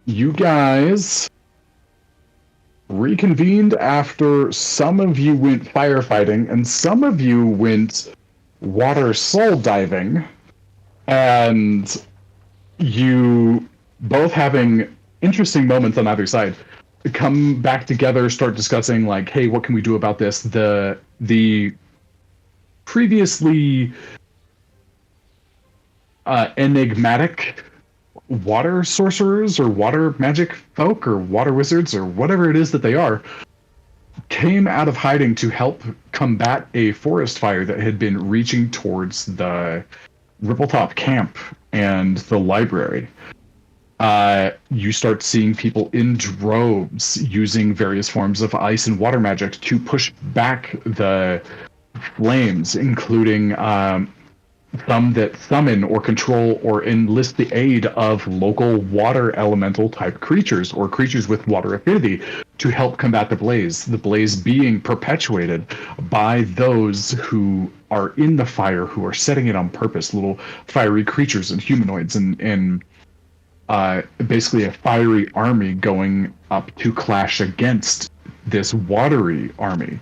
You guys reconvened after some of you went firefighting and some of you went water soul diving, and you both having interesting moments on either side come back together, start discussing like, hey, what can we do about this? The previously enigmatic water sorcerers or water magic folk or water wizards or whatever it is that they are came out of hiding to help combat a forest fire that had been reaching towards the Rippletop camp and the library. You start seeing people in droves using various forms of ice and water magic to push back the flames, including some that summon or control or enlist the aid of local water elemental type creatures or creatures with water affinity to help combat the blaze being perpetuated by those who are in the fire, who are setting it on purpose, little fiery creatures and humanoids, and basically a fiery army going up to clash against this watery army.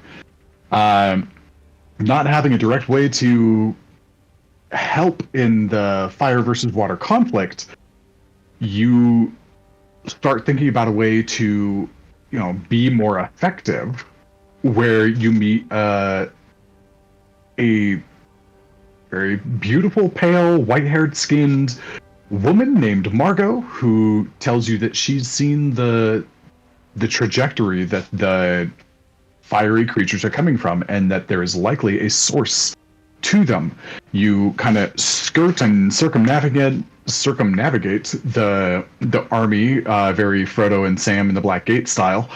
Not having a direct way to help in the fire versus water conflict, you start thinking about a way to, be more effective, where you meet a very beautiful, pale, white-haired skinned woman named Margot, who tells you that she's seen the trajectory that the fiery creatures are coming from, and that there is likely a source to them. You kind of skirt and circumnavigate the army, very Frodo and Sam in the Black Gate style,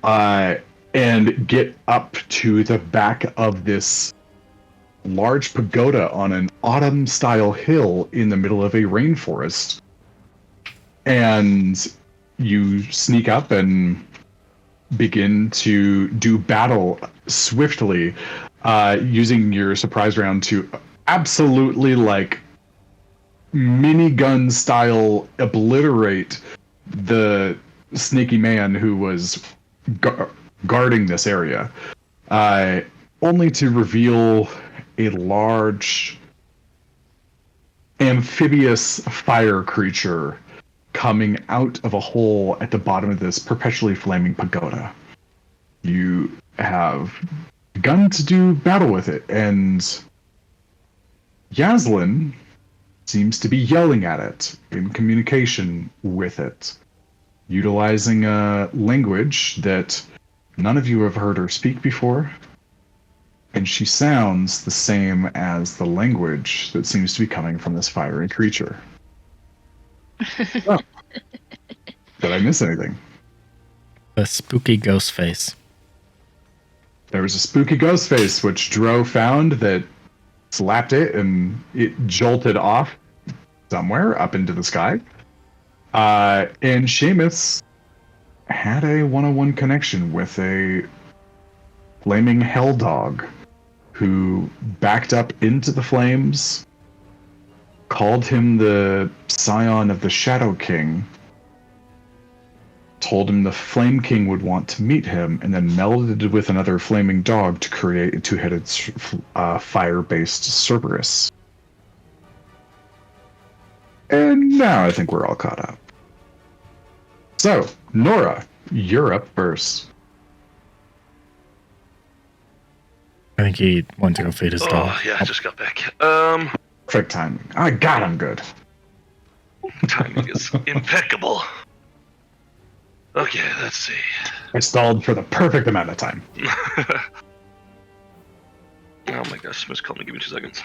and get up to the back of this large pagoda on an autumn-style hill in the middle of a rainforest. And you sneak up and begin to do battle swiftly, using your surprise round to absolutely minigun style obliterate the sneaky man who was guarding this area, only to reveal a large amphibious fire creature coming out of a hole at the bottom of this perpetually flaming pagoda. You have begun to do battle with it, and Yaslin seems to be yelling at it, in communication with it, utilizing a language that none of you have heard her speak before, and she sounds the same as the language that seems to be coming from this fiery creature. Oh. Did I miss anything? A spooky ghost face. There was a spooky ghost face, which Dro found that slapped it, and it jolted off somewhere up into the sky. And Seamus had a one-on-one connection with a flaming hell dog who backed up into the flames, called him the scion of the Shadow King, told him the Flame King would want to meet him, and then melded with another flaming dog to create a two-headed fire-based Cerberus. And now I think we're all caught up. So, Nora, you're up first. I think he went to go feed his dog. Oh, yeah, I just got back. Perfect timing. I got him good. Timing is impeccable. Okay, let's see. I stalled for the perfect amount of time. Oh my gosh, someone's called me. Give me 2 seconds.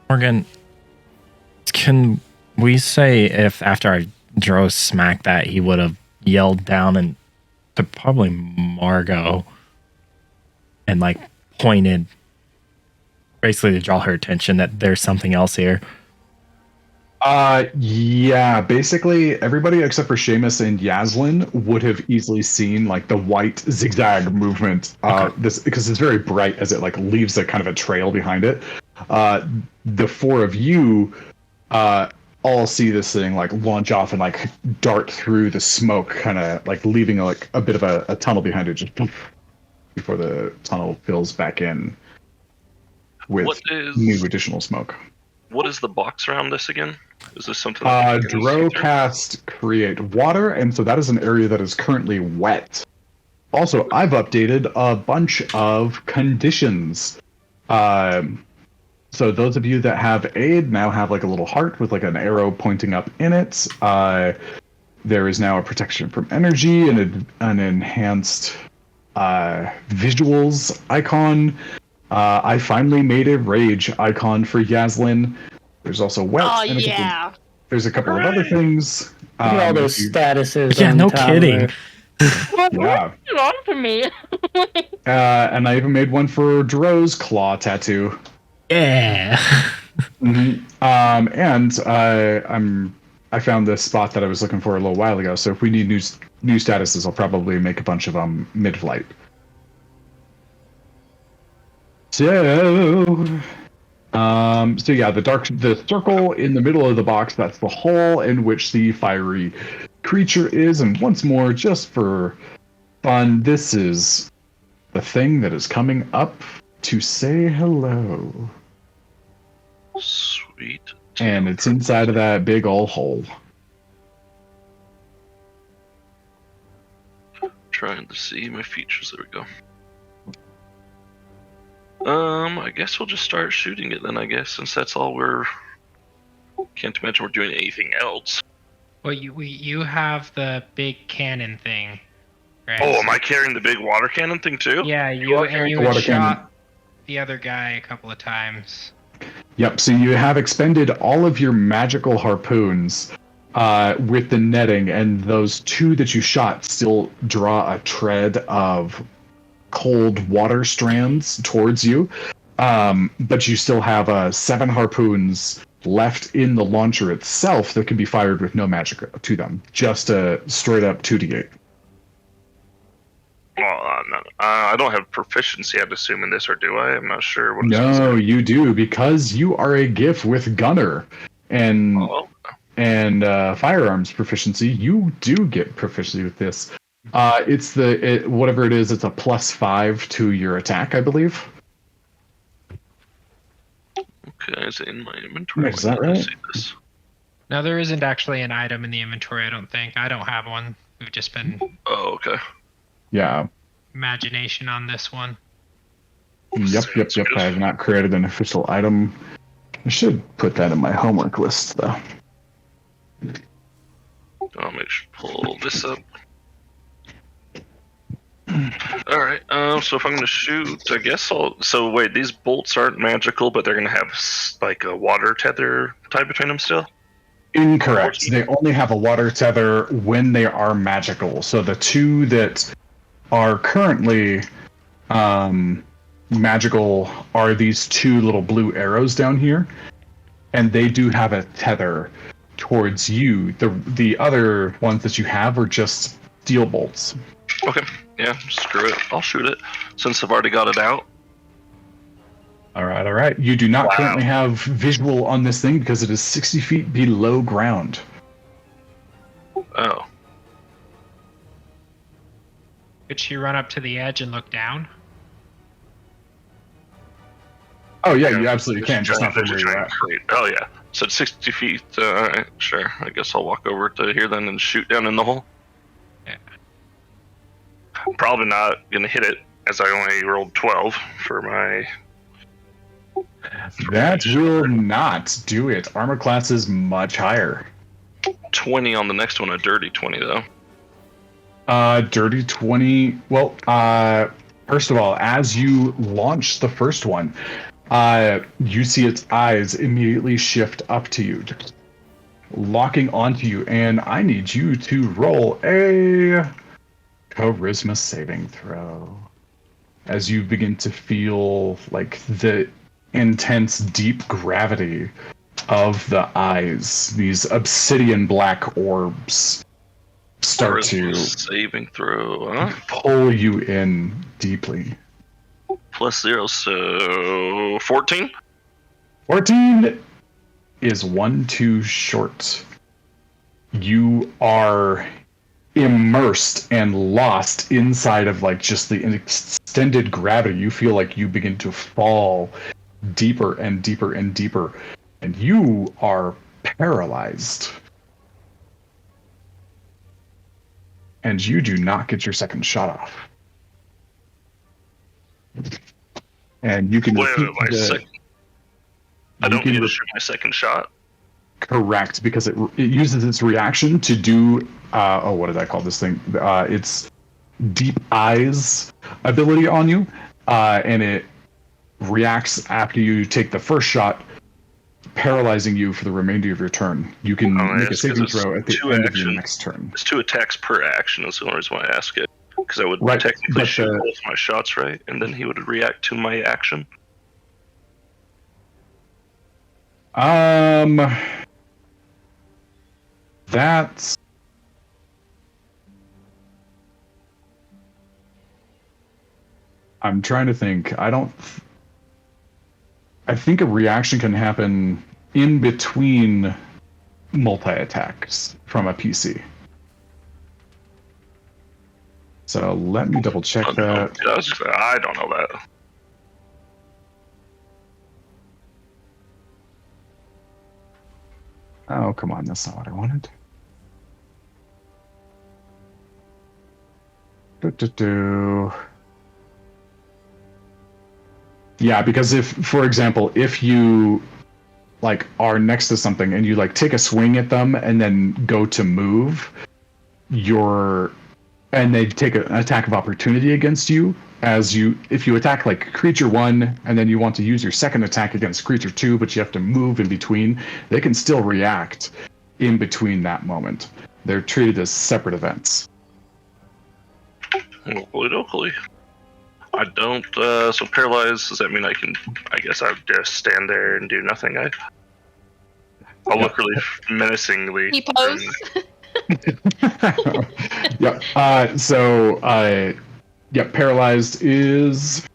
Morgan, can we say if after I drove smack that he would have yelled down and to probably Margot and pointed basically to draw her attention that there's something else here? Yeah, basically everybody except for Seamus and Yaslin would have easily seen the white zigzag movement. Okay. This because it's very bright as it leaves a kind of a trail behind it. The four of you all see this thing like launch off and like dart through the smoke, kind of like leaving like a bit of a tunnel behind it, just before the tunnel fills back in with new additional smoke. What is the box around this again? Is this something that Dro cast create water, and so that is an area that is currently wet. Also, I've updated a bunch of conditions. So those of you that have aid now have like a little heart with like an arrow pointing up in it. There is now a protection from energy and an enhanced visuals icon. I finally made a rage icon for Yaslin. There's also wet. Oh, yeah. There's a couple of other things. Look at all those statuses. Yeah, on no top kidding. there. Yeah. On for me. And I even made one for Dro's claw tattoo. Yeah. Mm-hmm. I found this spot that I was looking for a little while ago. So if we need new statuses, I'll probably make a bunch of them mid-flight. So yeah, the circle in the middle of the box, that's the hole in which the fiery creature is. And once more, just for fun, this is the thing that is coming up to say hello. Sweet. And it's inside of that big old hole. Trying to see my features. There we go. I guess we'll just start shooting it then, I guess, since that's all we're... Can't imagine we're doing anything else. Well, you have the big cannon thing, right? Oh, am I carrying the big water cannon thing too? Yeah, you had water shot cannon. the other guy a couple of times. Yep, so you have expended all of your magical harpoons with the netting, and those two that you shot still draw a tread of cold water strands towards you. But you still have 7 harpoons left in the launcher itself that can be fired with no magic to them. Just a straight up 2d8. No. I don't have proficiency, I'd assume, in this, or do I? I'm not sure what it's No, considered. you do, because you are a GIF with Gunner and firearms proficiency. You do get proficiency with this. It's whatever it is. It's a +5 to your attack, I believe. Okay, is it in my inventory? Is that right? See this. No, there isn't actually an item in the inventory, I don't think. I don't have one. We've just been Oh, okay. Yeah. imagination on this one. Yep. I have not created an official item. I should put that in my homework list, though. I'll make sure to pull this up. Alright, so if I'm gonna shoot, I guess so wait, these bolts aren't magical, but they're gonna have like a water tether tied between them still? Incorrect. They only have a water tether when they are magical. So the two that are currently magical are these 2 little blue arrows down here, and they do have a tether towards you. The other ones that you have are just steel bolts. Okay, yeah, screw it. I'll shoot it, since I've already got it out. All right. You do not currently have visual on this thing because it is 60 feet below ground. Oh. Could she run up to the edge and look down? Oh yeah, you absolutely can. Just not from where you're at. Oh yeah, so it's 60 feet. Alright, sure. I guess I'll walk over to here then and shoot down in the hole. Yeah. I'm probably not gonna hit it, as I only rolled 12 for my... That will not do it. Armor class is much higher. 20 on the next one, a dirty 20 though. Dirty 20. Well, first of all, as you launch the first one, you see its eyes immediately shift up to you, locking onto you, and I need you to roll a charisma saving throw as you begin to feel like the intense deep gravity of the eyes, these obsidian black orbs start to saving throw, huh? pull you in deeply. +0, so 14? 14 is one too short. You are immersed and lost inside of like just the extended gravity. You feel like you begin to fall deeper and deeper and deeper, and you are paralyzed. And you do not get your second shot off. And you can Wait, repeat my the, second. I you don't can need to re- shoot my second shot. Correct, because it uses its reaction to do what did I call this thing? It's Deep Eyes ability on you, and it reacts after you take the first shot, paralyzing you for the remainder of your turn. You can make a it's 'cause saving it's throw at the two end of your action. next turn. It's 2 attacks per action. That's the only reason why I ask it. Because I would Right, technically but shoot both my shots, right? And then he would react to my action. That's I'm trying to think. I think a reaction can happen in between multi-attacks from a PC. So let me double check Oh, no. that. I don't know that. Oh, come on. That's not what I wanted. Yeah, because if, for example, if you like are next to something and you like take a swing at them and then go to move, and they take an attack of opportunity against you if you attack like creature 1 and then you want to use your second attack against creature 2, but you have to move in between, they can still react in between that moment. They're treated as separate events. Locally. I don't, so paralyzed, does that mean I guess I just stand there and do nothing? I'll look really menacingly. He pose. Yep. Paralyzed is.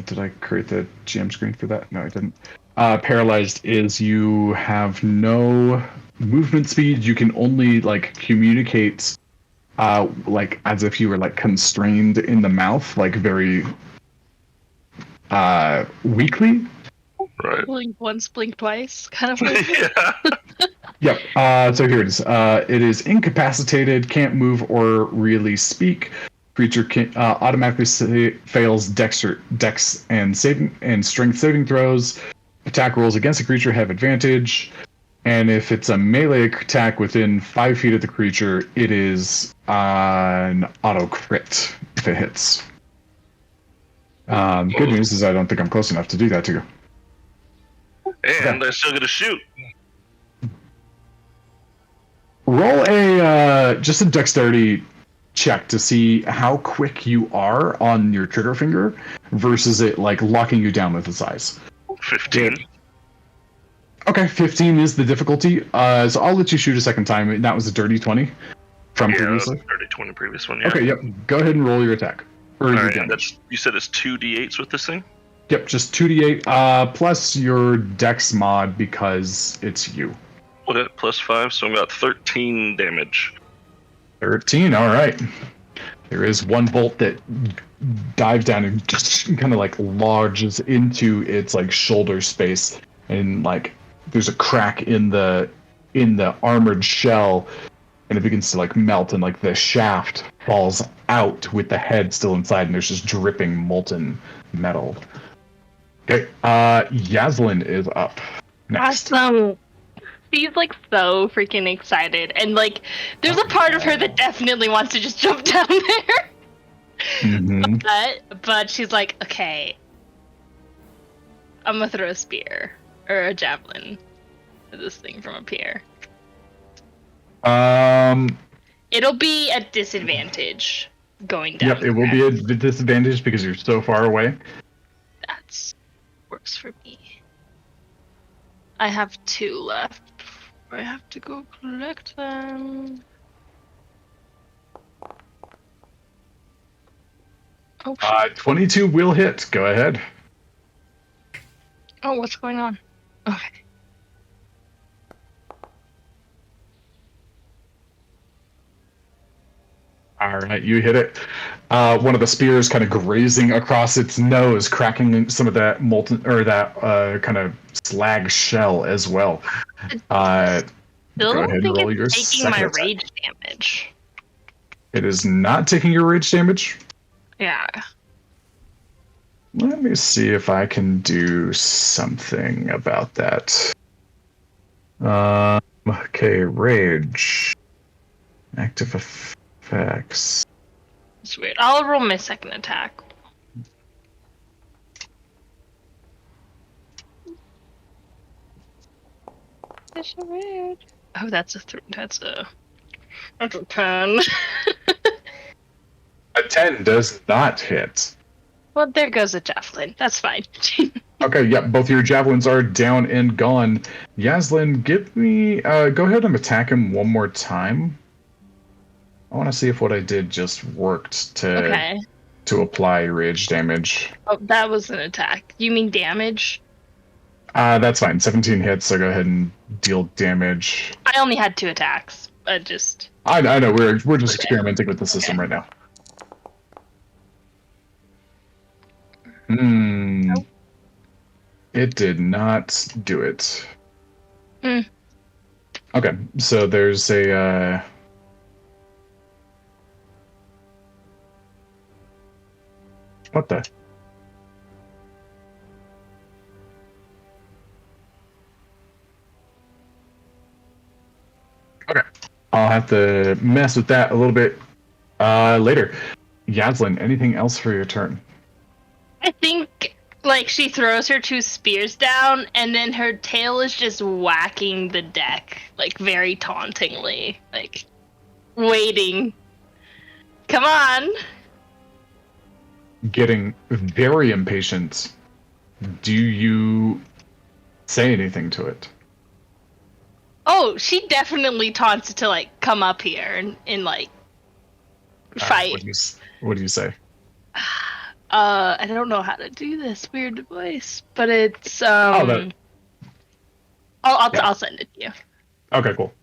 Did I create the GM screen for that? No, I didn't. Paralyzed is you have no movement speed. You can only like communicate, like as if you were like constrained in the mouth, like very weakly. Right. Blink once, blink twice, kind of. Yeah. Yep. So here it is. It is incapacitated, can't move or really speak. Creature can automatically fails dex and strength saving throws. Attack rolls against a creature have advantage, and if it's a melee attack within 5 feet of the creature, it is an auto crit if it hits. Good news is I don't think I'm close enough to do that to you. And I still get to shoot. Roll just a dexterity check to see how quick you are on your trigger finger versus it like locking you down with its eyes. 15. Okay, 15 is the difficulty. So I'll let you shoot a second time. And that was a dirty 20 from previously. 30, 20 previous one, yeah. Okay, yep. Go ahead and roll your attack. Or your Alright, damage. you said it's 2d8s with this thing? Yep, just 2d8 plus your dex mod because it's you. Okay, plus 5, so I'm got 13 damage. 13, all right. There is one bolt that dives down and just kind of like lodges into its like shoulder space, and like there's a crack in the armored shell, and it begins to like melt, and like the shaft falls out with the head still inside, and there's just dripping molten metal. Okay, Yaslin is up next. Awesome. She's like so freaking excited, and like there's a part of her that definitely wants to just jump down there. Mm-hmm. But she's like, okay, I'm gonna throw a spear or a javelin at this thing from up here. It'll be a disadvantage going down. Yep, it will be a disadvantage because you're so far away. That works for me. I have 2 left. I have to go collect them. Oh, 22 will hit. Go ahead. Oh, what's going on? Okay. All right, you hit it. One of the spears kind of grazing across its nose, cracking some of that molten or that kind of slag shell as well. Still Go don't ahead and think roll it's your taking second my attack. rage damage. It is not taking your rage damage. Yeah. Let me see if I can do something about that. Okay, rage. Active effects. It's weird. I'll roll my second attack. That's so weird. Oh, that's a that's a 10. A 10 does not hit. Well, there goes a javelin. That's fine. Okay, yep, both of your javelins are down and gone. Yaslin, give me go ahead and attack him one more time. I want to see if what I did just worked Okay. to apply rage damage. Oh, that was an attack. You mean damage? That's fine. 17 hits, so go ahead and deal damage. I only had 2 attacks. I just. I know we're just Okay. experimenting with the system right now. Nope. It did not do it. Hmm. Okay, so there's a what the? Okay, I'll have to mess with that a little bit later. Yaslin, anything else for your turn? I think, like, she throws her 2 spears down, and then her tail is just whacking the deck, like, very tauntingly. Like, waiting. Come on! Getting very impatient. Do you say anything to it? Oh, she definitely taunts it to, like, come up here and like, fight. What do you say? I don't know how to do this weird voice, but it's that- I'll send it to you. Okay, cool.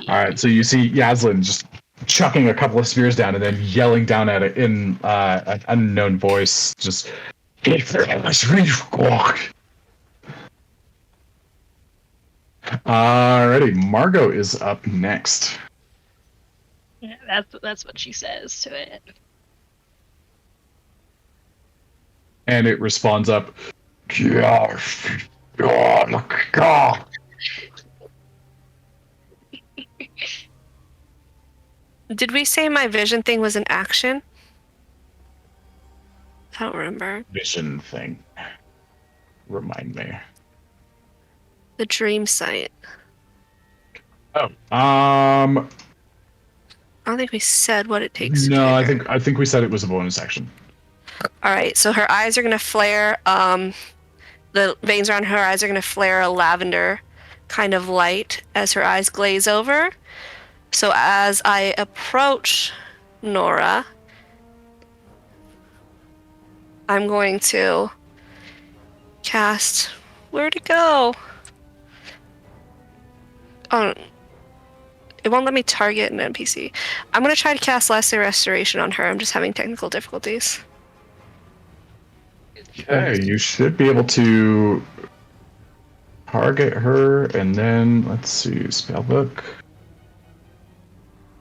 All right, so you see Yaslin just chucking a couple of spears down and then yelling down at it in an unknown voice, just. Alrighty, Margot is up next. Yeah, that's what she says to it. And it responds up. Did we say my vision thing was an action? I don't remember. Vision thing. Remind me. The dream sight. Oh. I don't think we said what it takes. No, to trigger. I think we said it was a bonus action. All right, so her eyes are gonna flare. The veins around her eyes are gonna flare a lavender kind of light as her eyes glaze over. So as I approach Nora, I'm going to cast. Where'd it go? Oh, it won't let me target an NPC. I'm going to try to cast Lasting Restoration on her. I'm just having technical difficulties. Okay, you should be able to target her, and then let's see, spellbook.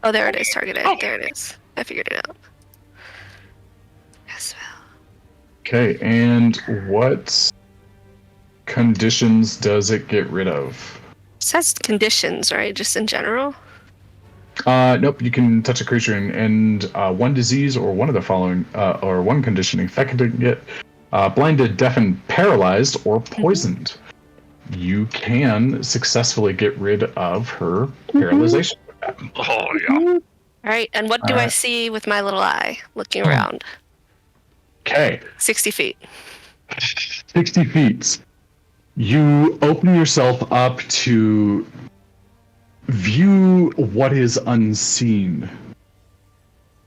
Oh, there it is, targeted. There it is. I figured it out. Yes, well. Okay, and what conditions does it get rid of? It says conditions, right? Just in general. Nope, you can touch a creature and one disease or one of the following, or one condition affected get blinded, deafened, paralyzed, or poisoned. You can successfully get rid of her paralyzation. Oh yeah. All right, and what do I Alright. see with my little eye looking around? Okay, 60 feet. 60 feet. You open yourself up to view what is unseen.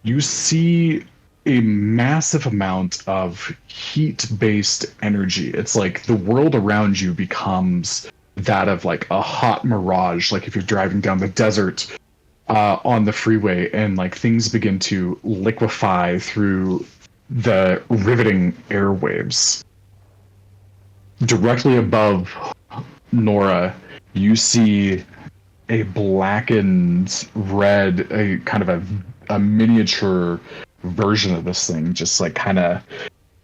You see a massive amount of heat-based energy. It's like the world around you becomes that of like a hot mirage, like if you're driving down the desert on the freeway, and like things begin to liquefy through the riveting airwaves. Directly above Nora, you see a blackened red, a kind of a miniature version of this thing, just like kind of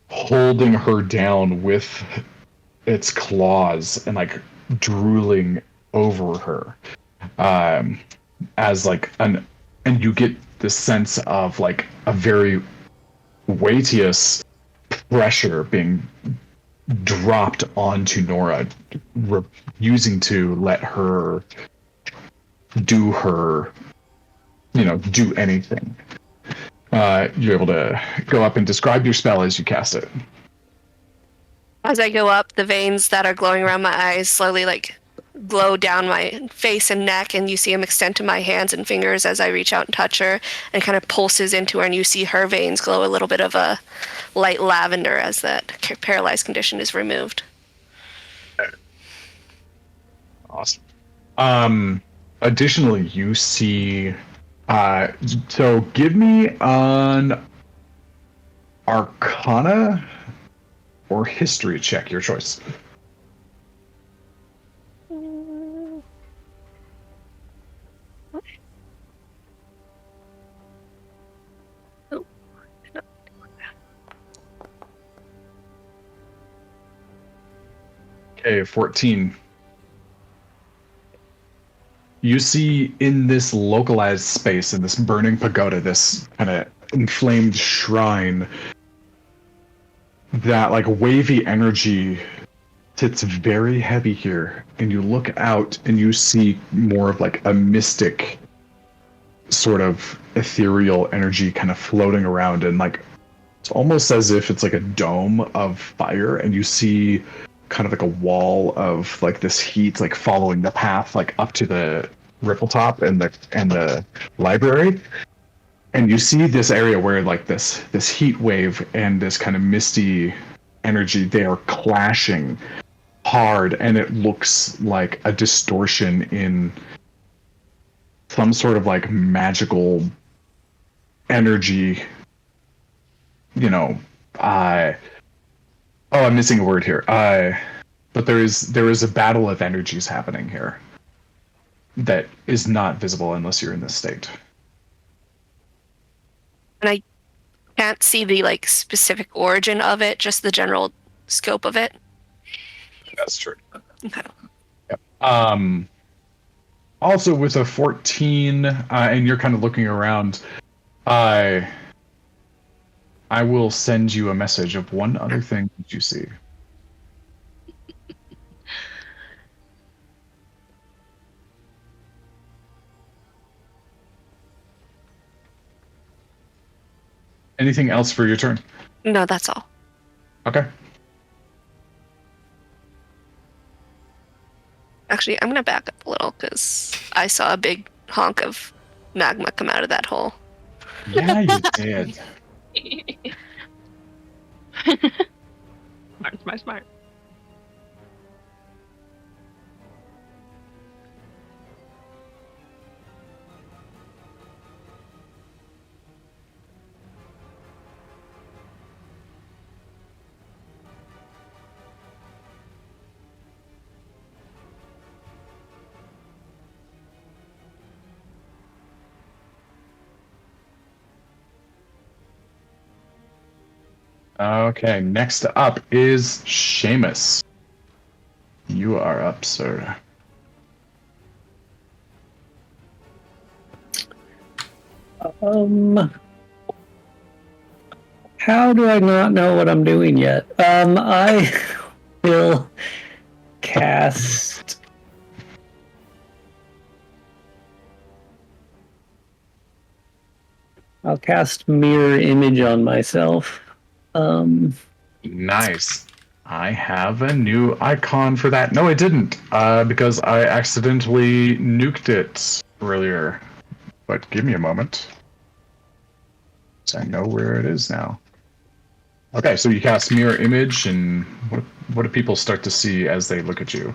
holding her down with its claws and like drooling over her. As like and you get the sense of like a very weightious pressure being dropped onto Nora, refusing to let her do her, do anything. You're able to go up and describe your spell as you cast it. As I go up, the veins that are glowing around my eyes slowly glow down my face and neck, and you see them extend to my hands and fingers as I reach out and touch her, and kind of pulses into her, and you see her veins glow a little bit of a light lavender as that paralyzed condition is removed. Awesome. Additionally, you see, so give me an Arcana or History check, your choice. Okay, 14. You see in this localized space, in this burning pagoda, this kind of inflamed shrine, that like wavy energy sits very heavy here. And you look out and you see more of like a mystic sort of ethereal energy kind of floating around, and like it's almost as if it's like a dome of fire, and you see kind of like a wall of like this heat like following the path like up to the ripple top and the library, and you see this area where like this heat wave and this kind of misty energy, they are clashing hard, and it looks like a distortion in some sort of like magical energy, I'm missing a word here. But there is a battle of energies happening here that is not visible unless you're in this state. And I can't see the specific origin of it, just the general scope of it. That's true. Okay. Yep. Also with a 14, and you're kind of looking around, I will send you a message of one other thing that you see. Anything else for your turn? No, that's all. Okay. Actually, I'm going to back up a little because I saw a big honk of magma come out of that hole. Yeah, you did. Smart. Okay, next up is Seamus. You are up, sir. How do I not know what I'm doing yet? I will cast. I'll cast Mirror Image on myself. Nice. I have a new icon for that. No, I didn't, because I accidentally nuked it earlier. But give me a moment. So I know where it is now. Okay, so you cast mirror image, and what do people start to see as they look at you?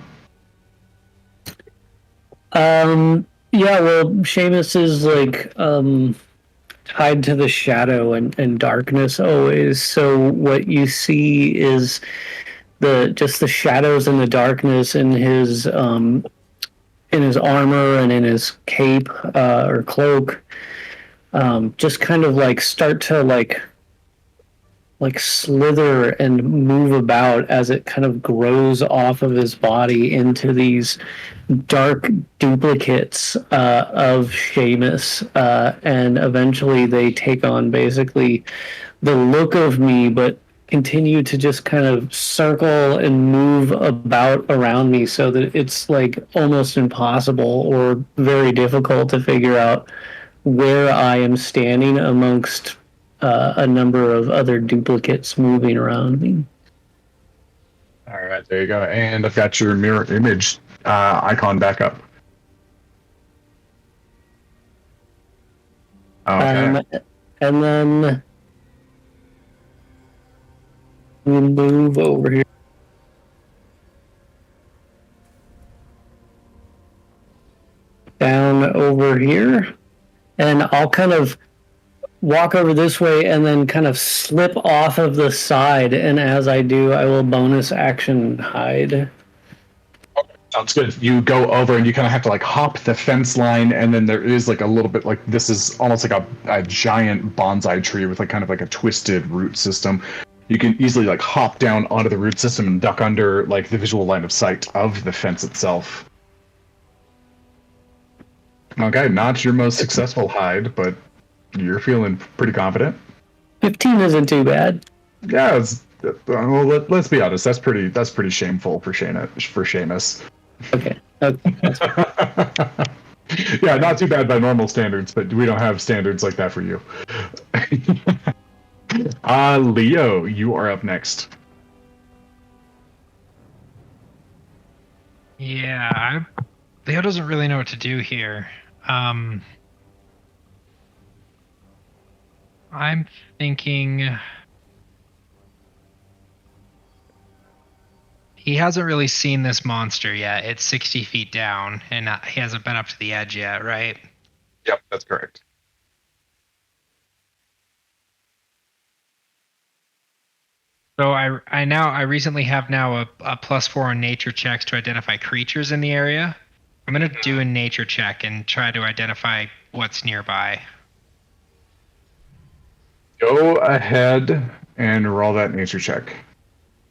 Yeah, well, Seamus is like tied to the shadow and darkness always. So what you see is just the shadows and the darkness in his armor and in his cape or cloak. Just kind of like start to like slither and move about as it kind of grows off of his body into these dark duplicates of Seamus, and eventually they take on basically the look of me, but continue to just kind of circle and move about around me so that it's like almost impossible or very difficult to figure out where I am standing amongst a number of other duplicates moving around me. All right, there you go. And I've got your mirror image icon back up. Okay. And then we move over here. Down over here. And I'll kind of walk over this way and then kind of slip off of the side. And as I do, I will bonus action hide. Sounds good. You go over and you kind of have to like hop the fence line, and then there is like a little bit like this is almost like a giant bonsai tree with like kind of like a twisted root system. You can easily like hop down onto the root system and duck under like the visual line of sight of the fence itself. Okay, not your most successful hide, but you're feeling pretty confident. 15 isn't too bad. Yeah, well, let's be honest. That's pretty shameful for Seamus. Okay. Yeah, not too bad by normal standards, but we don't have standards like that for you. Leo, you are up next. Yeah, Leo doesn't really know what to do here. I'm thinking he hasn't really seen this monster yet. It's 60 feet down, and he hasn't been up to the edge yet, right? Yep, that's correct. So I recently have now a +4 on nature checks to identify creatures in the area. I'm gonna do a nature check and try to identify what's nearby. Go ahead and roll that nature check.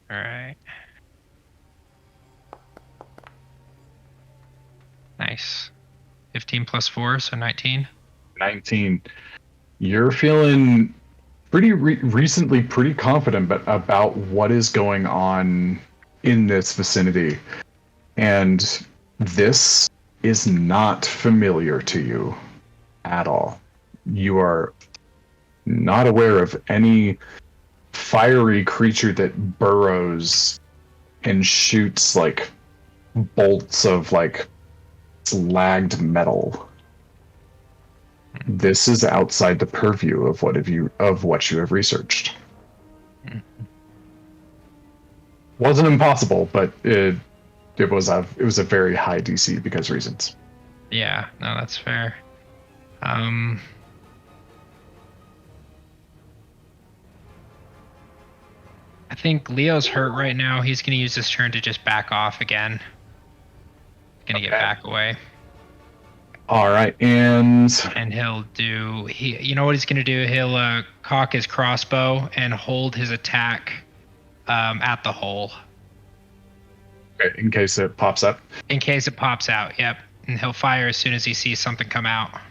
All right. Nice. 15 + 4, so 19. 19. You're feeling recently pretty confident about what is going on in this vicinity. And this is not familiar to you at all. You are not aware of any fiery creature that burrows and shoots like bolts of like slagged metal. This is outside the purview of what you have researched. Wasn't impossible, but it was a very high DC because reasons. Yeah, no, that's fair. I think Leo's hurt right now. He's going to use this turn to just back off again. Going to get back away. All right, and he'll do. You know what he's going to do? He'll cock his crossbow and hold his attack at the hole. Okay, in case it pops up. In case it pops out, yep. And he'll fire as soon as he sees something come out.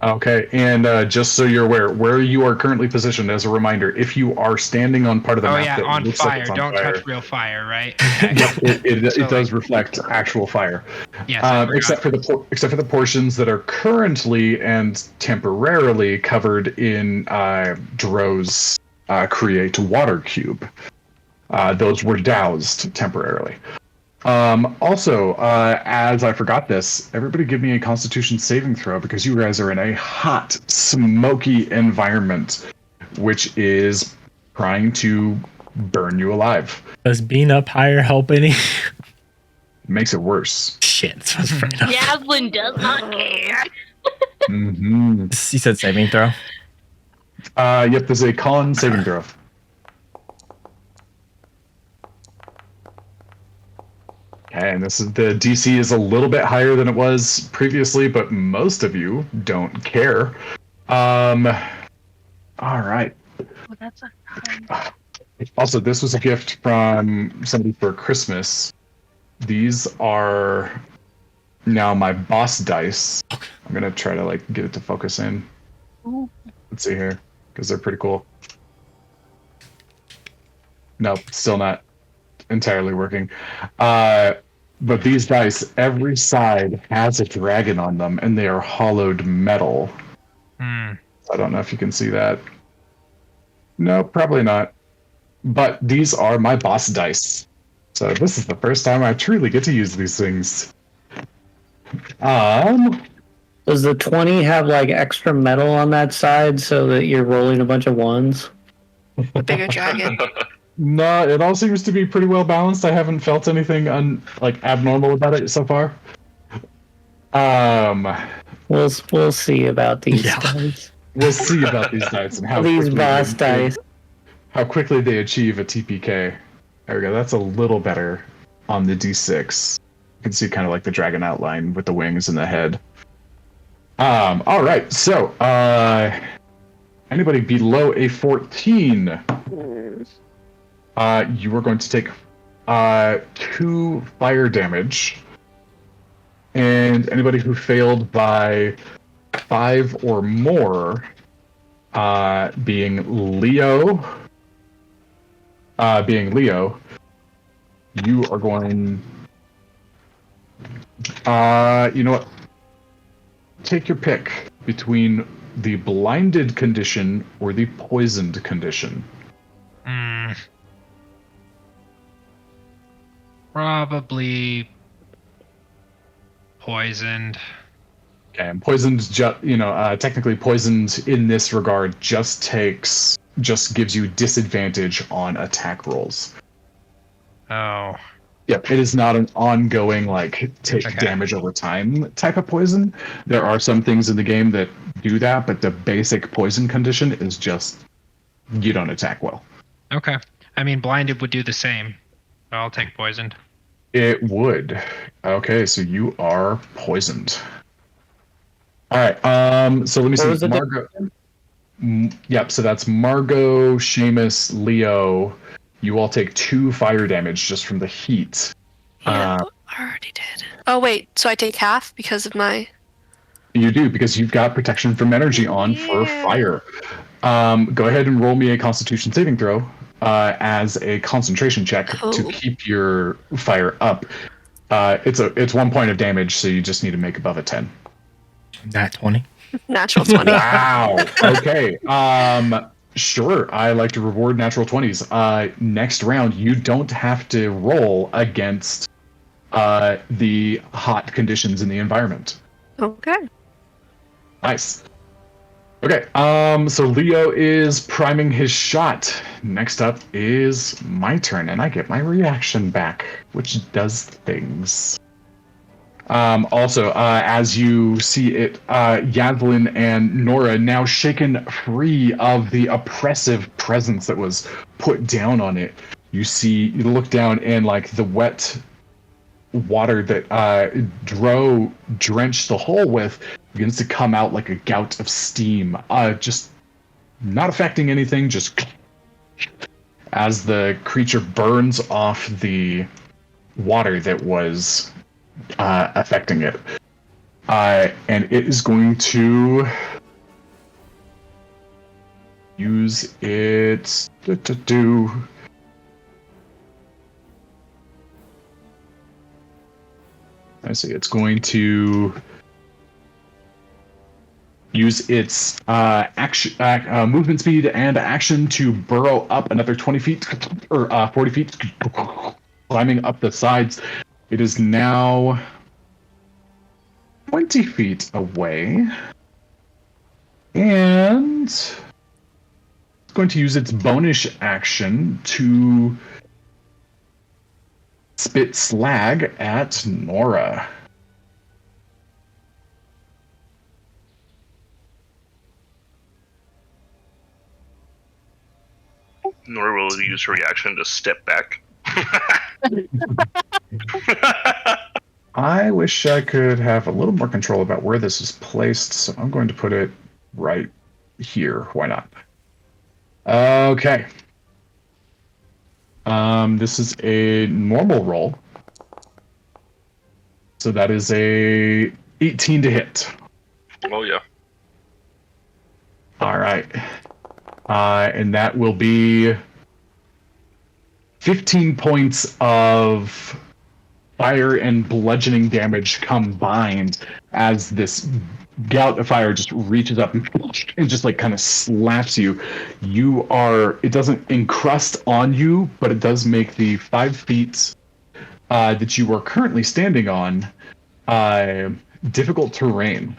Okay, and just so you're aware, where you are currently positioned, as a reminder, if you are standing on part of the map that on looks fire. like it's on Don't fire, touch real fire, right? Okay. Yep, it So, does reflect actual fire. Yes, except for the portions that are currently and temporarily covered in Dro's create water cube. Those were doused temporarily. Also, as I forgot this, everybody give me a Constitution saving throw because you guys are in a hot, smoky environment, which is trying to burn you alive. Does being up higher help any? Makes it worse. Shit. So I was afraid of. Javelin does not care. Mm-hmm. You said saving throw? Yep, there's a con saving throw. Okay, and this is the DC is a little bit higher than it was previously, but most of you don't care. All right. Oh, that's a Also, this was a gift from somebody for Christmas. These are now my boss dice. I'm gonna try to like get it to focus in. Ooh. Let's see here, because they're pretty cool. Nope, still not entirely working. But these dice, every side has a dragon on them, and they are hollowed metal. Hmm. I don't know if you can see that. No, probably not. But these are my boss dice. So this is the first time I truly get to use these things. Does the 20 have like extra metal on that side so that you're rolling a bunch of ones? A bigger dragon. No, it all seems to be pretty well balanced. I haven't felt anything abnormal about it so far. We'll see about these Yeah. dice. We'll see about these dice and how These quickly boss dice. how quickly they achieve a TPK. There we go. That's a little better on the D6. You can see kind of like the dragon outline with the wings and the head. All right. So, anybody below a 14, you are going to take 2 fire damage, and anybody who failed by 5 or more, being Leo, you are going. You know what? Take your pick between the blinded condition or the poisoned condition. Probably poisoned. Okay, and poisoned, technically poisoned in this regard just gives you disadvantage on attack rolls. Oh. Yep, it is not an ongoing take Okay. damage over time type of poison. There are some things in the game that do that, but the basic poison condition is just you don't attack well. Okay. I mean, blinded would do the same. But I'll take poisoned. It would. Okay, so you are poisoned. All right. So let me What was see. it? Margot. Yep. So that's Margot, Seamus, Leo. You all take 2 fire damage just from the heat. Yeah, I already did. Oh wait, so I take half because of my. You do because you've got protection from energy on for Yeah. fire. Go ahead and roll me a Constitution saving throw as a concentration check to Oh. keep your fire up. It's 1 point of damage, so you just need to make above a 10. Nat 20. Natural 20. Wow. Okay. Sure. I like to reward natural 20s. Next round, you don't have to roll against the hot conditions in the environment. Okay. Nice. Okay. So Leo is priming his shot. Next up is my turn, and I get my reaction back, which does things. Also, as you see it, Yadlin and Nora now shaken free of the oppressive presence that was put down on it. You look down and the wet water that Dro drenched the hole with begins to come out like a gout of steam. Just not affecting anything, just as the creature burns off the water that was affecting it. And it is going to use its I see. It's going to use its movement speed and action to burrow up another 20 feet or 40 feet, climbing up the sides It is now 20 feet away. And it's going to use its bonus action to spit slag at Nora. Nor will use her reaction to step back. I wish I could have a little more control about where this is placed, so I'm going to put it right here. Why not? Okay. This is a normal roll. So that is a 18 to hit. Oh yeah. All right. And that will be 15 points of fire and bludgeoning damage combined as this gout of fire just reaches up and just like kind of slaps you. It doesn't encrust on you, but it does make the 5 feet that you are currently standing on difficult terrain.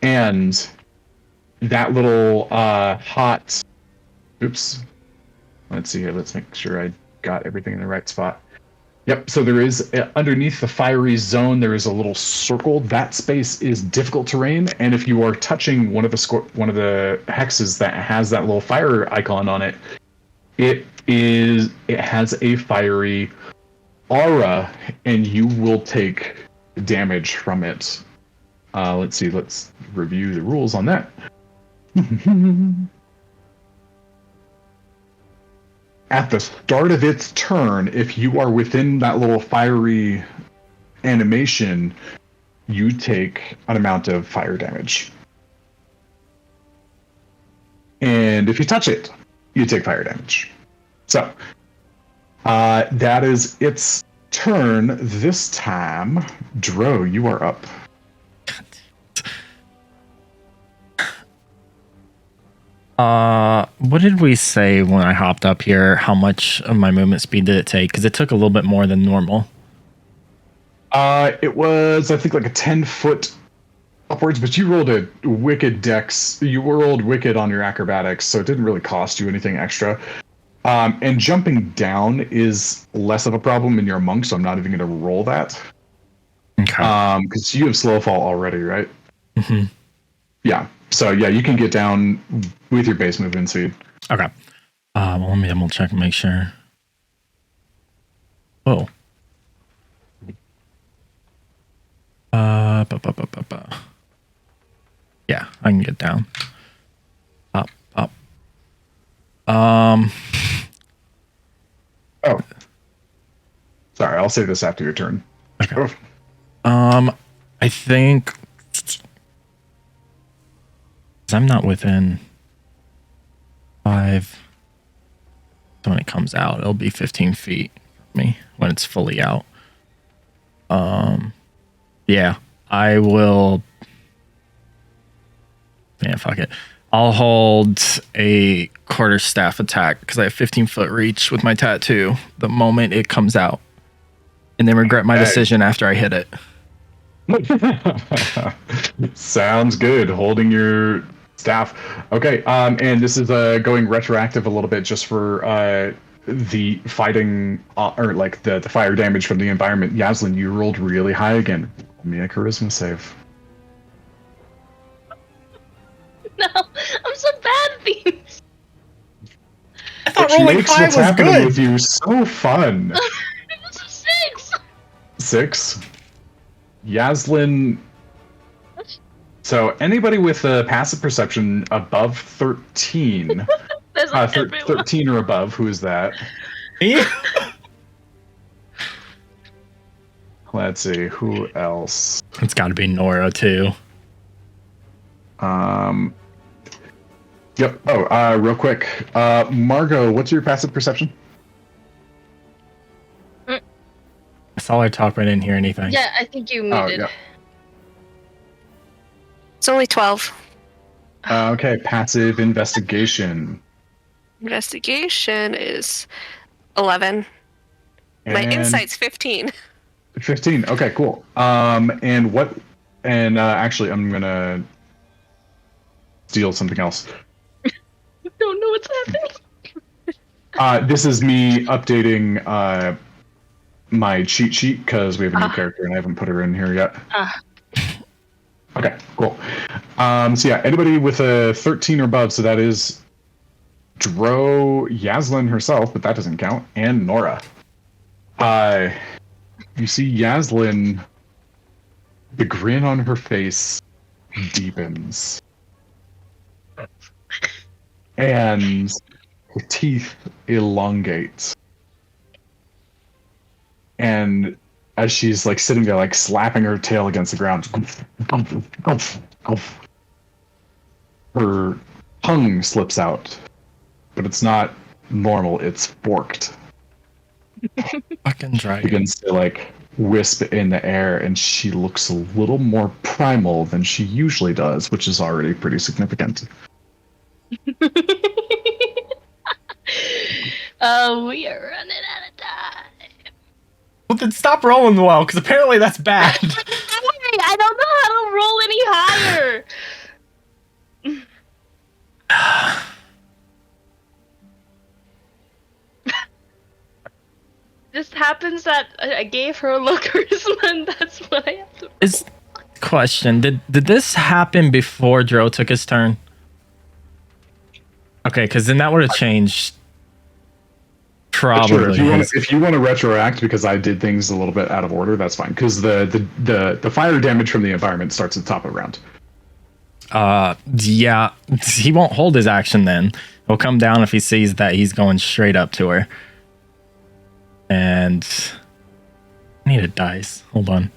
And that little hot... Oops. Let's see here. Let's make sure I got everything in the right spot. Yep, so there is, underneath the fiery zone, there is a little circle. That space is difficult terrain, and if you are touching one of the hexes that has that little fire icon on it, it has a fiery aura, and you will take damage from it. Let's see, let's review the rules on that. At the start of its turn, if you are within that little fiery animation, you take an amount of fire damage. And if you touch it, you take fire damage. So, that is its turn. This time, Dro, you are up. What did we say when I hopped up here? How much of my movement speed did it take? Because it took a little bit more than normal. It was, I think, like a 10-foot upwards, but you rolled a wicked dex. You rolled wicked on your acrobatics, so it didn't really cost you anything extra. And jumping down is less of a problem, and you're a monk, so I'm not even going to roll that. Okay. Because you have slow fall already, right? Mm-hmm. Yeah. So yeah, you can get down with your base movement speed. Okay. Well, let me double check and make sure. Oh. Yeah, I can get down. Up. Oh. Sorry, I'll say this after your turn. Okay. I think I'm not within 5. So when it comes out, it'll be 15 feet from me when it's fully out. Yeah, I will. Yeah, fuck it. I'll hold a quarterstaff attack because I have 15-foot reach with my tattoo the moment it comes out, and then regret my decision after I hit it. Sounds good. Holding your staff. Okay, and this is going retroactive a little bit just for the fighting or like the fire damage from the environment. Yaslin, you rolled really high again. Give me a charisma save. No, I'm so bad at these. I thought Which rolling makes 5 what's was happening good. with you so fun. This is 6. 6. Yaslin. So anybody with a passive perception above 13, That's like everyone. 13 or above, who is that? Let's see, who else? It's got to be Nora too. Yep. Oh, real quick. Margot, what's your passive perception? I saw her talk, but I didn't hear anything. Yeah, I think you muted. yeah. It's only 12. Okay, passive investigation. Investigation is 11. My And insight's 15. 15. Okay, cool. And what? And actually, I'm gonna steal something else. I don't know what's happening. This is me updating my cheat sheet because we have a new character and I haven't put her in here yet. Okay, cool. So yeah, anybody with a 13 or above, so that is Dro, Yaslin herself, but that doesn't count, and Nora. You see Yaslin, the grin on her face deepens. And her teeth elongate. And as she's like sitting there, like slapping her tail against the ground, her tongue slips out, but it's not normal, it's forked. Fucking dragon. Begins to like wisp in the air, and she looks a little more primal than she usually does, which is already pretty significant. Oh, we are running out of time. Well, then stop rolling well, because apparently that's bad. I don't know how to roll any higher. Just happens that I gave her a low charisma, and that's what I have to. Is question, did this happen before Dro took his turn? Okay, because then that would have changed. Probably. Sure, if you want to retroact because I did things a little bit out of order, that's fine. Because the fire damage from the environment starts at the top of the round. Yeah, he won't hold his action then. He'll come down if he sees that he's going straight up to her. And I need a dice. Hold on.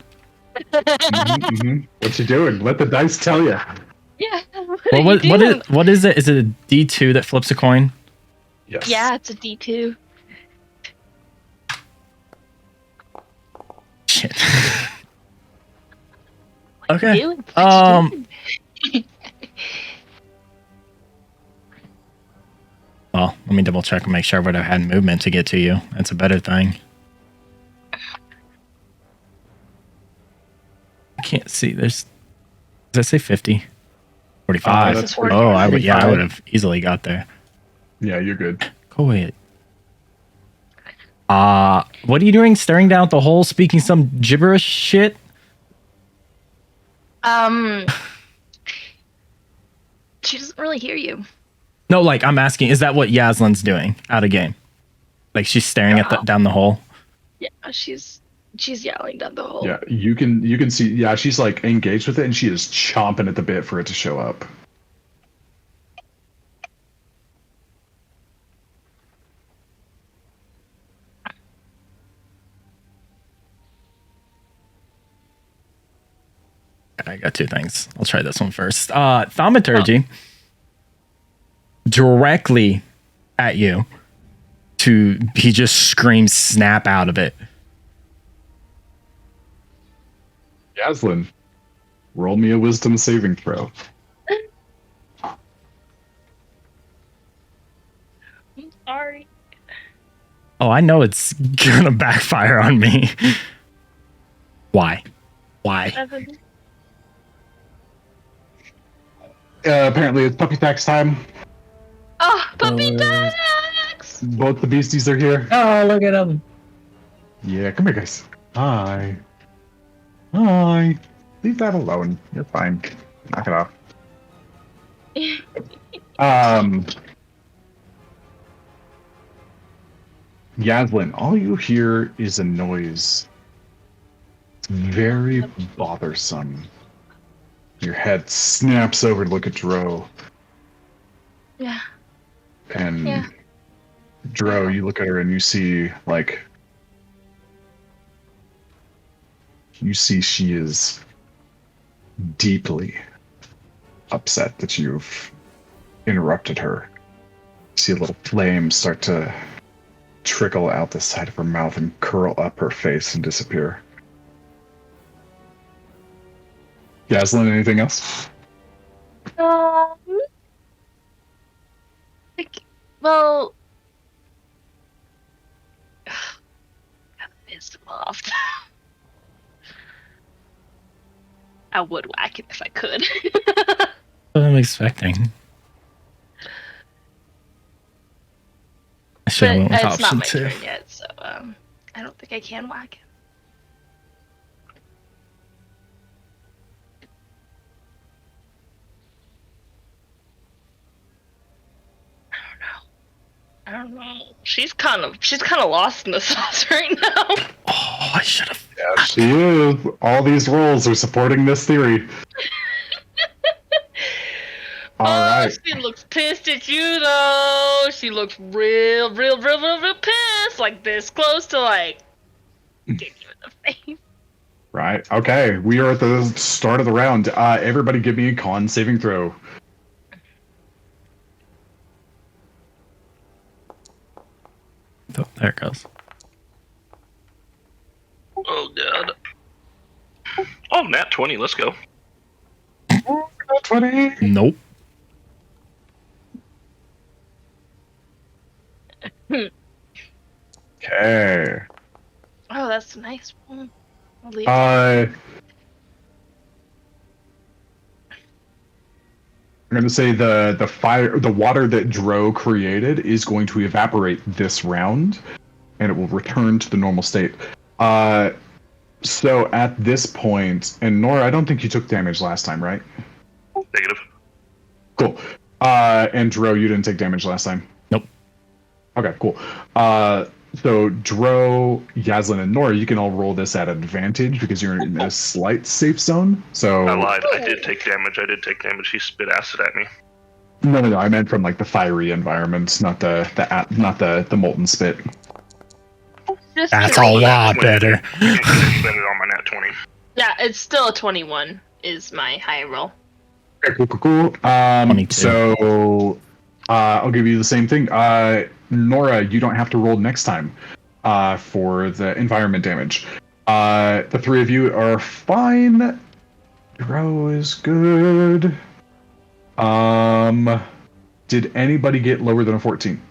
What you doing? Let the dice tell you. Yeah. Well, what is it? Is it a D2 that flips a coin? Yes. Yeah, it's a D2. Shit. Okay. Doing? What you doing? Well, let me double check and make sure I would have had movement to get to you. That's a better thing. I can't see. Does that say 50? 45. That's Oh, I would 45. have easily got there. Yeah, you're good. Go ahead. What are you doing? Staring down at the hole, speaking some gibberish shit? She doesn't really hear you. No, like I'm asking, is that what Yaslin's doing out of game? Like she's staring at down the hole. Yeah, she's yelling down the hole. Yeah, you can see. Yeah, she's like engaged with it, and she is chomping at the bit for it to show up. I got two things. I'll try this one first. Thaumaturgy. Directly at you. He just screams snap out of it. Yaslin, roll me a wisdom saving throw. I'm sorry. Oh, I know it's gonna backfire on me. Why? Apparently, it's puppy tax time. Oh, puppy tax! Both the beasties are here. Oh, look at him. Yeah, come here, guys. Hi. Leave that alone. You're fine. Knock it off. Yaslin, all you hear is a noise. It's very bothersome. Your head snaps over to look at Dro. Yeah. And Yeah. Dro, you look at her and you see, like, she is deeply upset that you've interrupted her. You see a little flame start to trickle out the side of her mouth and curl up her face and disappear. Yaslin, anything else? Well, gotta piss him off. I would whack it if I could. What I'm expecting. I should But have went with it's not option my 2. turn yet, so I don't think I can whack it. I don't know. She's kind of lost in the sauce right now. Oh, I should have. Yeah, she is. All these rolls are supporting this theory. All right. She looks pissed at you though. She looks real pissed. Like this close to like kick you in the face. Right. Okay. We are at the start of the round. Everybody give me a con saving throw. Oh, there it goes. Oh god. Oh, nat 20. Let's go. 20. Nope. Okay. Oh, that's a nice one. I'll leave I'm going to say the water that Dro created is going to evaporate this round, and it will return to the normal state. So at this point, and Nora, I don't think you took damage last time, right? Negative. Cool. And Dro, you didn't take damage last time? Nope. Okay, cool. So Dro, Yaslin, and Nora, you can all roll this at advantage because you're in a slight safe zone. So I lied. I did take damage. He spit acid at me. no. I meant from like the fiery environment, not the molten spit. Just That's to- a lot better. You can spend it on my nat 20. Yeah, it's still a 21 is my high roll. Okay, cool. 22. So I'll give you the same thing. Nora, you don't have to roll next time for the environment damage. The three of you are fine. Dro is good. Did anybody get lower than a 14?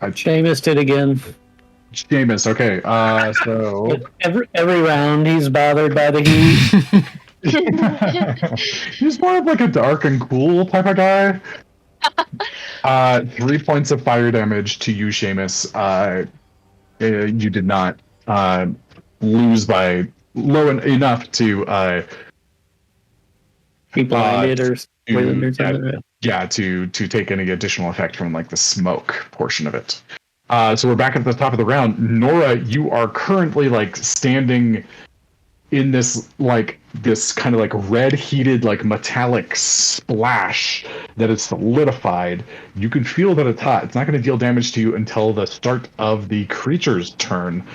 Seamus did again. Seamus, okay. So Every round he's bothered by the heat. he's more of like a dark and cool type of guy. 3 points of fire damage to you, Seamus. You did not lose by low enough to Be blinded or poisoned or something. yeah, to take any additional effect from like the smoke portion of it. So we're back at the top of the round. Nora, you are currently like standing in this kind of like red heated like metallic splash that is solidified. You can feel that it's hot. It's not going to deal damage to you until the start of the creature's turn.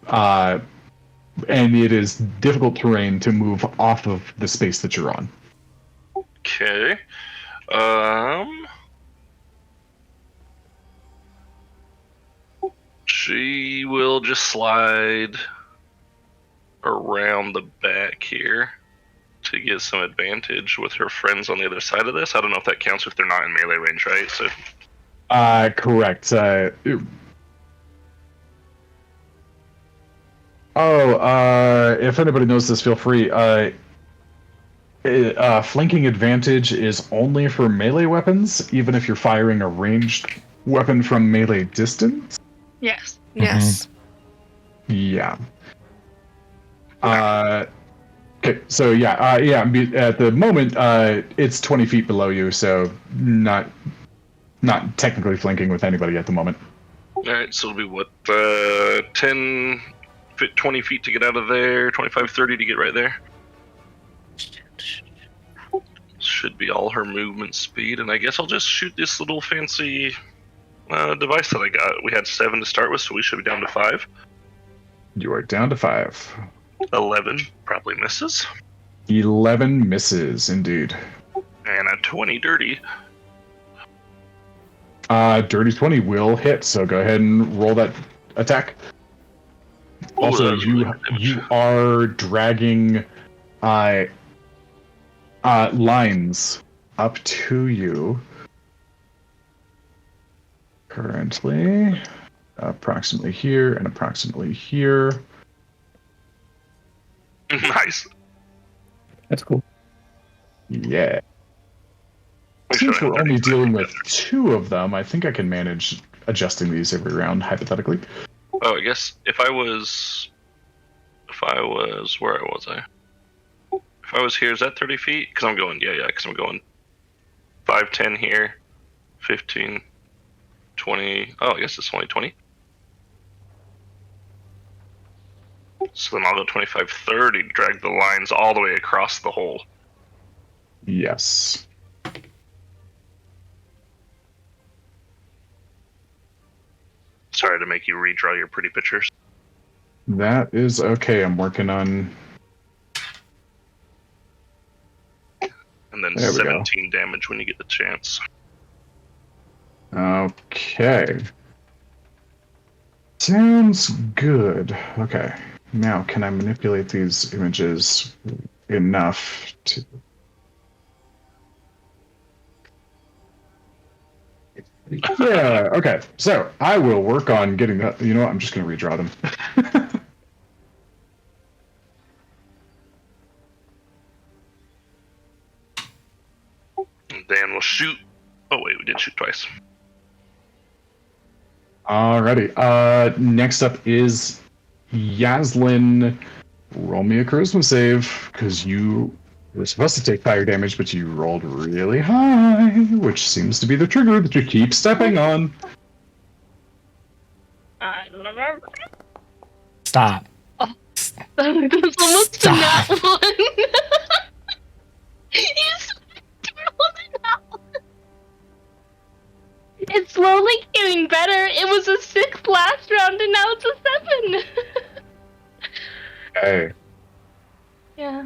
And it is difficult terrain to move off of the space that you're on. Okay. She will just slide around the back here to get some advantage with her friends on the other side of this. I don't know if that counts if they're not in melee range, right? So. Correct. If anybody knows this, feel free. Flanking advantage is only for melee weapons, even if you're firing a ranged weapon from melee distance. Yes. Yes. Yeah. Okay, so at the moment, it's 20 feet below you, so not technically flanking with anybody at the moment. Alright, so it'll be what, 10, 20 feet to get out of there, 25, 30 to get right there. Should be all her movement speed, and I guess I'll just shoot this little fancy device that I got. We had 7 to start with, so we should be down to 5. You are down to 5. 11 probably misses. 11 misses, indeed. And a 20 dirty. Dirty 20 will hit, so go ahead and roll that attack. Also, that's really good damage. you are dragging lines up to you. Currently, approximately here and approximately here. Nice. That's cool. Yeah. Make Since sure I we're have only 35 dealing with together. 2 of them, I think I can manage adjusting these every round, hypothetically. Oh, I guess if I was, where was I? If I was here, is that 30 feet? Because I'm going, because I'm going 5, 10 here, 15, 20. Oh, I guess it's only 20. So then I'll go 25, 30, drag the lines all the way across the hole. Yes. Sorry to make you redraw your pretty pictures. That is okay. I'm working on. And then There we go. 17 damage when you get the chance. Okay. Sounds good. Okay. Now, can I manipulate these images enough to. Yeah, okay. So I will work on getting that. You know what? I'm just going to redraw them. And Dan will shoot. Oh, wait, we did shoot twice. Alrighty. Next up is Yaslin. Roll me a charisma save, because you were supposed to take fire damage, but you rolled really high, which seems to be the trigger that you keep stepping on. I don't remember. Stop. That's almost a Stop. nat one. You rolled a nat one. It's slowly getting better. It was a 6 last round, and now it's a 7. Hey. Yeah.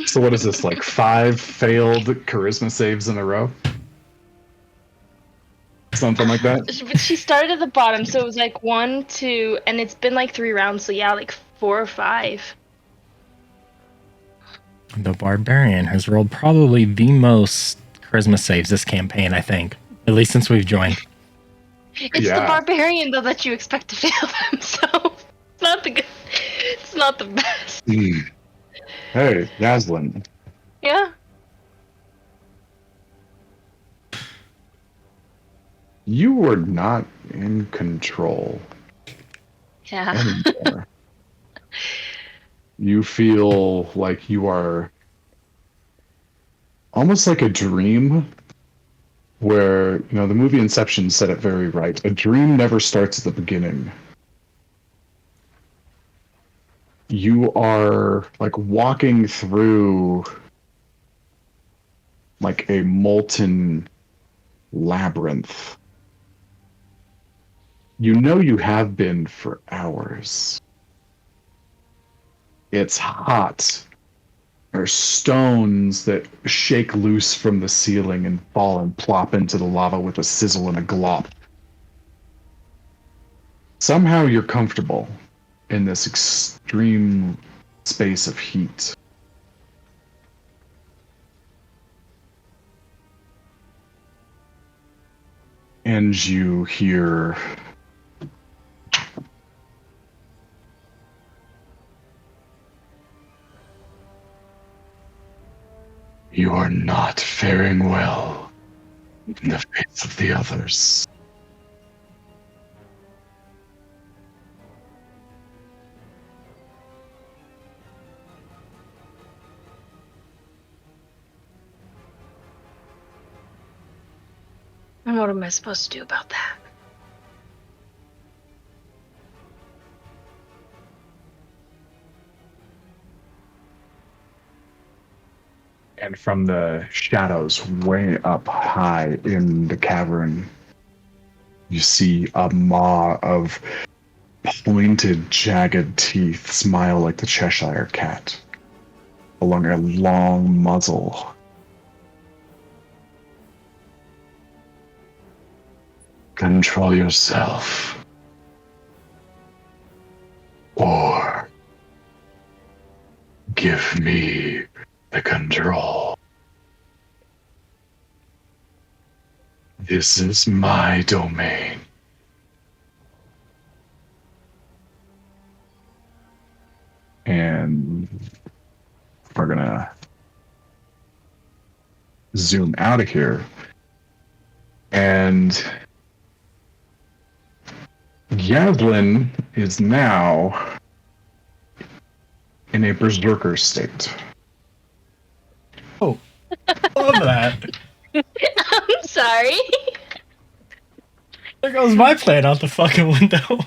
So what is this, like 5 failed charisma saves in a row? Something like that? But she started at the bottom, so it was like 1, 2, and it's been like 3 rounds, so yeah, like 4 or 5. The barbarian has rolled probably the most charisma saves this campaign, I think. At least since we've joined. It's Yeah. the barbarian though that you expect to fail them, so it's not the good. It's not the best. Hey, Yaslin. Yeah. You were not in control Yeah. anymore. You feel like you are almost like a dream where, you know, the movie Inception said it very right. A dream never starts at the beginning. You are like walking through like a molten labyrinth. You know you have been for hours. It's hot. There are stones that shake loose from the ceiling and fall and plop into the lava with a sizzle and a glop. Somehow you're comfortable in this extreme space of heat. And you hear "You are not faring well in the face of the others." And what am I supposed to do about that? And from the shadows way up high in the cavern, you see a maw of pointed, jagged teeth smile like the Cheshire Cat along a long muzzle. Control yourself, or give me the control. This is my domain. And we're gonna zoom out of here. And Yavlin is now in a berserker state. Oh, love that. I'm sorry. There goes my plan out the fucking window.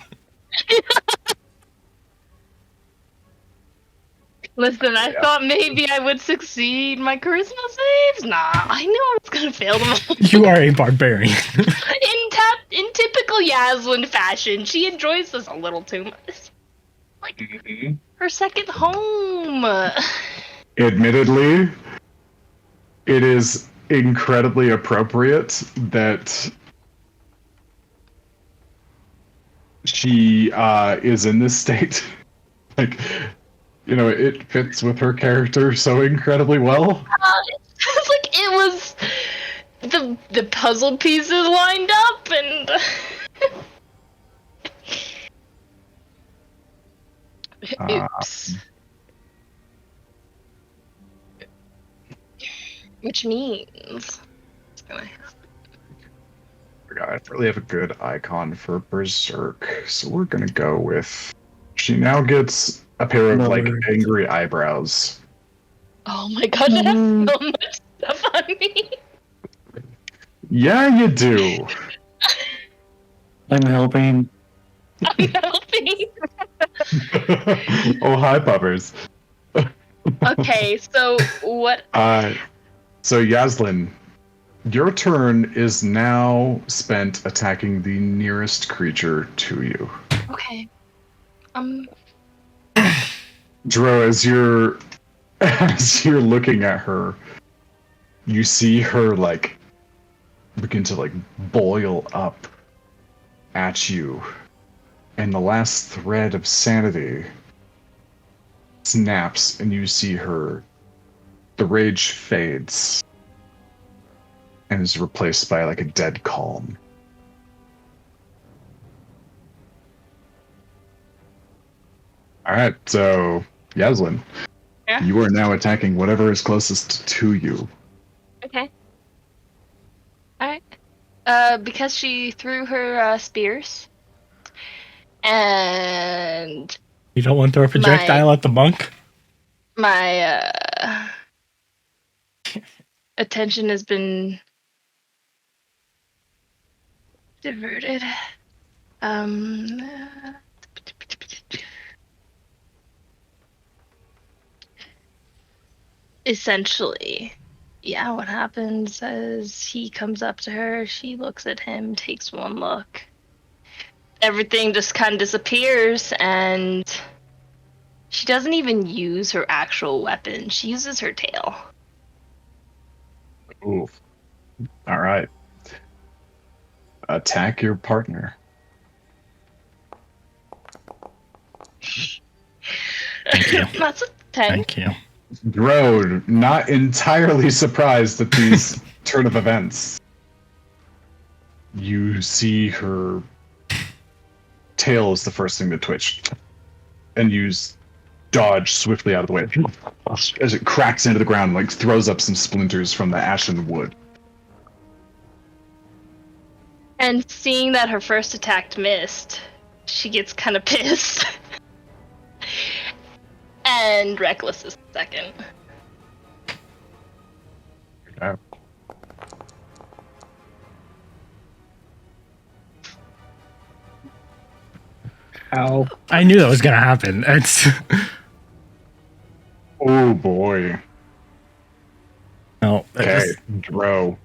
Listen, I thought maybe I would succeed my charisma saves. Nah, I knew I was gonna fail them all. You are a barbarian. In typical Yaslin fashion, she enjoys this a little too much. Like her second home. Admittedly, it is incredibly appropriate that she is in this state. Like, you know, it fits with her character so incredibly well. It's like it was the puzzle pieces lined up and oops. Which means it's gonna I don't really have a good icon for Berserk, so we're gonna go with. She now gets a pair of like angry eyebrows. oh my god, I have so much stuff on me. Yeah, you do. I'm helping. I'm helping. Oh, hi, puppers. Okay, so what? So Yaslin, your turn is now spent attacking the nearest creature to you. Okay. Dro, as you're looking at her, you see her like begin to like boil up at you, and the last thread of sanity snaps, and you see her. The rage fades and is replaced by like a dead calm. All right, so Yaslin, Yeah? you are now attacking whatever is closest to you. Okay. Alright. Because she threw her spears. And You don't want to throw a projectile at the monk? my attention has been diverted. Essentially, yeah, what happens is he comes up to her, she looks at him, takes one look. Everything just kind of disappears, and she doesn't even use her actual weapon. She uses her tail. Ooh. All right. Attack your partner. Thank you. That's a 10. Thank you. Dro, not entirely surprised at these turn of events. You see her tail is the first thing to twitch, and you dodge swiftly out of the way as it cracks into the ground, like throws up some splinters from the ashen wood. And seeing that her first attack missed, she gets kind of pissed. And Reckless is second. Okay. Ow. I knew that was gonna happen. It's Oh boy. no. Okay, Dro,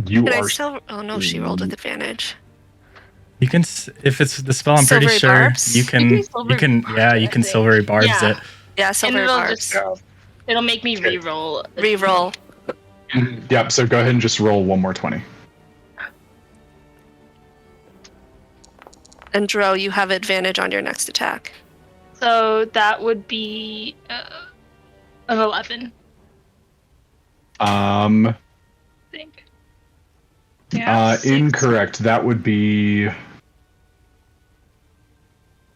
you Did I are. still? Oh no, she rolled with advantage. You can, if it's the spell, I'm pretty Silvery sure barbs? you can. You can You silvery can, barbs yeah, it, you I can think. silvery barbs Yeah. it. Yeah, And silver it'll barbs. it'll make me Okay. re-roll. Reroll. Yep. So go ahead and just roll one more 20. And Dro, you have advantage on your next attack. So that would be an 11, I think. Yeah. 6. Incorrect. That would be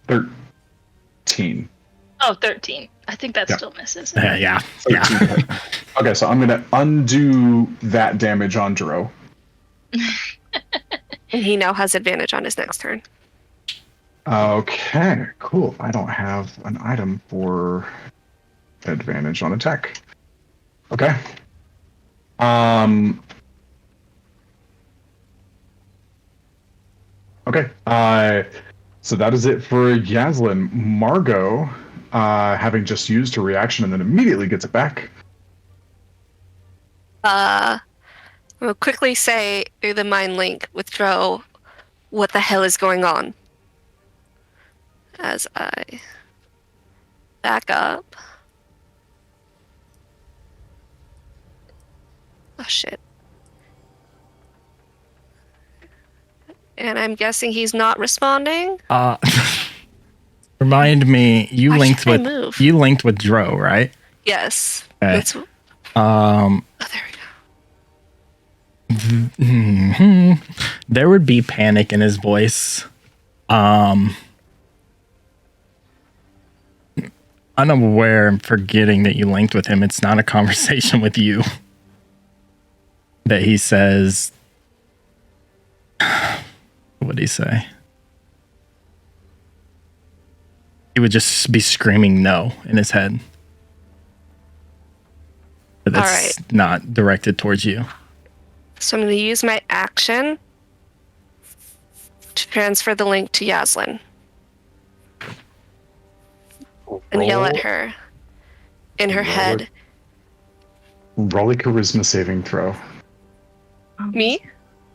13. Oh, 13. I think that Yeah. still misses. Yeah. 13. Okay, so I'm gonna undo that damage on Dro. And he now has advantage on his next turn. Okay, cool. I don't have an item for advantage on attack. Okay. Okay. So that is it for Yaslin. Margot, having just used her reaction and then immediately gets it back. We'll quickly say through the mind link with Dro, what the hell is going on? As I back up. Oh shit. And I'm guessing he's not responding. Remind me, you Why linked can't I with move? you linked with Dro, right? Yes. Okay. That's, oh, there we go. There would be panic in his voice. Unaware and forgetting that you linked with him. It's not a conversation with you. That he says, what did he say? He would just be screaming no in his head. But that's not directed towards you. So I'm going to use my action to transfer the link to Yaslin. And yell at her in her head. Roll a charisma saving throw. Me?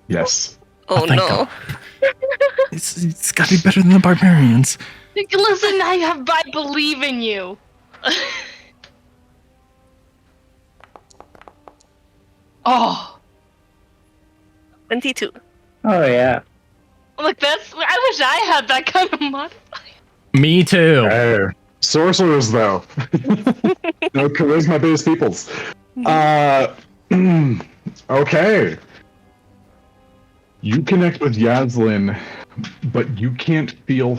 Yes. Oh thank no. God. It's got to be better than the barbarians. Listen, I believe in you. Oh, 22. Oh yeah. look, I wish I had that kind of modifier. Me too. Hey, sorcerers, though. No charisma-based peoples. Okay. You connect with Yaslin, but you can't feel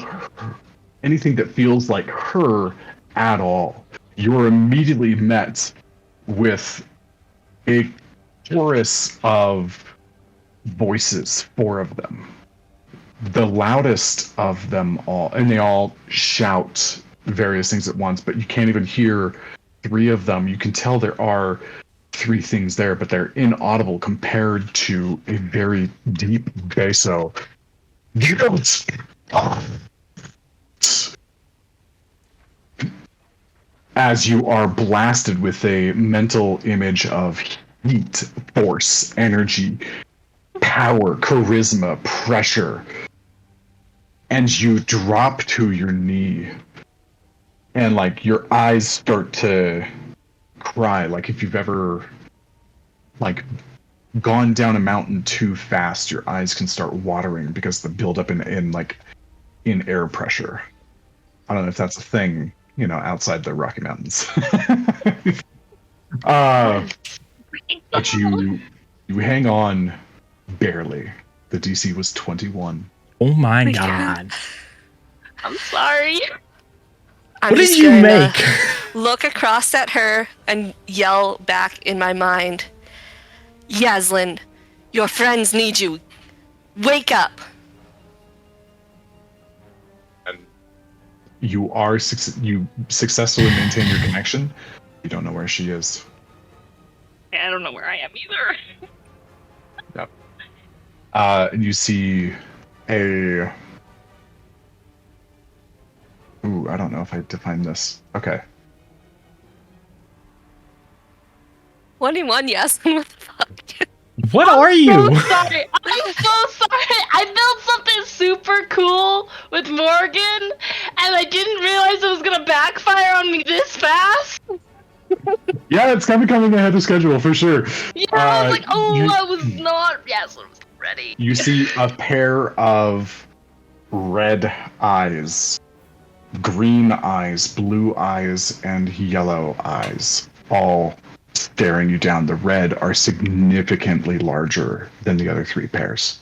anything that feels like her at all. You're immediately met with a chorus of voices, 4 of them. The loudest of them all, and they all shout various things at once, but you can't even hear 3 of them. You can tell there are 3 things there, but they're inaudible compared to a very deep basso. You don't. As you are blasted with a mental image of heat, force, energy, power, charisma, pressure, and you drop to your knee, and like your eyes start to cry, like if you've ever like gone down a mountain too fast, your eyes can start watering because the buildup in air pressure. I don't know if that's a thing, outside the Rocky Mountains. But you hang on barely. The DC was 21. Oh my God. God. I'm sorry. What did you make? Look across at her and yell back in my mind, Yaslin, your friends need you. Wake up. And you successfully maintain your connection. You don't know where she is. I don't know where I am either. Yep. And you see a... Ooh, I don't know if I defined this. Okay. 21, Yaslin, what the fuck? What are you? I'm so sorry. I built something super cool with Morgan, and I didn't realize it was gonna backfire on me this fast. Yeah, it's kind of coming ahead of schedule for sure. Yeah, I was like, I was not. Yes, I was ready. You see a pair of red eyes, green eyes, blue eyes, and yellow eyes, all staring you down. The red are significantly larger than the other 3 pairs.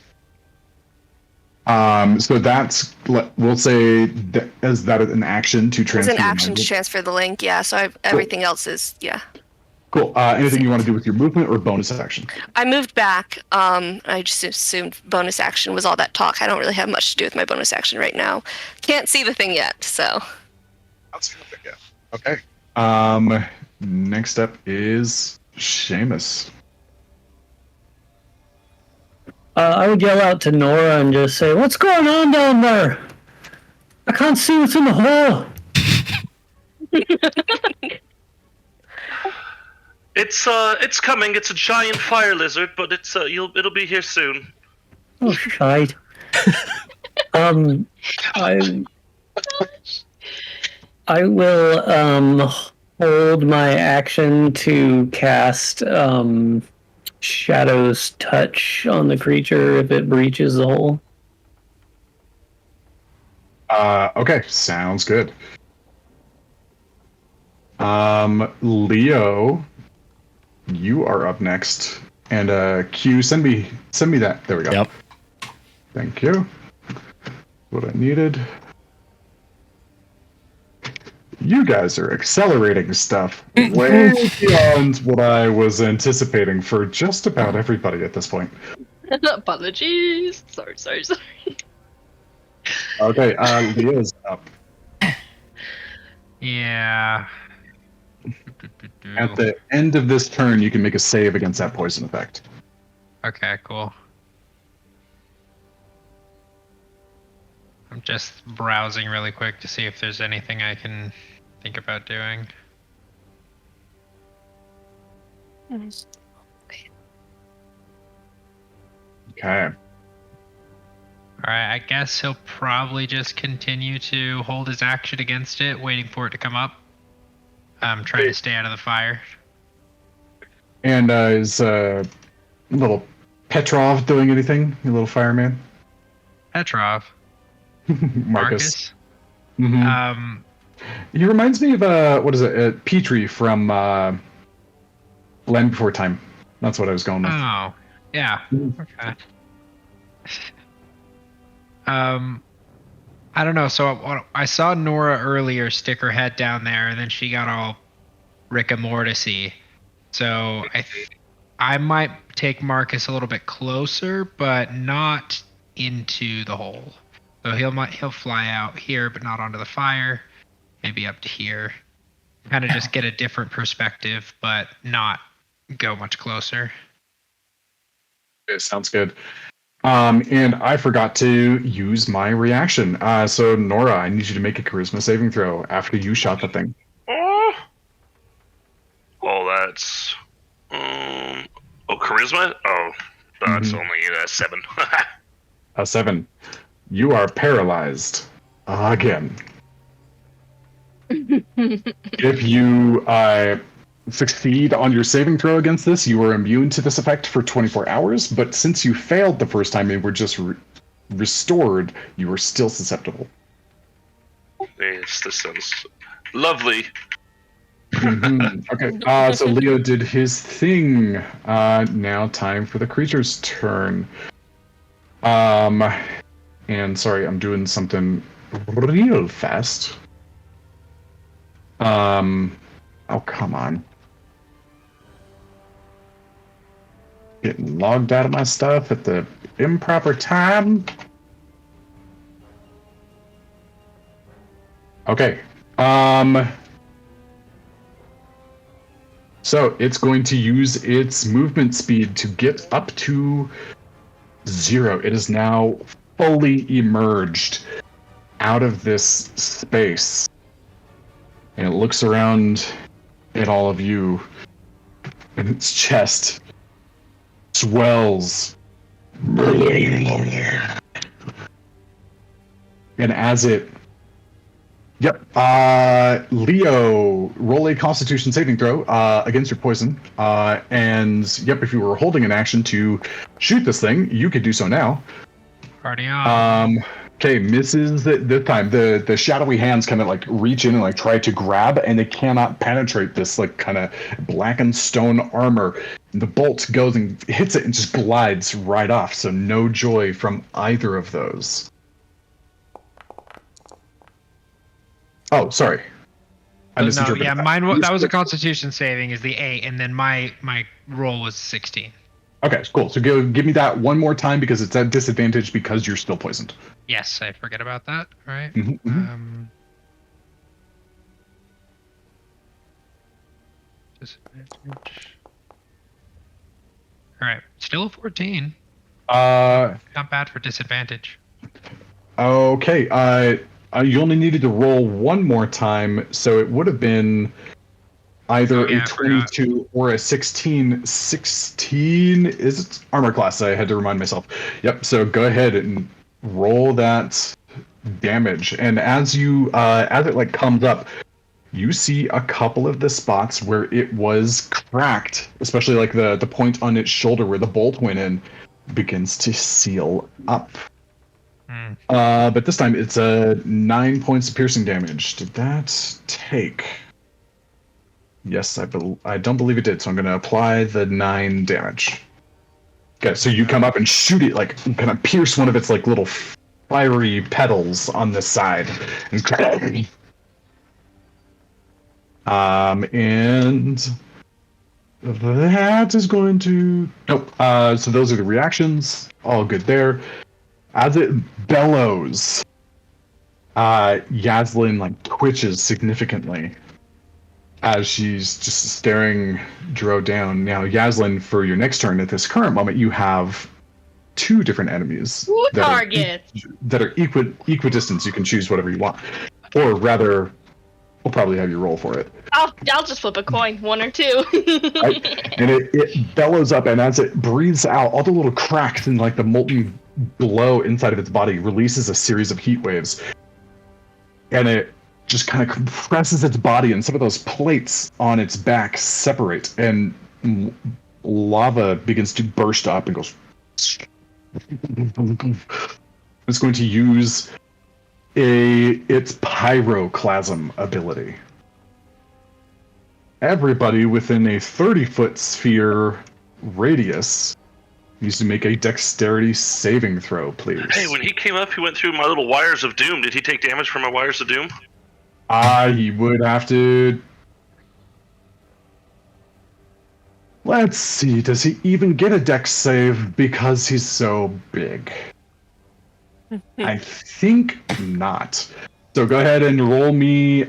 So that's we'll say that as that an action to It's transfer. an your action to mind. transfer the link. Yeah. So everything else is Cool. Anything you want to do with your movement or bonus action? I moved back. I just assumed bonus action was all that talk. I don't really have much to do with my bonus action right now. Can't see the thing yet, so. That's perfect. Yeah. Okay. Next up is Seamus. I would yell out to Nora and just say, "What's going on down there? I can't see what's in the hole." It's coming. It's a giant fire lizard, but it'll be here soon. Oh, shite. I will hold my action to cast Shadow's Touch on the creature if it breaches the hole. Okay, sounds good. Leo, you are up next, and Q, send me that. There we go. Yep. Thank you. What I needed. You guys are accelerating stuff way beyond what I was anticipating for just about everybody at this point. Apologies. Sorry. Okay, Leo's up. Yeah. At the end of this turn, you can make a save against that poison effect. Okay, cool. I'm just browsing really quick to see if there's anything I can think about doing. Okay. Alright, I guess he'll probably just continue to hold his action against it, waiting for it to come up. Trying to stay out of the fire. And is little Petrov doing anything? You little fireman? Petrov. Marcus. Marcus. Mm-hmm. He reminds me of what is it? Petrie from Land Before Time. That's what I was going with. Oh, yeah. Okay. I don't know. So I saw Nora earlier stick her head down there, and then she got all Rick and Mortis-y. So I might take Marcus a little bit closer, but not into the hole. So he'll fly out here, but not onto the fire. Maybe up to here. Kind of just get a different perspective, but not go much closer. Okay, sounds good. And I forgot to use my reaction. So Nora, I need you to make a charisma saving throw after you shot the thing. Oh, that's charisma. Oh, that's only a 7. A 7. You are paralyzed again. If you succeed on your saving throw against this, you are immune to this effect for 24 hours. But since you failed the first time and were just restored, you are still susceptible. Yes, this sounds lovely. Okay, so Leo did his thing. Now time for the creature's turn. And sorry, I'm doing something real fast. Oh, come on. Getting logged out of my stuff at the improper time. Okay. So it's going to use its movement speed to get up to 0. It is now fully emerged out of this space. And it looks around at all of you, and its chest swells. And as it... Yep. Leo, roll a Constitution saving throw against your poison. And, yep, if you were holding an action to shoot this thing, you could do so now. Party on. Okay, misses this time. The shadowy hands kind of like reach in and like try to grab, and they cannot penetrate this like kind of blackened stone armor. The bolt goes and hits it and just glides right off, so no joy from either of those. Oh, sorry. I No, misinterpreted yeah, that. mine. That was a Constitution saving, is the 8, and then my roll was 16. Okay, cool. So give me that one more time because it's at disadvantage because you're still poisoned. Yes, I forget about that. All right. Mhm. Disadvantage. All right, still a 14. Uh, Not bad for disadvantage. okay. You only needed to roll one more time, so it would have been either I a forgot. 22 or a 16. 16 is its armor class. I had to remind myself. Yep. So go ahead and roll that damage, and as it like comes up, you see a couple of the spots where it was cracked, especially like the point on its shoulder where the bolt went in, begins to seal up. But this time it's 9 points of piercing damage. Did that take? Yes, I don't believe it did. So I'm going to apply the 9 damage. Okay, so you come up and shoot it, like kind of pierce one of its like little fiery petals on this side, and that is going to nope. So those are the reactions. All good there. As it bellows, Yaslin like twitches significantly as she's just staring Dro down. Now, Yaslin, for your next turn, at this current moment, you have 2 different enemies Target. that are equidistant. You can choose whatever you want, or rather, we'll probably have you roll for it. I'll just flip a coin, 1 or 2. Right? And it bellows up, and as it breathes out, all the little cracks and like the molten glow inside of its body releases a series of heat waves, and it just kind of compresses its body, and some of those plates on its back separate, and lava begins to burst up and goes. It's going to use its pyroclasm ability. Everybody within a 30-foot sphere radius needs to make a dexterity saving throw, please. Hey, when he came up, he went through my little wires of doom. Did he take damage from my wires of doom? He would have to. Let's see. Does he even get a dex save because he's so big? I think not. So go ahead and roll me.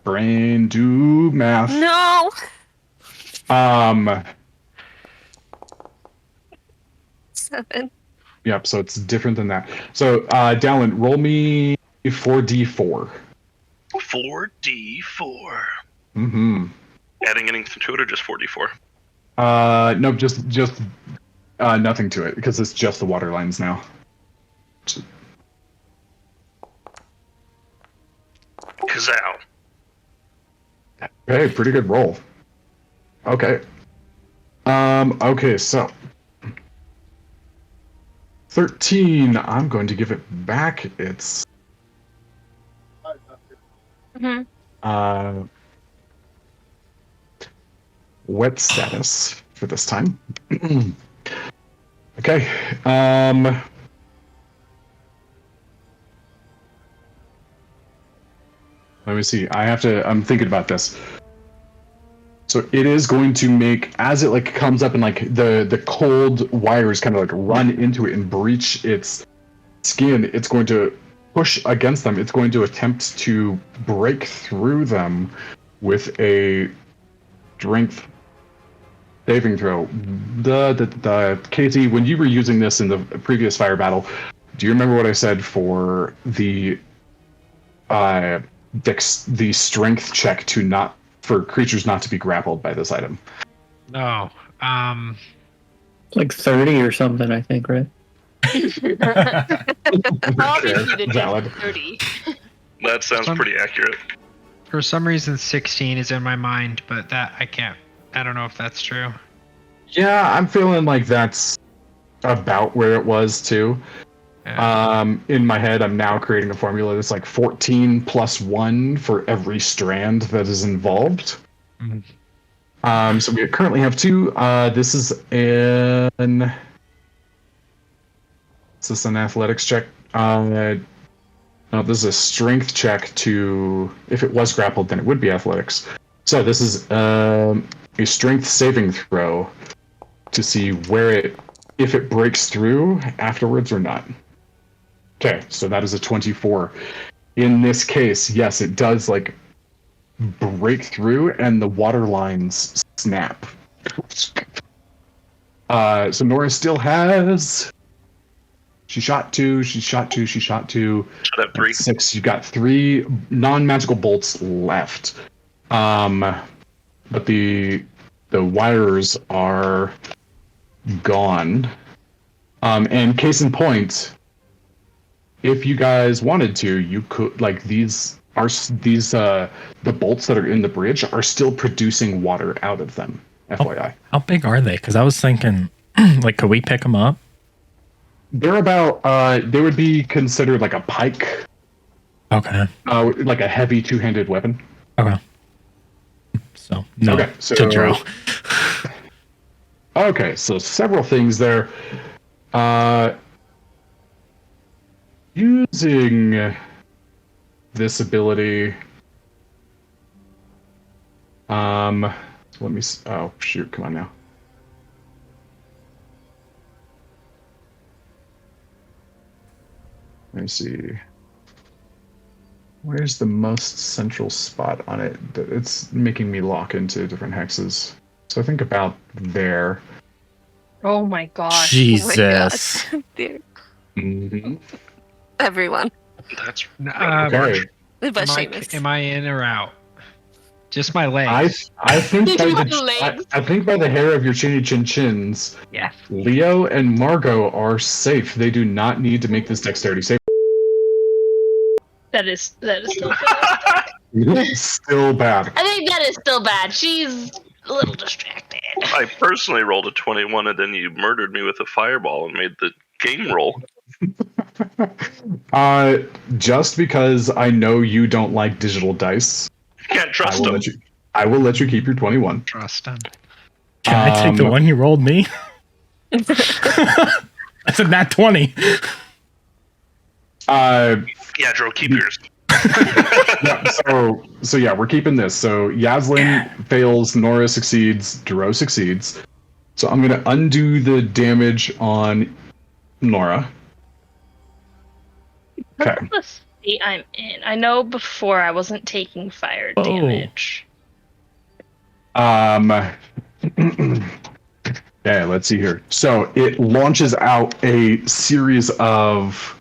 Brain, do math. No. 7. Yep. So it's different than that. So Dallin, roll me 4d4. 4d4. Mm-hmm. Adding anything to it or just 4d4? No, just nothing to it because it's just the water lines now. Kazow. Hey, pretty good roll. Okay. Okay, so 13. I'm going to give it back its wet status for this time. Okay. Let me see. I'm thinking about this. So it is going to make, as it like comes up and like the cold wires kind of like run into it and breach its skin, it's going to push against them. It's going to attempt to break through them with a strength saving throw. Casey, when you were using this in the previous fire battle, do you remember what I said for the strength check for creatures not to be grappled by this item? No. Like 30 or something, I think, right? Obviously, the Valid. deck 30. That sounds pretty accurate. For some reason, 16 is in my mind, but that I don't know if that's true. Yeah, I'm feeling like that's about where it was too. In my head, I'm now creating a formula that's like 14 plus 1 for every strand that is involved. So we currently have 2. This is an athletics check? No, this is a strength check to. If it was grappled, then it would be athletics. So this is a strength saving throw to see if it breaks through afterwards or not. Okay, so that is a 24. In this case, yes, it does like break through and the water lines snap. So Nora still has. She shot 2. She shot 2. She shot 2. Should have 3. 6. You got 3 non-magical bolts left. But the wires are gone. And case in point, if you guys wanted to, you could like the bolts that are in the bridge are still producing water out of them. FYI. How big are they? Because I was thinking, like, could we pick them up? They're about. They would be considered like a pike. Okay. Like a heavy two-handed weapon. Okay. So no. Okay, so to Dro. Okay, so several things there. Using this ability. Let me. Oh shoot! Come on now. Let me see. Where's the most central spot on it? It's making me lock into different hexes. So I think about there. Oh my gosh. Jesus. Oh my God. Dear. Mm-hmm. Everyone. That's Okay. But Seamus. Am I in or out? Just my legs. I think by My the legs. I think by the hair of your chinny chin chins, Yes. Leo and Margot are safe. They do not need to make this dexterity save. That is still bad. It's still bad. I think that is still bad. She's a little distracted. I personally rolled a 21, and then you murdered me with a fireball and made the game roll. Just because I know you don't like digital dice, Can't trust them. I will let you keep your 21. Trust him. Can I take the one you rolled me? I said nat 20. Yeah, Dro, keep yours. Yeah, so yeah, we're keeping this. So Yaslin fails, Nora succeeds, Duro succeeds. So I'm gonna undo the damage on Nora. Okay. What's the state I'm in? I know before I wasn't taking fire Whoa. damage. Yeah, let's see here. So it launches out a series of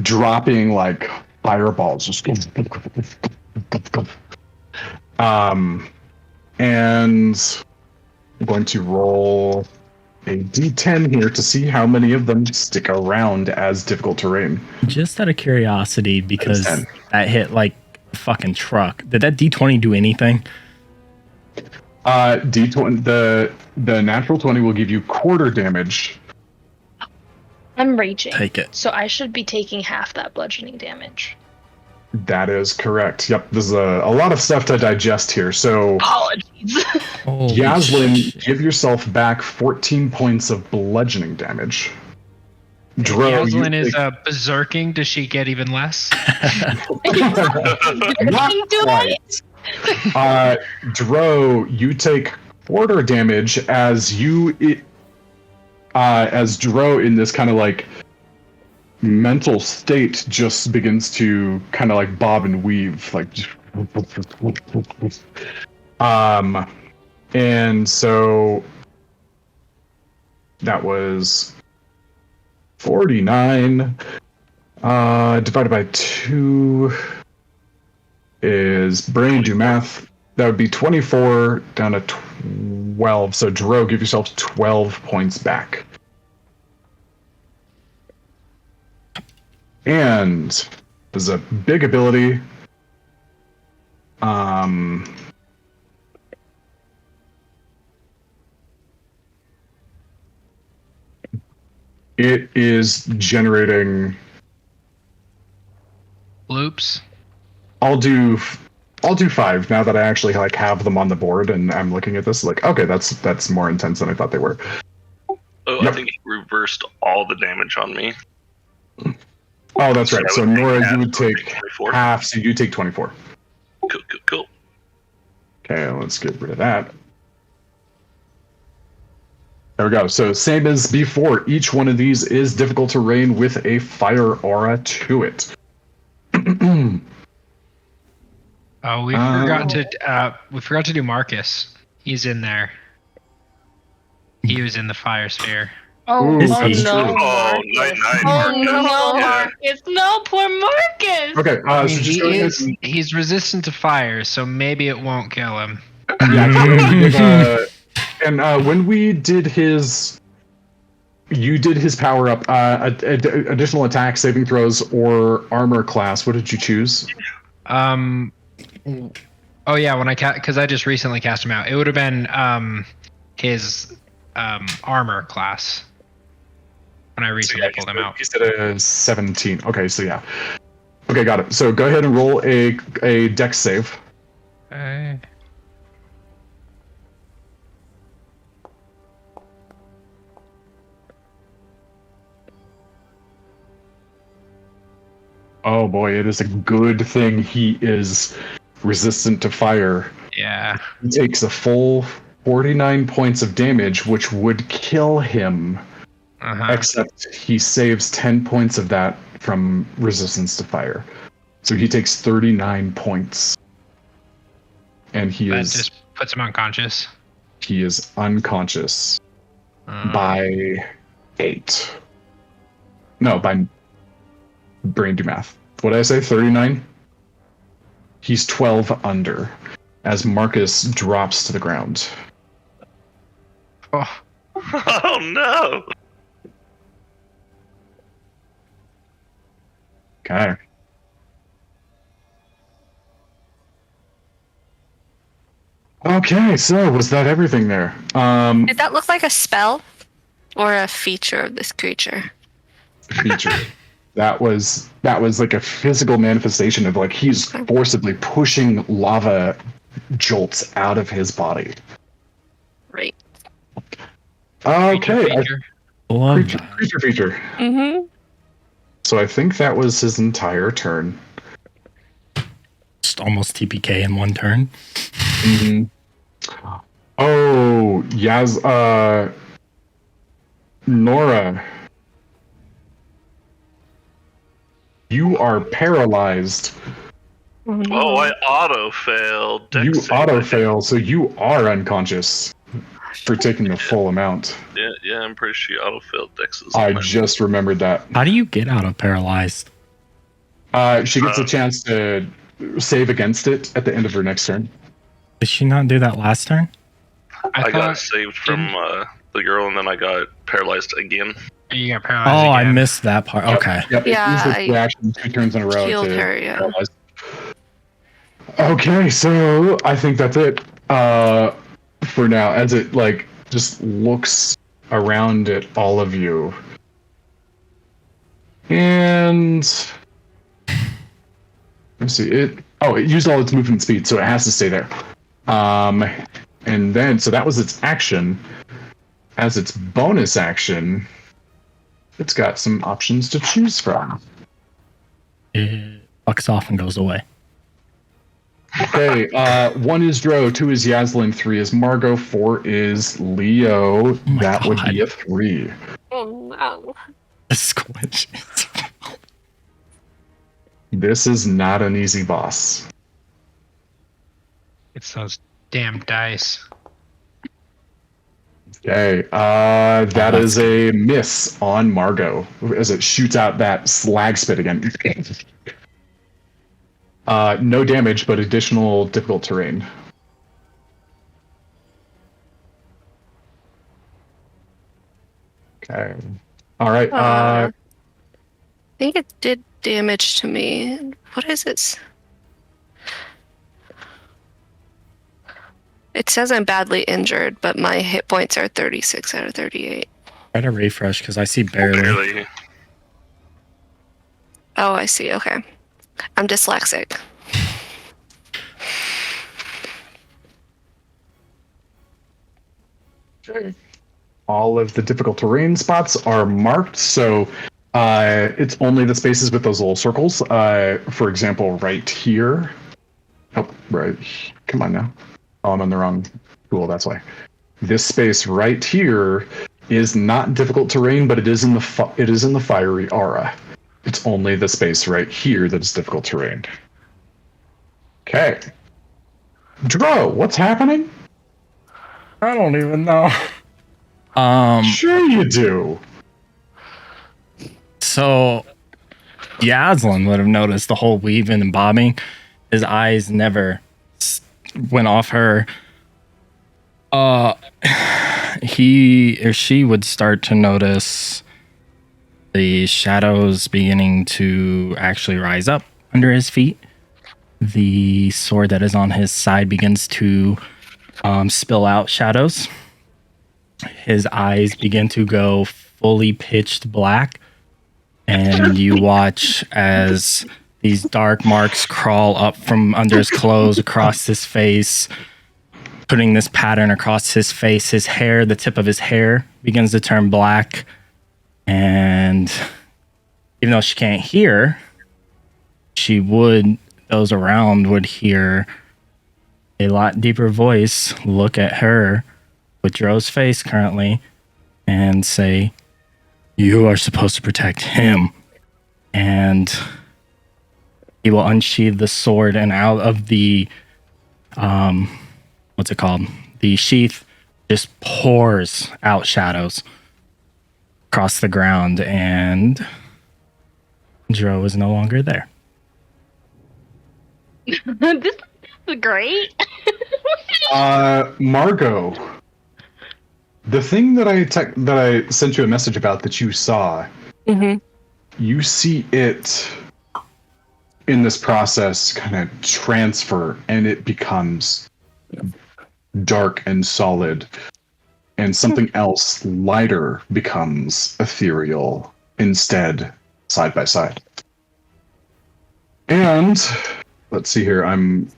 dropping like fireballs. Just and I'm going to roll a d10 here to see how many of them stick around as difficult terrain. Just out of curiosity, because That's 10. that hit like a fucking truck. Did that D20 do anything? D20, the natural 20 will give you quarter damage. I'm raging. Take it. So I should be taking half that bludgeoning damage. That is correct. Yep, there's a lot of stuff to digest here. So Apologies. Holy Yaslin, shit. give yourself back 14 points of bludgeoning damage. Dro, Yaslin you is take- berserking. Does she get even less? Not quite. Dro, you take quarter damage as Dro in this kind of like mental state just begins to kind of like bob and weave, like and so that was 49 divided by 2 is brain do math. That would be 24 down to 12. So Dro, give yourself 12 points back. And there's a big ability. It is generating. Loops. I'll do 5 now that I actually like have them on the board and I'm looking at this. Like, okay, that's more intense than I thought they were. Oh, Yep. I think he reversed all the damage on me. Oh, that's right. So I would take Nora, half, you would so I'd take 24. half, so you take 24. Cool. Okay, let's get rid of that. There we go. So same as before, each one of these is difficult terrain with a fire aura to it. Oh, we forgot to do Marcus. He's in there. He was in the fire sphere. Oh, Is oh he? no, Oh, Marcus. night, Oh Marcus. no, Yeah. Marcus. No, poor Marcus. Okay, I mean, so just go ahead and he's resistant to fire, so maybe it won't kill him. and when we did his, you did his power up, additional attack, saving throws, or armor class. What did you choose? Oh yeah, when because I just recently cast him out. It would have been his armor class when I recently pulled him out. He said a 17. Okay, so yeah. Okay, got it. So go ahead and roll a dex save. Okay. Oh boy, it is a good thing he is resistant to fire. Yeah. He takes a full 49 points of damage, which would kill him, except he saves 10 points of that from resistance to fire. So he takes 39 points. And That just puts him unconscious. he is unconscious by 8. No, by brain do math. What did I say? 39? He's 12 under as Marcus drops to the ground. Oh, Oh no! Okay. Okay, so was that everything there? Did that look like a spell or a feature of this creature? Feature. That was like a physical manifestation of like he's forcibly pushing lava jolts out of his body. Right. Okay, feature. Love creature, that. creature feature. Mm-hmm. So I think that was his entire turn. Just almost TPK in one turn. Mm-hmm. Oh, Yaz, Nora. You are paralyzed. Oh, I auto failed. You auto fail, so you are unconscious for taking the full amount. Yeah, I'm pretty sure you auto failed Dex's. I just remembered that. How do you get out of paralyzed? She gets a chance to save against it at the end of her next turn. Did she not do that last turn? I got saved from the girl, and then I got paralyzed again. You got paralyzed Oh, I again. missed that part. Okay. Yep, Yeah, it uses I reaction 2 turns in a row healed to her, yeah. paralyze. Okay, so I think that's it for now. As it like just looks around at all of you, and let's see it. Oh, it used all its movement speed, so it has to stay there. And then so that was its action. As its bonus action, it's got some options to choose from. It fucks off and goes away. Okay, 1 is Dro, 2 is Yaslin, 3 is Margot, 4 is Leo. my That would be God. a 3. Oh no. Squinch. This is not an easy boss. It's those damn dice. Okay, that is a miss on Margot as it shoots out that slag spit again. No damage, but additional difficult terrain. Okay. All right. I think it did damage to me. What is it? It says I'm badly injured, but my hit points are 36 out of 38. Try to refresh because I see barely. Barely. Oh, I see. Okay. I'm dyslexic. All of the difficult terrain spots are marked, so it's only the spaces with those little circles. For example, right here. Oh, right. Come on now. Oh, I'm on the wrong tool. That's why. This space right here is not difficult terrain, but it is in the fiery aura. It's only the space right here that's difficult terrain. Okay. Dro, what's happening? I don't even know. Sure you do. So Yaslin would have noticed the whole weaving and bobbing. His eyes never went off her. He or she would start to notice the shadows beginning to actually rise up under his feet. The sword that is on his side begins to spill out shadows. His eyes begin to go fully pitched black, and you watch as these dark marks crawl up from under his clothes across his face, putting this pattern across his face. His hair, the tip of his hair, begins to turn black, and even though she can't hear, those around would hear a lot deeper voice look at her with Dro's face currently and say, "You are supposed to protect him." And he will unsheath the sword, and out of the what's it called? The sheath just pours out shadows across the ground, and Dro is no longer there. This is great. Margot, the thing that I sent you a message about that you saw, you see it in this process kind of transfer, and it becomes dark and solid, and something else lighter becomes ethereal instead, side by side. And let's see here, I'm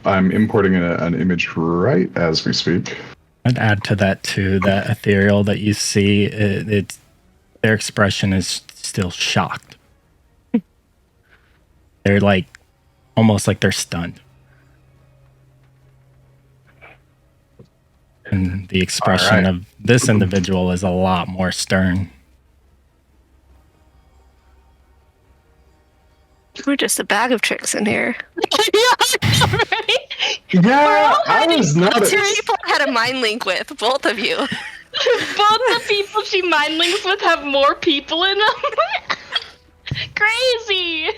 importing an image right as we speak. I'd add to that too, that ethereal that you see, it's their expression is still shocked. They're like almost like they're stunned. And the expression of this individual is a lot more stern. We're just a bag of tricks in here. Yeah, I was not. Two people I had a mind link with, both of you. Both the people she mind links with have more people in them. Crazy.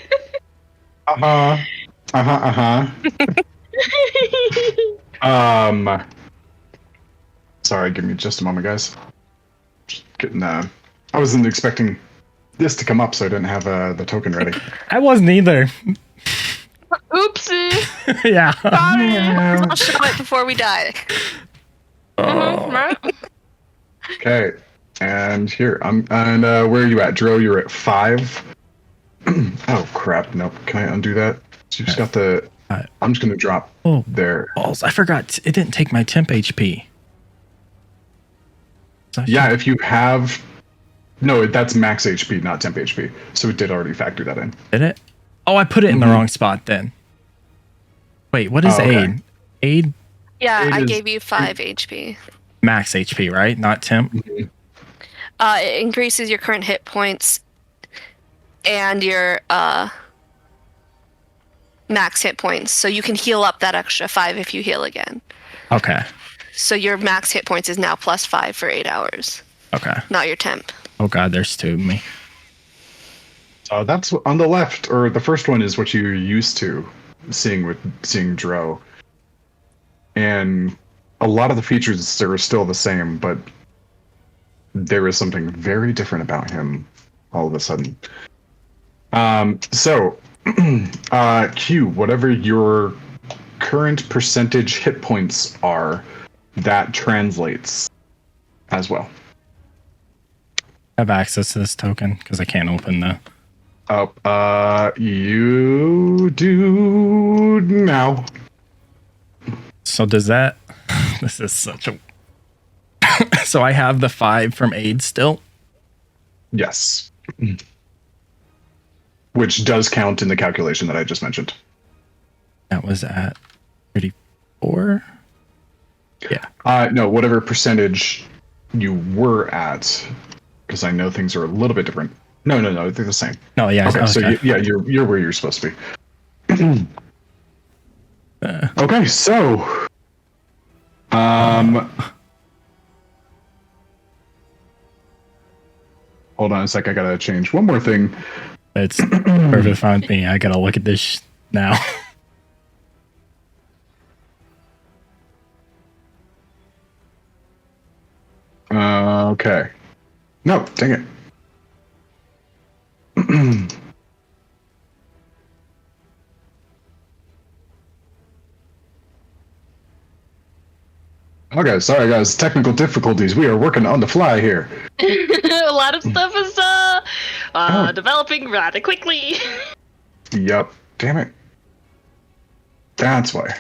Sorry, give me just a moment, guys. Just getting, I wasn't expecting this to come up, so I didn't have the token ready. I wasn't either. Oopsie. Yeah. I'll show it before we die. Right? Okay, and here and where are you at, Dro? You're at 5. Oh crap! Nope. Can I undo that? So you just got the. I'm just gonna drop there. Balls. I forgot. It didn't take my temp HP. So Yeah, if you have. No, that's max HP, not temp HP. So it did already factor that in. Did it? Oh, I put it in the wrong spot then. Wait, what is okay. aid? Aid Yeah, I is- gave you 5 HP. max HP, right? Not temp. It increases your current hit points and your max hit points. So you can heal up that extra 5 if you heal again. Okay. So your max hit points is now +5 for 8 hours, Okay. not your temp. Oh god, there's 2 of me. That's on the left, or the first one is what you're used to seeing Dro. And a lot of the features are still the same, but there is something very different about him all of a sudden. So, Q, whatever your current percentage hit points are, that translates as well. have access to this token because I can't open the. Oh, you do now. So does that? This is such a. So I have the 5 from aid still. Yes. Which does count in the calculation that I just mentioned. That was at 34. Yeah. No, whatever percentage you were at, because I know things are a little bit different. No, they're the same. No, yeah. Okay, so you're where you're supposed to be. Okay, so hold on a sec, I gotta change one more thing. It's perfectly fine with me. I gotta look at this now. Okay. No, dang it. Okay, sorry guys, technical difficulties. We are working on the fly here. A lot of stuff is developing rather quickly. Yep. Damn it. That's why.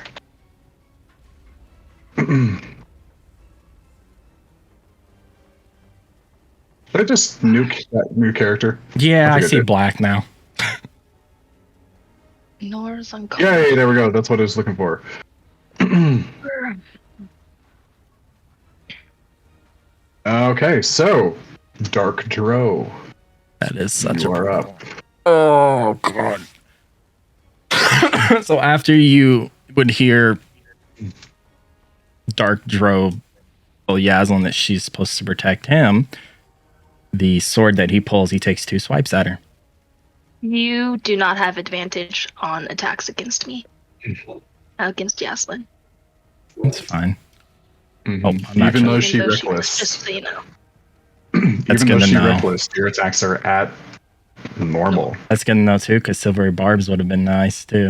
Did I just nuke that new character? Yeah, I think I see did. black now. Nora's uncomfortable. Yay, there we go. That's what I was looking for. Okay, so Dark Dro, That is such you a. are up. Oh god. So after you would hear Dark Dro tell Yaslin that she's supposed to protect him, the sword that he pulls, he takes 2 swipes at her. You do not have advantage on attacks against me. Against Yaslin. It's fine. Mhm. Oh, I'm not Even though sure. she was, reckless, just so you know. That's even good though to she know. reckless, your attacks are at normal. That's good to know too, because silvery barbs would have been nice too.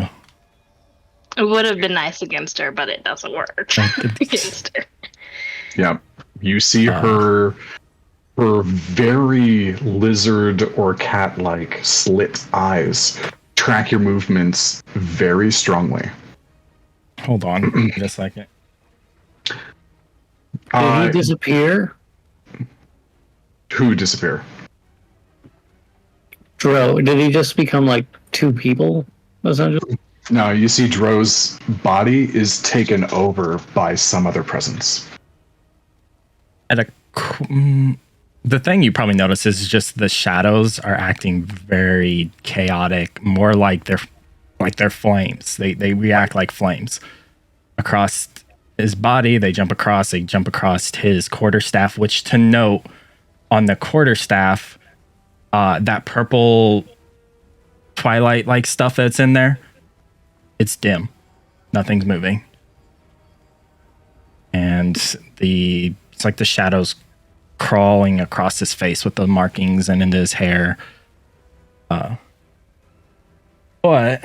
It would have been nice against her, but it doesn't work against her. Yeah, you see her very lizard or cat-like slit eyes track your movements very strongly. Hold on just a second. Did he disappear? Who disappear? Dro, did he just become like 2 people, essentially? No, you see Dro's body is taken over by some other presence. The thing you probably notice is just the shadows are acting very chaotic, more like they're flames. They react like flames across his body. They jump across his quarterstaff, which, to note, on the quarterstaff, that purple twilight like stuff that's in there, it's dim. Nothing's moving. And it's like the shadows crawling across his face with the markings and into his hair. But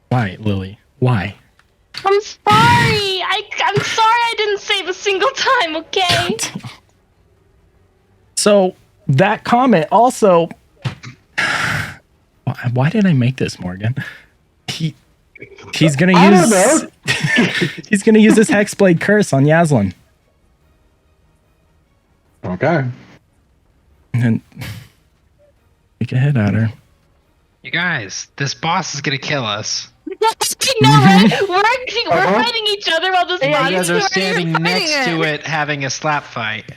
why, Lily? Why? I'm sorry. I'm sorry I didn't save a single time, okay? So that comment also. Why did I make this, Morgan? He's gonna use. He's gonna use his Hexblade curse on Yaslin. Okay. And take a hit at her. You guys, this boss is gonna kill us. No, right? We're fighting each other while this You body's guys are going. standing fighting next it. to it having a slap fight.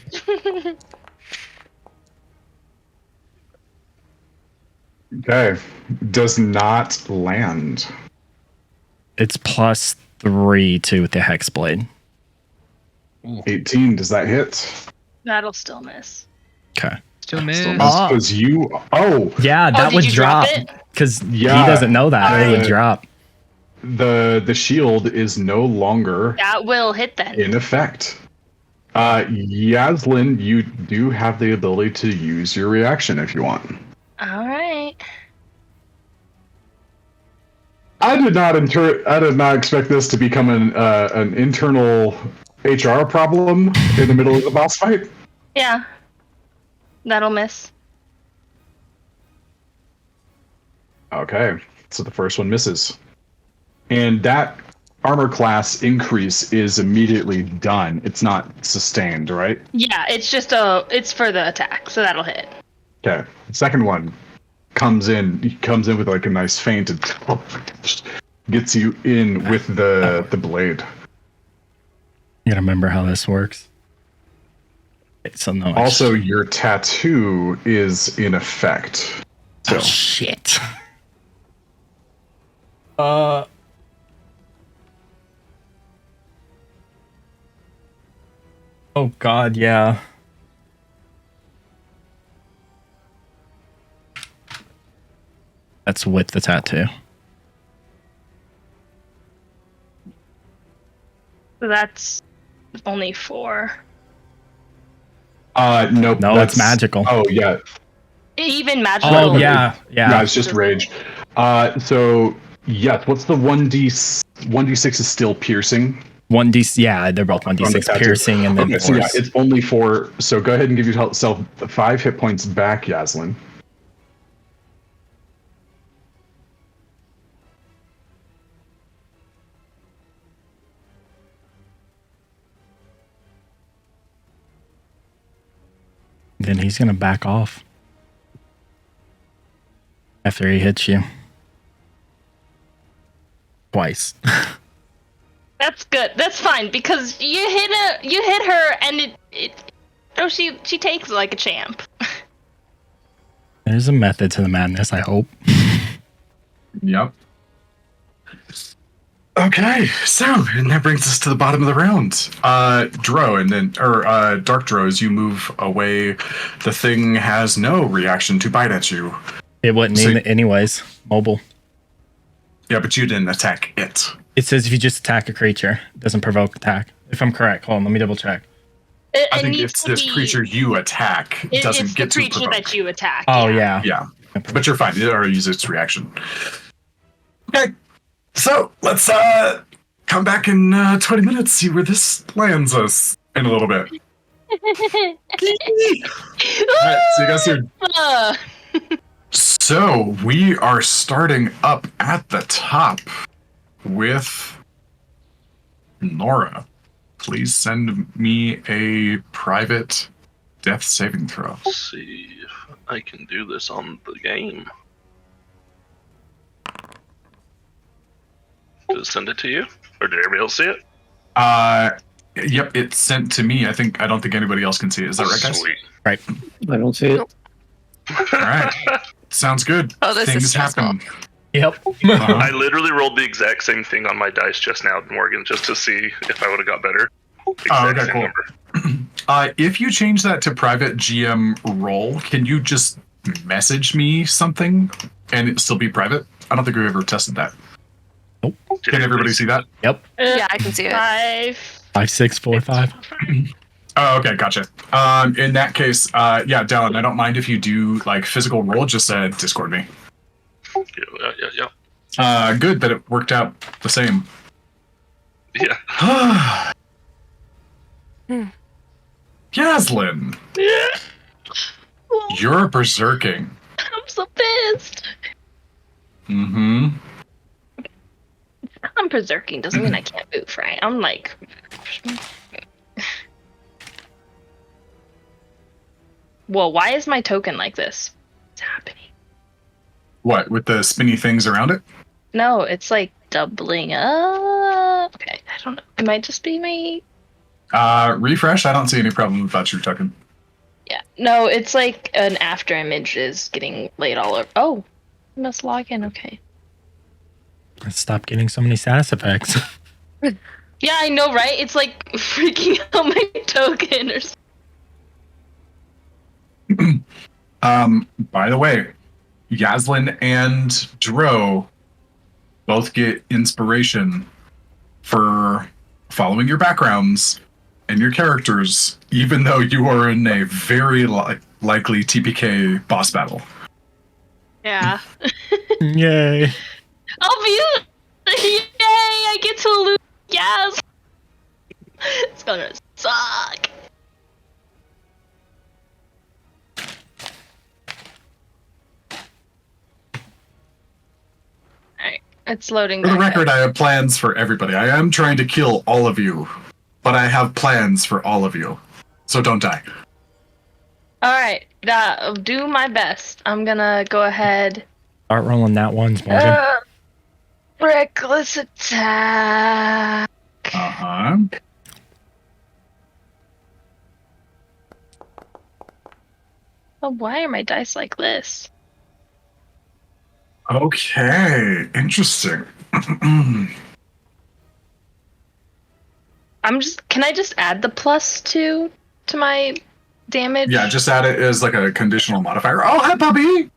Okay. Does not land. It's +3 to the Hexblade. 18. Does that hit? That'll still miss. Okay. Still miss. Still miss because you. Oh, Yeah, that did would you drop drop it? because Yeah. he doesn't know that it would Alright. drop. the shield is no longer That will hit then. in effect. Yaslin, you do have the ability to use your reaction if you want. All right. I did not expect this to become an internal HR problem in the middle of the boss fight. Yeah. That'll miss. Okay, so the first one misses. And that armor class increase is immediately done. It's not sustained, right? Yeah, it's just it's for the attack, so that'll hit. Okay. The second one comes in. He comes in with like a nice feint and gets you in with the blade. You gotta remember how this works. Okay, so no. Also, your tattoo is in effect. So Oh, shit. Oh God, yeah. That's with the tattoo. So that's only 4. nope. No, it's magical. Oh yeah. Even magical. Oh yeah, Yeah, yeah. it's just rage. So yes, what's the 1d6 is still piercing. 1d, yeah, they're both 1d6 tattoo. piercing and then Okay, so yeah, force. it's only 4. So go ahead and give yourself 5 hit points back, Yaslin. Then he's gonna back off after he hits you twice. That's good. That's fine because you hit her, and she takes it like a champ. There's a method to the madness, I hope. Yep. Okay, so and that brings us to the bottom of the round. Dro, and then Dark Dro, as you move away, the thing has no reaction to bite at you. It wouldn't So- anyways. Mobile. Yeah, but you didn't attack it. It says if you just attack a creature, it doesn't provoke attack. If I'm correct, hold on, let me double check. I think it's this creature you attack doesn't it's get the to creature provoke. that you attack. Oh yeah. Yeah, but you're fine. It already used its reaction. Okay, so let's come back in 20 minutes, see where this lands us in a little bit. All right, see you guys soon. Uh, So we are starting up at the top with Nora. Please send me a private death saving throw. Let's see if I can do this on the game. Did it send it to you? Or did everybody else see it? Yep, it's sent to me. I don't think anybody else can see it. Is that right, guys? Sweet. I don't see it. All right. Sounds good. Oh, this is Things stressful. happen. Yep. Uh-huh. I literally rolled the exact same thing on my dice just now, Morgan, just to see if I would have got better. Exact okay, same cool. number. If you change that to private GM roll, can you just message me something and it still be private? I don't think we've ever tested that. Did Can everybody see that? Yep. Yeah, I can see it. 5. 5, 6, 4, 5. Oh, okay, gotcha. In that case, yeah, Dallin, I don't mind if you do like physical roll. Just Discord me. Yeah. Good that it worked out the same. Yeah. Yaslin, you're berserking. I'm so pissed. Mm-hmm. I'm berserking doesn't mean I can't move, right? I'm like. Well, why is my token like this? What's happening? What, with the spinny things around it? No, it's like doubling up. Okay, I don't know. It might just be my. Refresh. I don't see any problem with that you're talking. Yeah. No, it's like an after image is getting laid all over. Oh, I must log in. Okay. Let's stop getting so many status effects. Yeah, I know, right? It's like freaking out my token or something. By the way, Yaslin and Dro both get inspiration for following your backgrounds and your characters, even though you are in a very likely TPK boss battle. Yeah. Yay. I'll be Yay! I get to lose gas. It's gonna suck. Alright, it's loading. For the back record, up. I have plans for everybody. I am trying to kill all of you, but I have plans for all of you. So don't die. Alright, I'll do my best. I'm gonna go ahead. Start rolling that ones, Morgan. Reckless attack. Uh-huh. Oh, why are my dice like this? Okay, interesting. Can I just add the +2 to my damage? Yeah, just add it as like a conditional modifier. Oh, hi, puppy!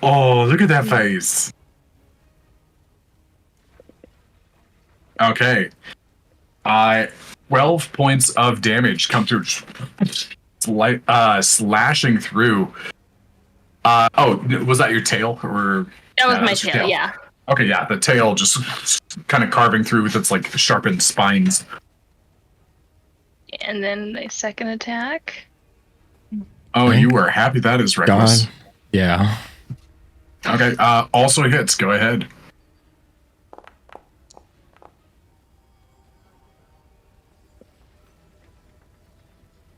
Oh, look at that face. Okay. 12 points of damage come through, slashing through. Was that your tail? Or That was yeah, my that's your tail, yeah. Okay, yeah, the tail just kind of carving through with its like sharpened spines. And then my second attack. Oh, you are happy that is reckless. Gone. Yeah. Okay, also hits. Go ahead.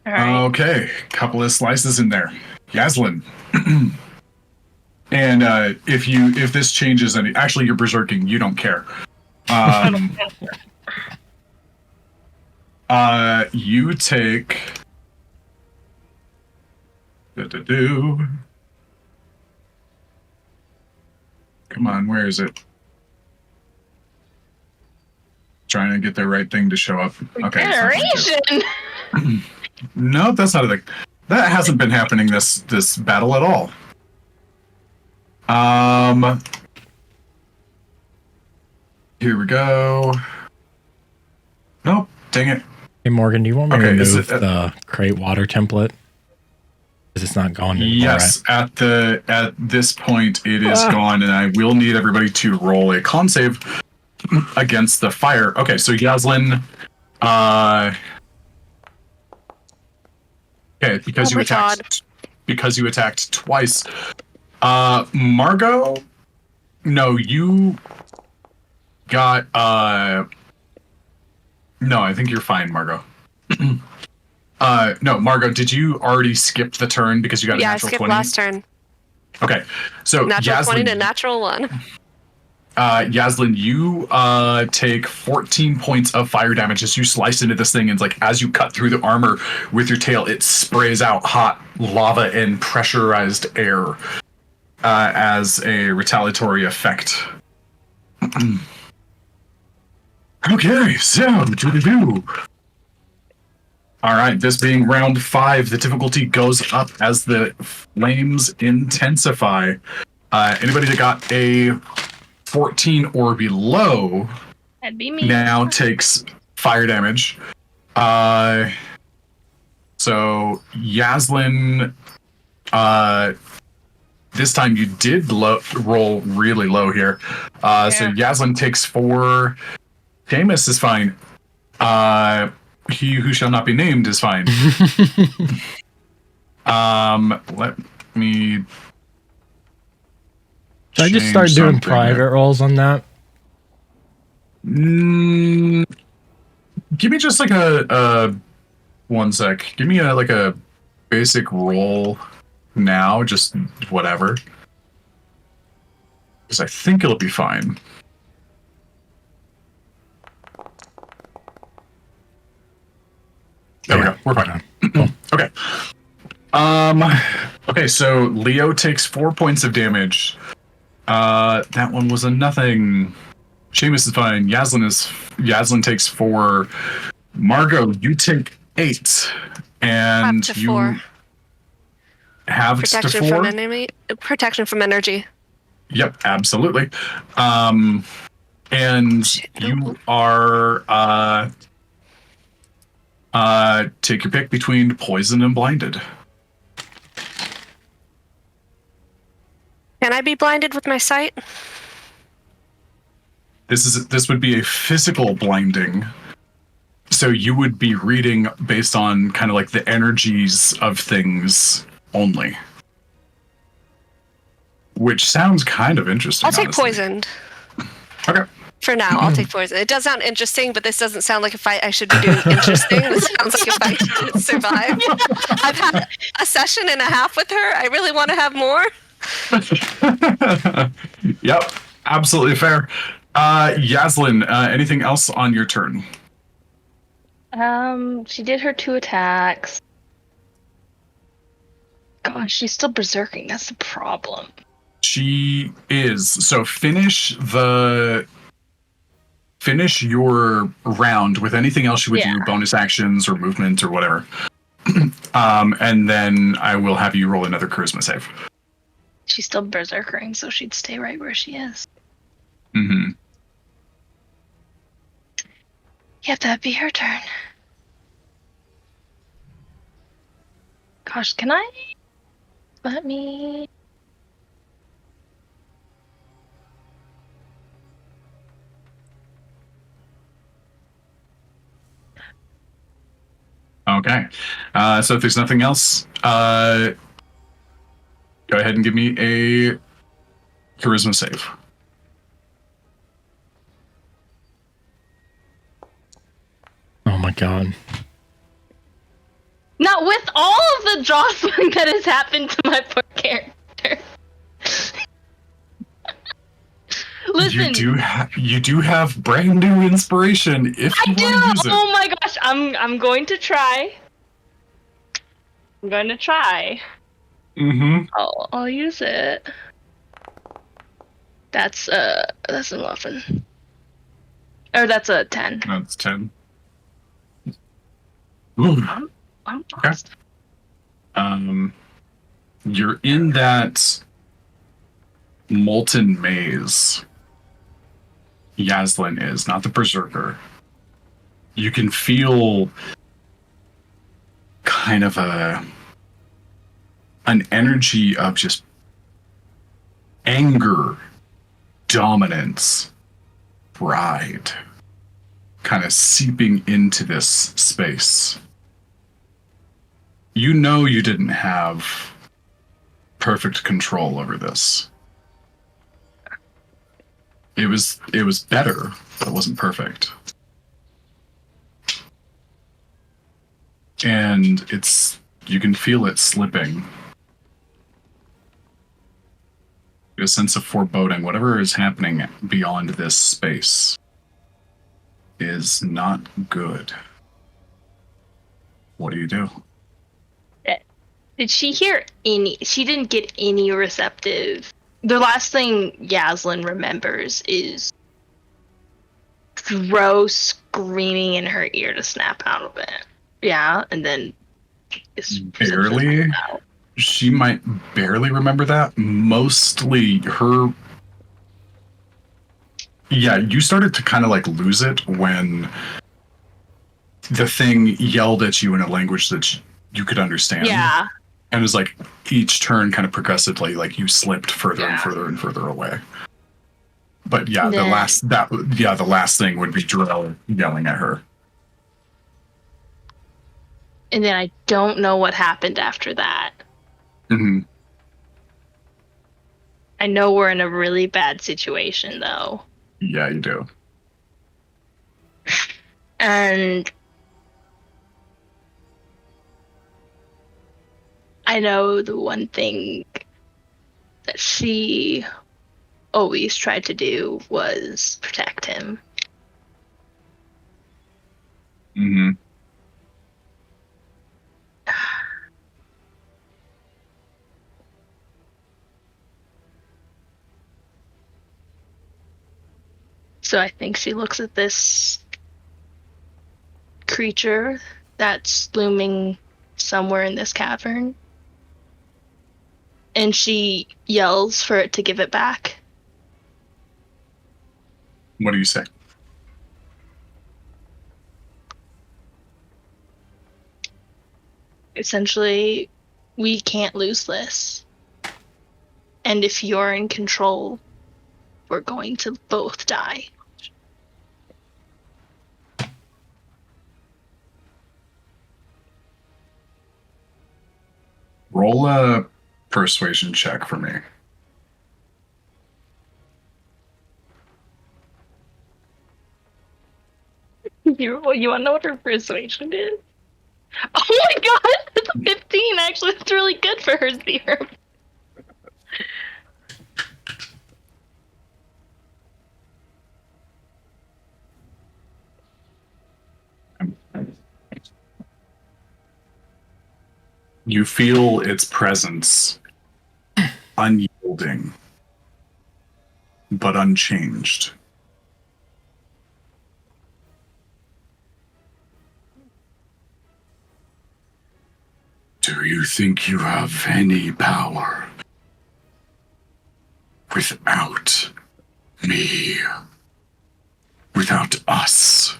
All right. Okay, couple of slices in there. Yaslin. And if this changes any, actually you're berserking. You don't care. You take. Come on, where is it? Trying to get the right thing to show up. Okay. Generation. No, that's not a thing. That hasn't been happening this battle at all. Here we go. Nope. Dang it. Hey, Morgan, do you want me to Okay, is remove it- the crate water template? Because it's not gone anymore, Yes, at this point it is gone, and I will need everybody to roll a con save against the fire. Okay, so Yaslin, okay, because Oh you my attacked because you attacked twice. Margot, no, you got no, I think you're fine, Margot. No, Margot, did you already skip the turn because you got a Yeah, I natural skipped 20? last turn. Okay, so Natural 20 to Yaslin, natural 1. Yaslin, you take 14 points of fire damage as you slice into this thing, and like as you cut through the armor with your tail, it sprays out hot lava and pressurized air as a retaliatory effect. Okay, so do. All right, this being round 5, the difficulty goes up as the flames intensify. Anybody that got a 14 or below That'd be me. now takes fire damage. So Yaslin, this time you did roll really low here. So Yaslin takes 4. Seamus is fine. He who shall not be named is fine. Let me. Should I just start change doing something private here. rolls on that? Give me just like a 1 sec. Give me like a basic roll now, just whatever. Because I think it'll be fine. There we go. We're fine. Okay. Okay, so Leo takes 4 points of damage. That one was a nothing. Seamus is fine. Yaslin takes 4. Margot, you take 8. And Up to you 4. have to Protection 4. from enemy. Protection from energy. Yep, absolutely. And you are take your pick between poisoned and blinded. Can I be blinded with my sight? This would be a physical blinding. So you would be reading based on kind of like the energies of things only. Which sounds kind of interesting. I'll take honestly. poisoned. Okay. For now, I'll take poison. It does sound interesting, but this doesn't sound like a fight I should be doing interesting. This sounds like a fight to survive. I've had a session and a half with her. I really want to have more. Yep, absolutely fair. Yaslin, anything else on your turn? She did her 2 attacks. Gosh, she's still berserking. That's the problem. She is. So finish your round with anything else you would do, bonus actions or movement or whatever. And then I will have you roll another charisma save. She's still berserkering, so she'd stay right where she is. Mm-hmm. Yep, that'd be her turn. Gosh, can I? Let me. Okay. So if there's nothing else, go ahead and give me a charisma save. Oh my god. Not with all of the jostling that has happened to my poor character. Listen, you do have brand new inspiration if you want to use it. Oh my gosh, I'm going to try. I'm going to try. Mm-hmm. I'll use it. That's an 11. Or that's a 10. That's 10. Ooh. I'm Okay. lost. You're in that molten maze. Yaslin is, not the berserker. You can feel kind of an energy of just anger, dominance, pride kind of seeping into this space. You know you didn't have perfect control over this. It was better, but it wasn't perfect. And you can feel it slipping. A sense of foreboding. Whatever is happening beyond this space is not good. What do you do? Did she hear any? She didn't get any receptive. The last thing Yaslin remembers is Dro screaming in her ear to snap out of it. Yeah, and then barely. She might barely remember that. Mostly her. Yeah, you started to kind of like lose it when the thing yelled at you in a language that you could understand. Yeah. And it was like each turn kind of progressively, like you slipped further and further and further away. But yeah, the last thing would be Drell yelling at her. And then I don't know what happened after that. Mm-hmm. I know we're in a really bad situation, though. Yeah, you do. And I know the one thing that she always tried to do was protect him. Mm-hmm. So I think she looks at this creature that's looming somewhere in this cavern, and she yells for it to give it back. What do you say? Essentially, we can't lose this. And if you're in control, we're going to both die. Roll a persuasion check for me. You want to know what her persuasion is? Oh my god, it's a 15. Actually, that's really good for her serum. You feel its presence unyielding, but unchanged. Do you think you have any power without me? Without us?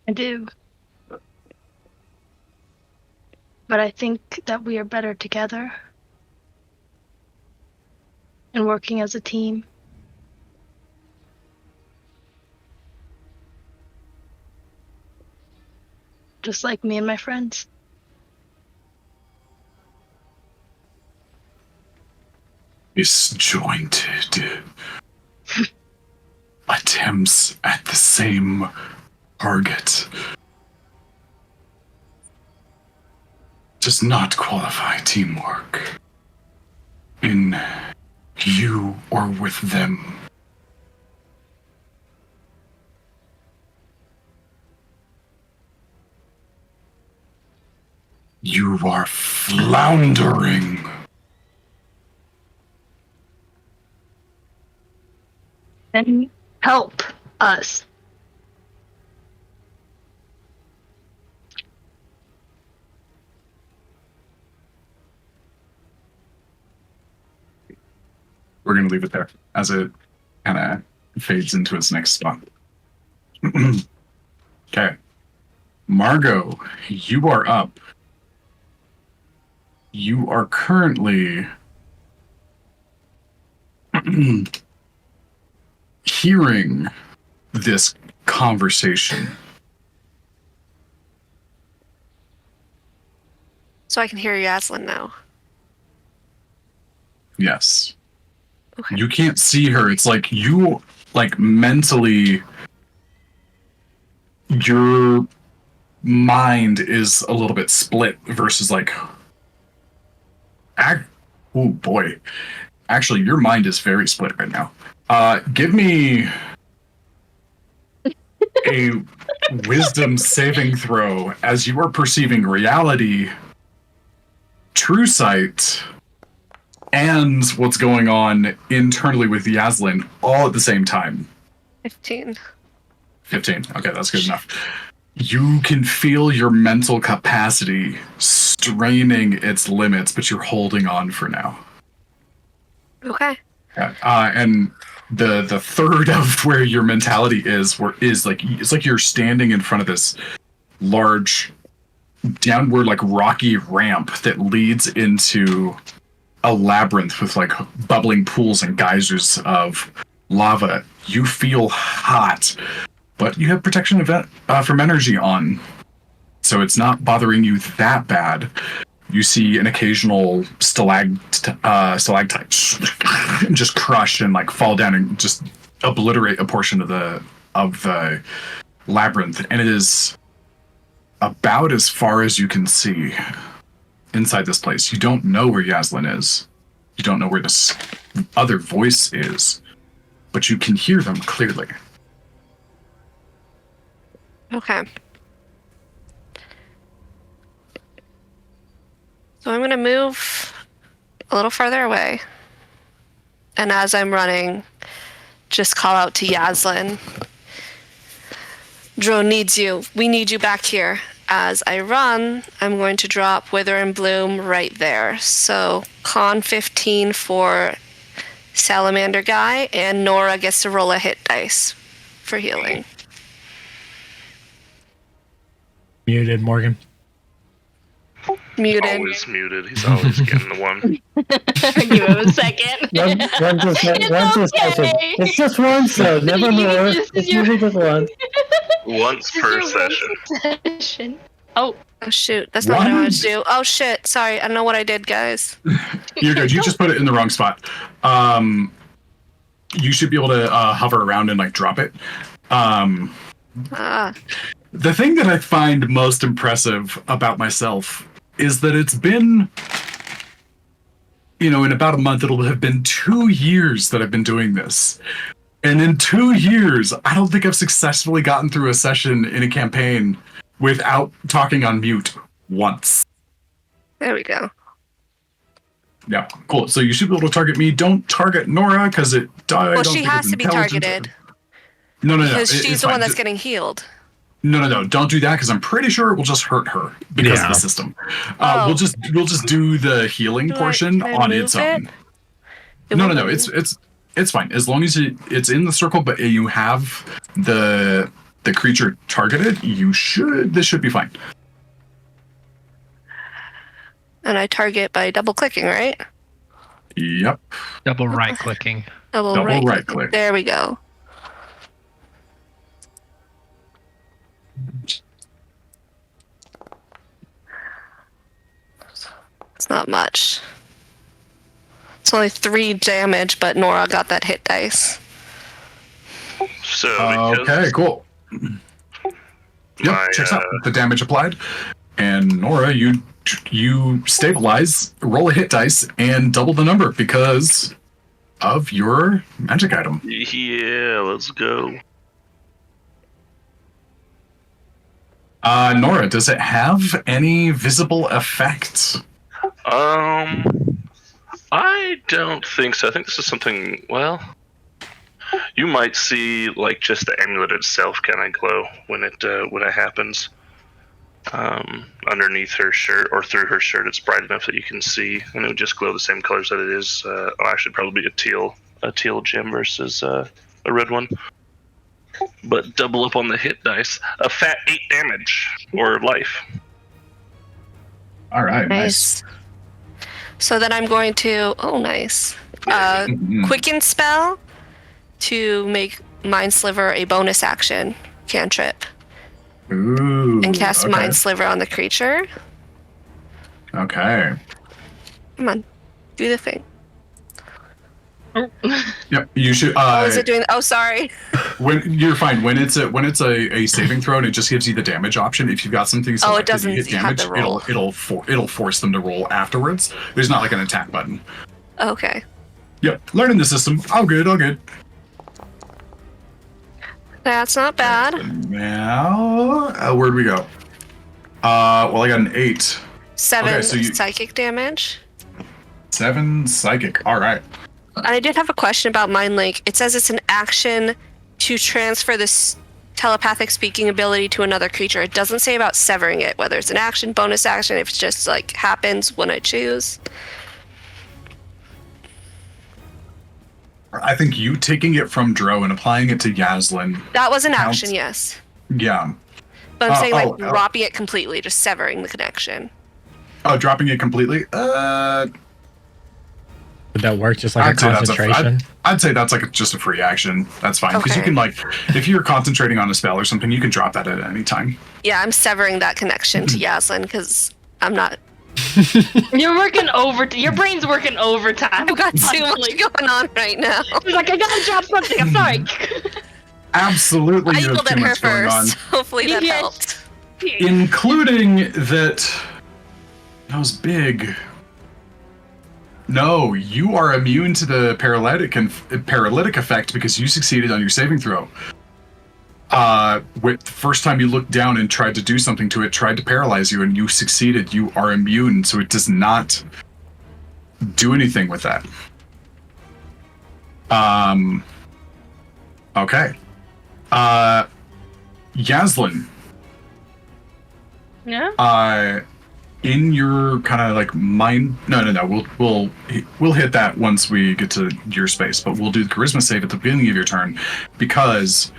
I do. But I think that we are better together and working as a team. Just like me and my friends. Disjointed attempts at the same target does not qualify teamwork in you or with them. You are floundering. Then help us. We're going to leave it there as it kind of fades into its next spot. Okay. Margot, you are up. You are currently hearing this conversation. So I can hear Yaslin now. Yes. Okay. You can't see her. It's like you, like, mentally, your mind is a little bit split versus, like, oh boy. Actually, your mind is very split right now. Give me a wisdom saving throw as you are perceiving reality, true sight, and what's going on internally with Yaslin all at the same time. 15. 15. Okay, that's good enough. You can feel your mental capacity straining its limits, but you're holding on for now. Okay. And the third of where your mentality is like, it's like you're standing in front of this large downward, like, rocky ramp that leads into a labyrinth with, like, bubbling pools and geysers of lava. You feel hot, but you have protection from energy on, so it's not bothering you that bad. You see an occasional stalactite just crush and, like, fall down and just obliterate a portion of the labyrinth, and it is about as far as you can see inside this place. You don't know where Yaslin is. You don't know where this other voice is, but you can hear them clearly. Okay. So I'm going to move a little further away. And as I'm running, just call out to Yaslin. Dro needs you. We need you back here. As I run, I'm going to drop Wither and Bloom right there. So con 15 for Salamander guy, and Nora gets to roll a hit dice for healing. Muted, Morgan. Muted. Always muted. He's always getting the one. Give him a second. Once a session. It's just once, though. Never more. It's usually just once. Once per session. Oh. Oh shoot, that's not what I wanted to do. Oh shit, sorry, I don't know what I did, guys. You're good. You just put it in the wrong spot. You should be able to hover around and like drop it. The thing that I find most impressive about myself is that it's been, in about a month, it'll have been 2 years that I've been doing this. And in 2 years, I don't think I've successfully gotten through a session in a campaign without talking on mute once. There we go. Yeah, cool. So you should be able to target me. Don't target Nora because it died. Well, she has to be targeted. No. Because she's the one that's getting healed. No. Don't do that because I'm pretty sure it will just hurt her because of the system. We'll just do the healing portion on its own. No. It's fine as long as it's in the circle, but you have the creature targeted. This should be fine. And I target by double clicking, right? Yep. Double right clicking. Double right click. There we go. It's not much. It's only 3 damage, but Nora got that hit dice. So okay, cool. Yep, checks out the damage applied. And Nora, you stabilize, roll a hit dice, and double the number because of your magic item. Yeah, let's go. Nora, does it have any visible effects? I don't think so. I think this is something, well, you might see like just the amulet itself kind of glow when it happens. Underneath her shirt or through her shirt, it's bright enough that you can see, and it would just glow the same colors that it is. Actually, probably a teal gem versus a red one. But double up on the hit dice. A fat 8 damage or life. All right, nice. So then I'm going to quicken spell to make Mind Sliver a bonus action cantrip. Ooh, and cast Mind Sliver on the creature. Okay. Come on, do the thing. Yep, you should. Is it doing? Oh, sorry. When you're fine. When it's a saving throw, and it just gives you the damage option. If you've got something selected, it doesn't you hit have damage. the roll. It'll force them to roll afterwards. There's not like an attack button. Okay. Yep, learning the system. All good. That's not bad. Now, where'd we go? Well, I got an 8. 7 psychic damage. 7 psychic. All right. I did have a question about Mind Link. It says it's an action to transfer this telepathic speaking ability to another creature. It doesn't say about severing it, whether it's an action, bonus action, if it's just like happens when I choose. I think you taking it from Dro and applying it to Yaslin. That was an action, yes. Yeah. But I'm saying dropping it completely, just severing the connection. Oh, dropping it completely? Would that work just like a concentration? I'd say that's like just a free action. That's fine. Because you can if you're concentrating on a spell or something, you can drop that at any time. Yeah, I'm severing that connection to Yaslin because I'm not... You're working your brain's working overtime. I've got too much going on right now. She's like, I gotta drop something. I'm sorry. Absolutely, I yielded her first. Hopefully that helped. Including that was big. No, you are immune to the paralytic effect because you succeeded on your saving throw. The first time you looked down and tried to do something to it, tried to paralyze you, and you succeeded. You are immune, so it does not do anything with that. Okay. Yaslin. Yeah. In your kind of like mind. No. We'll hit that once we get to your space, but we'll do the charisma save at the beginning of your turn because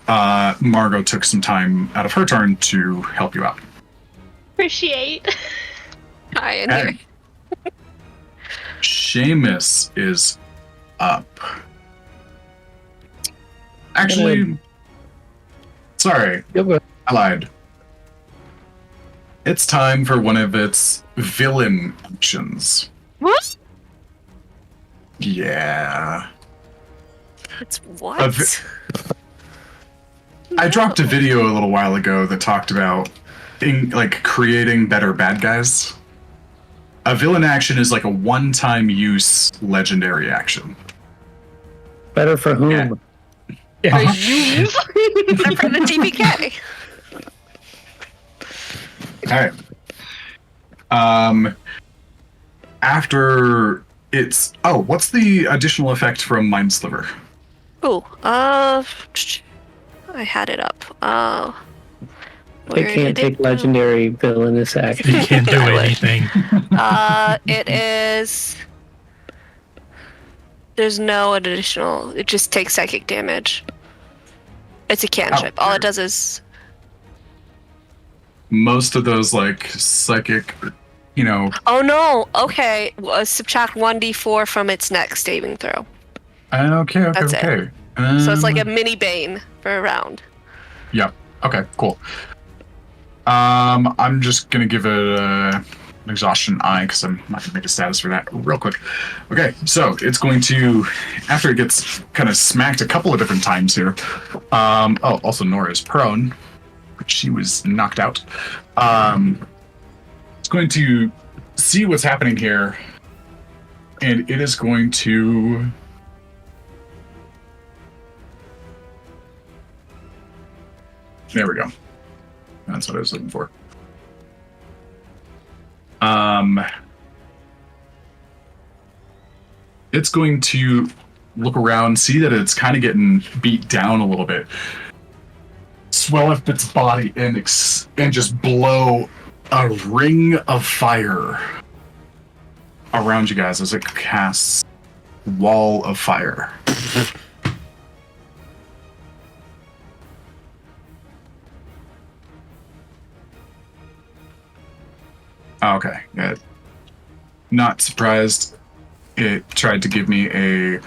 Margot took some time out of her turn to help you out. Appreciate. trying Okay. here. Seamus is up. Actually, sorry, I lied. It's time for one of its villain actions. What? Yeah. It's what? I dropped a video a little while ago that talked about creating better bad guys. A villain action is like a one-time use legendary action. Better for whom? Yeah. For you? Better for the TPK. Okay. After it's what's the additional effect from Mind Sliver? Ooh, I had it up. They can't take legendary villainous action. You can't do anything. It is. There's no additional. It just takes psychic damage. It's a cantrip. All it does is. Most of those like psychic, Oh no! Okay, subtract 1d4 from its next saving throw. Okay. That's it. Okay. So it's like a mini bane for a round. Yep. Okay. Cool. I'm just gonna give it an exhaustion eye because I'm not gonna make a status for that real quick. Okay, so it's going to, after it gets kind of smacked a couple of different times here. Also Nora is prone, but she was knocked out. It's going to see what's happening here, and it is going to. There we go. That's what I was looking for. It's going to look around, see that it's kind of getting beat down a little bit, swell up its body, and just blow a ring of fire around you guys as it casts Wall of Fire. Okay, good. Not surprised. It tried to give me a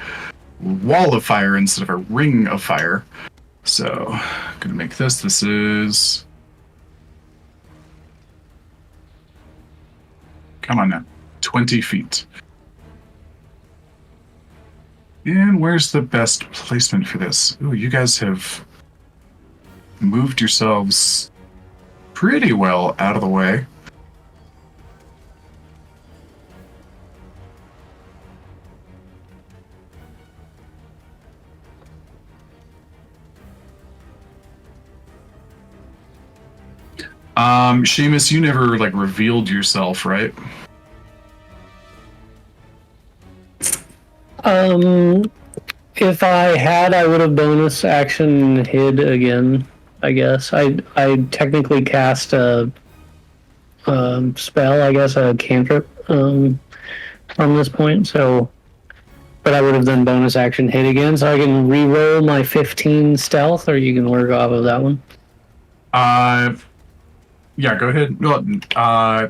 wall of fire instead of a ring of fire. So, I'm gonna make this. This is. Come on now. 20 feet. And where's the best placement for this? Ooh, you guys have moved yourselves pretty well out of the way. Seamus, you never revealed yourself, right? If I had, I would have bonus action hid again. I guess I technically cast a spell. I guess a cantrip from this point. So, but I would have done bonus action hid again, so I can re-roll my 15 stealth, or you can work off of that one. Yeah, go ahead. Yeah,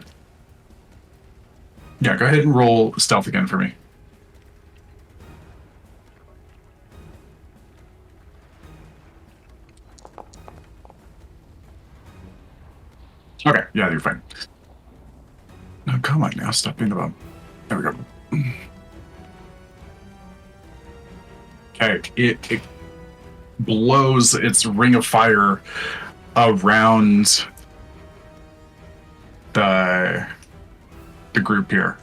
go ahead and roll stealth again for me. Okay, yeah, you're fine. No, come on now, stop being a bum. There we go. Okay, it blows its ring of fire around the group here,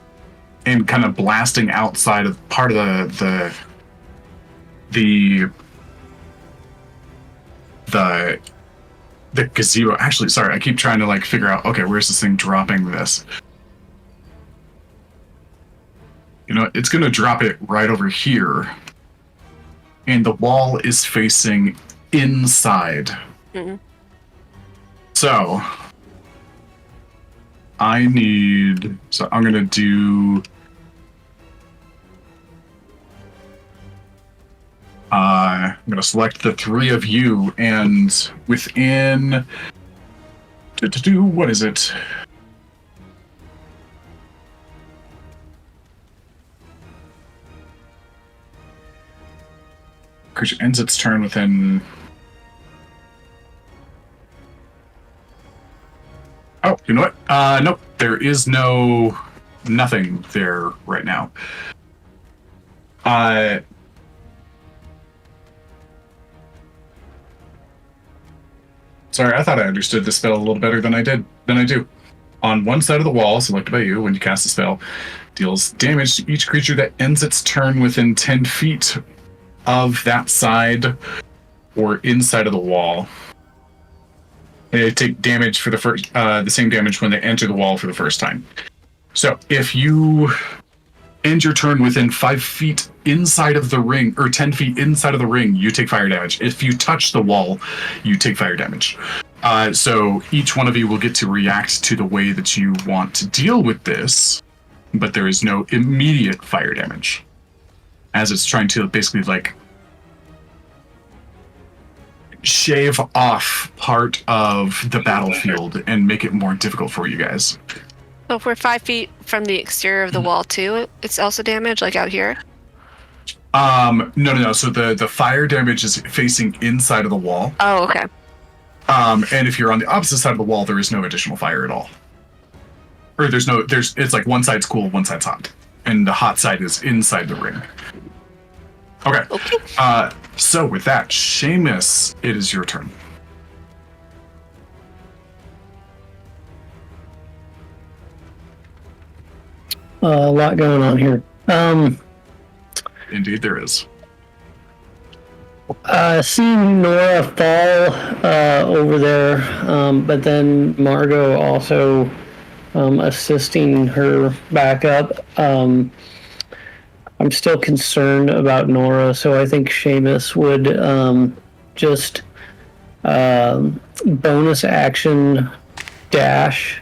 and kind of blasting outside of part of the gazebo. Actually, sorry, I keep trying to figure out, okay, where's this thing dropping this? It's gonna drop it right over here, and the wall is facing inside. Mm-hmm. So I'm gonna do I'm gonna select the three of you, and within what is it? creature ends its turn within. Oh, you know what? Nope. There is nothing there right now. Sorry, I thought I understood the spell a little better than I do. On one side of the wall, selected by you, when you cast a spell, deals damage to each creature that ends its turn within 10 feet of that side or inside of the wall. They take damage for the same damage when they enter the wall for the first time. So if you end your turn within 5 feet inside of the ring, or 10 feet inside of the ring, you take fire damage. If you touch the wall, you take fire damage. So each one of you will get to react to the way that you want to deal with this, but there is no immediate fire damage, as it's trying to basically like shave off part of the battlefield and make it more difficult for you guys. So if we're 5 feet from the exterior of the wall too, it's also damage, like out here? No. So the fire damage is facing inside of the wall. Oh, okay. And if you're on the opposite side of the wall, there is no additional fire at all. Or it's like one side's cool, one side's hot. And the hot side is inside the ring. Okay. So with that, Seamus, it is your turn. A lot going on here. Indeed, there is. Seeing Nora fall over there, but then Margot also assisting her back up. I'm still concerned about Nora, so I think Seamus would just bonus action dash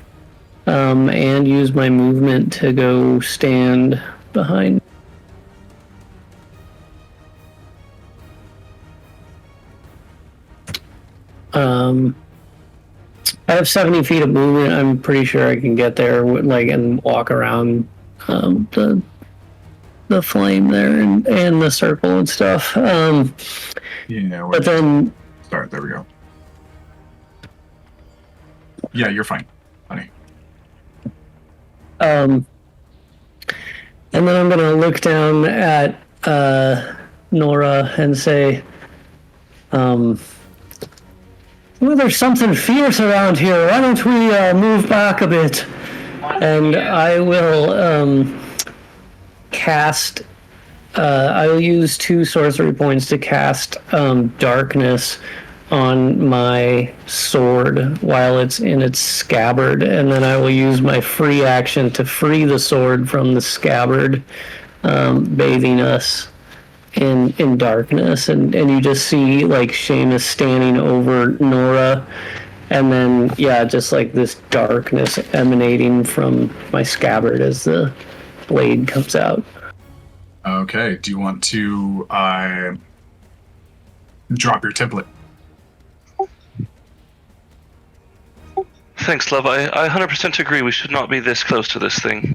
and use my movement to go stand behind. I have 70 feet of movement. I'm pretty sure I can get there, and walk around the flame there and the circle and stuff. But then, start. There we go. Yeah, you're fine, honey. And then I'm gonna look down at Nora and say, well, there's something fierce around here. Why don't we move back a bit? And I will cast. I will use 2 sorcery points to cast darkness on my sword while it's in its scabbard, and then I will use my free action to free the sword from the scabbard, bathing us in darkness, and you just see like Seamus standing over Nora, and then just like this darkness emanating from my scabbard as the blade comes out. Okay, do you want to drop your template? Thanks, love. I 100% agree. We should not be this close to this thing.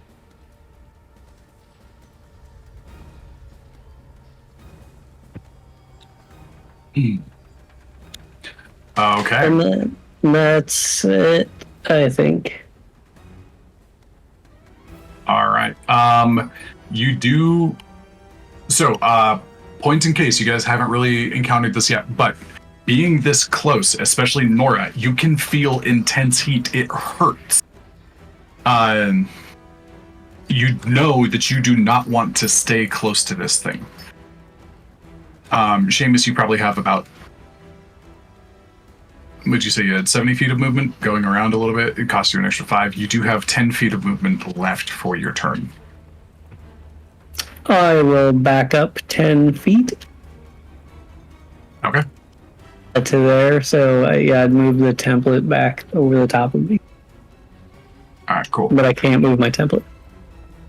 Okay. And that's it, I think. All right. You do. So, point in case you guys haven't really encountered this yet, but being this close, especially Nora, you can feel intense heat. It hurts. You know that you do not want to stay close to this thing. Seamus, you probably have about, would you say you had 70 feet of movement going around a little bit? It costs you an extra 5. You do have 10 feet of movement left for your turn. I will back up 10 feet. Okay. To there, so I'd move the template back over the top of me. All right, cool. But I can't move my template.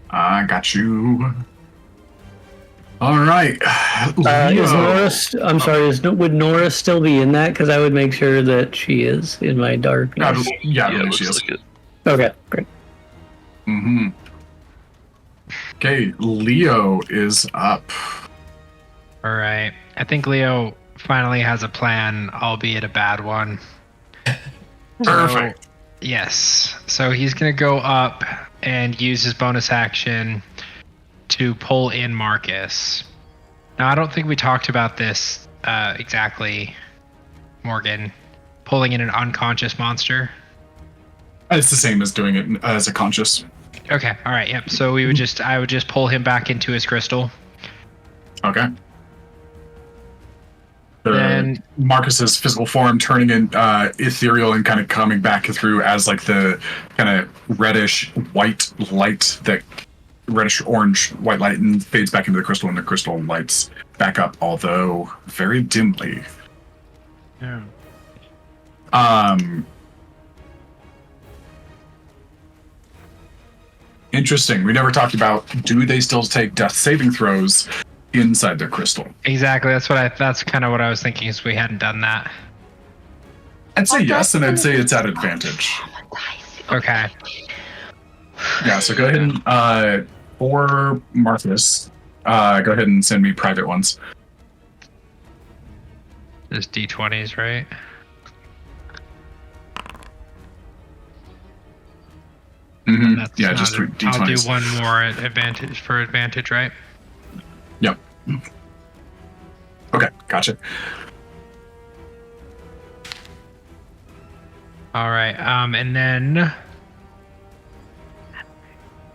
I got you. All right. Is Nora? Would Nora still be in that? Because I would make sure that she is in my darkness. I believe she is. Okay, great. Mm-hmm. Okay, Leo is up. All right. I think Leo finally has a plan, albeit a bad one. Perfect. So, yes. So he's going to go up and use his bonus action to pull in Marcus. Now, I don't think we talked about this exactly, Morgan. Pulling in an unconscious monster. It's the same as doing it as a conscious. Okay. All right. Yep. So I would just pull him back into his crystal. Okay. Then- Marcus's physical form turning in ethereal and kind of coming back through as like the kind of reddish white light, that reddish orange white light, and fades back into the crystal, and the crystal lights back up, although very dimly. Yeah. Interesting. We never talked about, do they still take death saving throws inside their crystal? Exactly. That's kind of what I was thinking, is we hadn't done that. I'd say yes, and I'd say it's at advantage. Okay. Yeah, so go ahead and for Marcus, go ahead and send me private ones. There's D20s, right? Mm-hmm. That's Yeah, not just a- D20s. I'll do one more at advantage, right? Yep. Okay, gotcha. All right. And then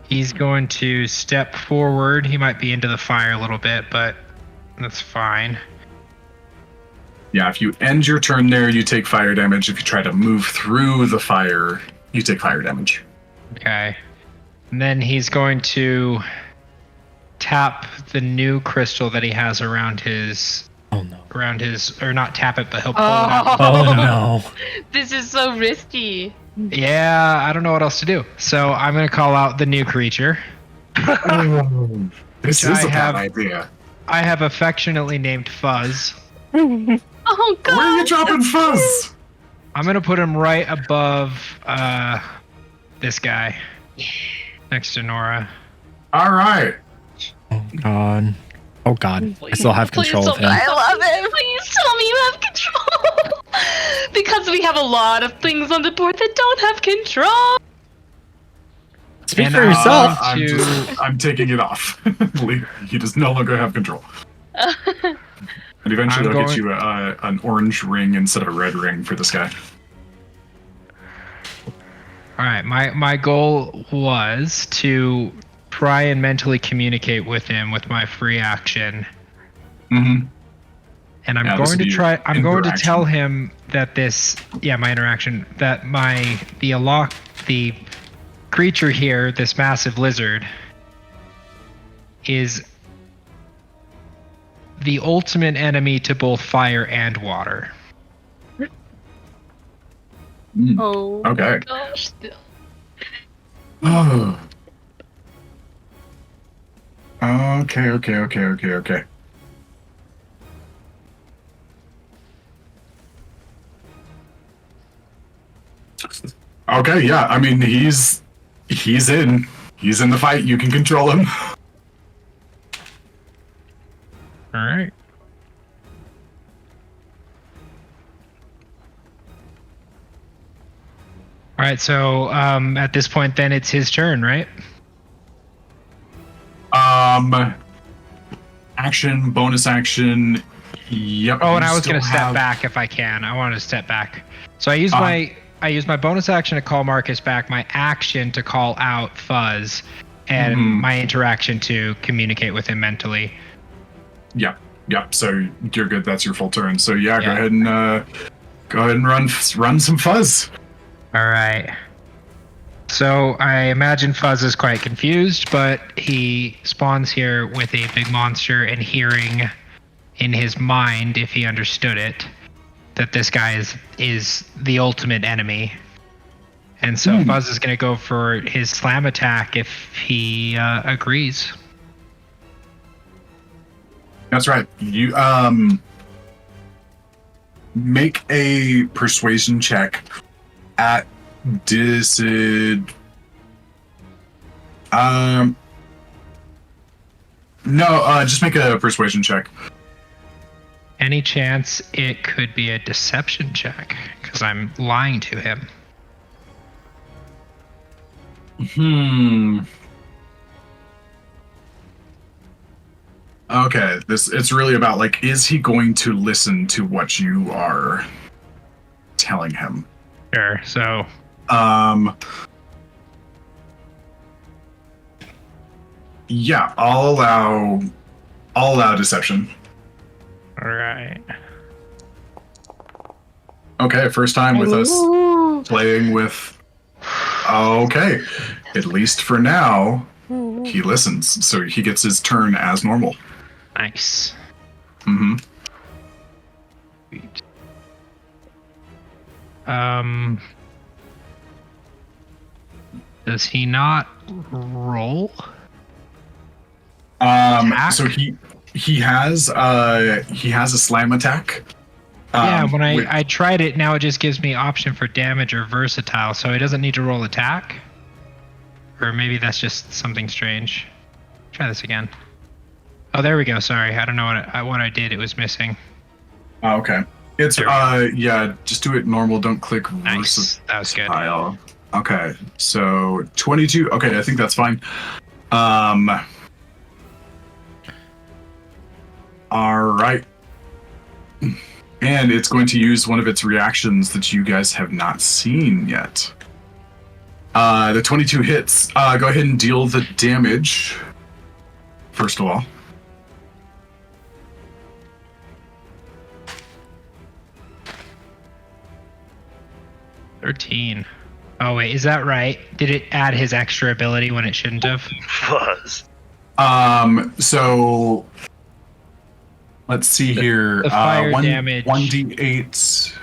he's going to step forward. He might be into the fire a little bit, but that's fine. Yeah, if you end your turn there, you take fire damage. If you try to move through the fire, you take fire damage. Okay. And then he's going to tap the new crystal that he has around his, or not tap it, but he'll pull it out. Oh no. This is so risky. Yeah, I don't know what else to do. So I'm going to call out the new creature. This Which is I a have- bad idea. I have affectionately named Fuzz. Oh god. Where are you dropping Fuzz? I'm going to put him right above this guy. Next to Nora. All right. Oh god. Oh god. I still have control of him. I love it. Please tell me you have control. Because we have a lot of things on the board that don't have control. Speak And, for yourself. I'm taking it off. He does no longer have control. And eventually I'm they'll get going- you an orange ring instead of a red ring for this guy. All right, my goal was to try and mentally communicate with him with my free action, Mm-hmm. and I'm Yeah, this going would to be try. your I'm going to interaction. tell him that my interaction, that the creature here, this massive lizard, is the ultimate enemy to both fire and water. Oh. Okay. Gosh. Oh. Okay. Okay, yeah. I mean, he's in the fight. You can control him. All right. All right. So at this point, then it's his turn, right? Action, bonus action. Yep. Oh, and you I was gonna still step have- back if I can. I want to step back. So I use my bonus action to call Marcus back, my action to call out Fuzz, and my interaction to communicate with him mentally. Yep. So you're good. That's your full turn. So yeah, Yeah. go ahead and run some Fuzz. All right. So I imagine Fuzz is quite confused, but he spawns here with a big monster and hearing in his mind, if he understood it, that this guy is the ultimate enemy. And so Fuzz is going to go for his slam attack if he agrees. That's right. You make a persuasion check at no, just make a persuasion check. Any chance it could be a deception check? Because I'm lying to him. Okay, it's really about like, is he going to listen to what you are telling him? Sure. So yeah, I'll allow deception. all right. Okay, first time with us playing with. Okay, at least for now, he listens, so he gets his turn as normal. Nice. Mm-hmm. Sweet. Does he not roll? Attack? So he has a slam attack. Yeah, when I tried it, now it just gives me option for damage or versatile, so he doesn't need to roll attack? Or maybe that's just something strange. Try this again. Oh, there we go. Sorry, I don't know what I did. It was missing. Oh, okay. It's There we yeah, just do it normal. Don't click Nice. That was good. versatile. Okay, so 22. Okay, I think that's fine. All right. And it's going to use one of its reactions that you guys have not seen yet. The 22 hits. Go ahead and deal the damage. First of all. $13. Oh wait, is that right? Did it add his extra ability when it shouldn't have? Fuzz. So let's see here. The fire damage. 1d8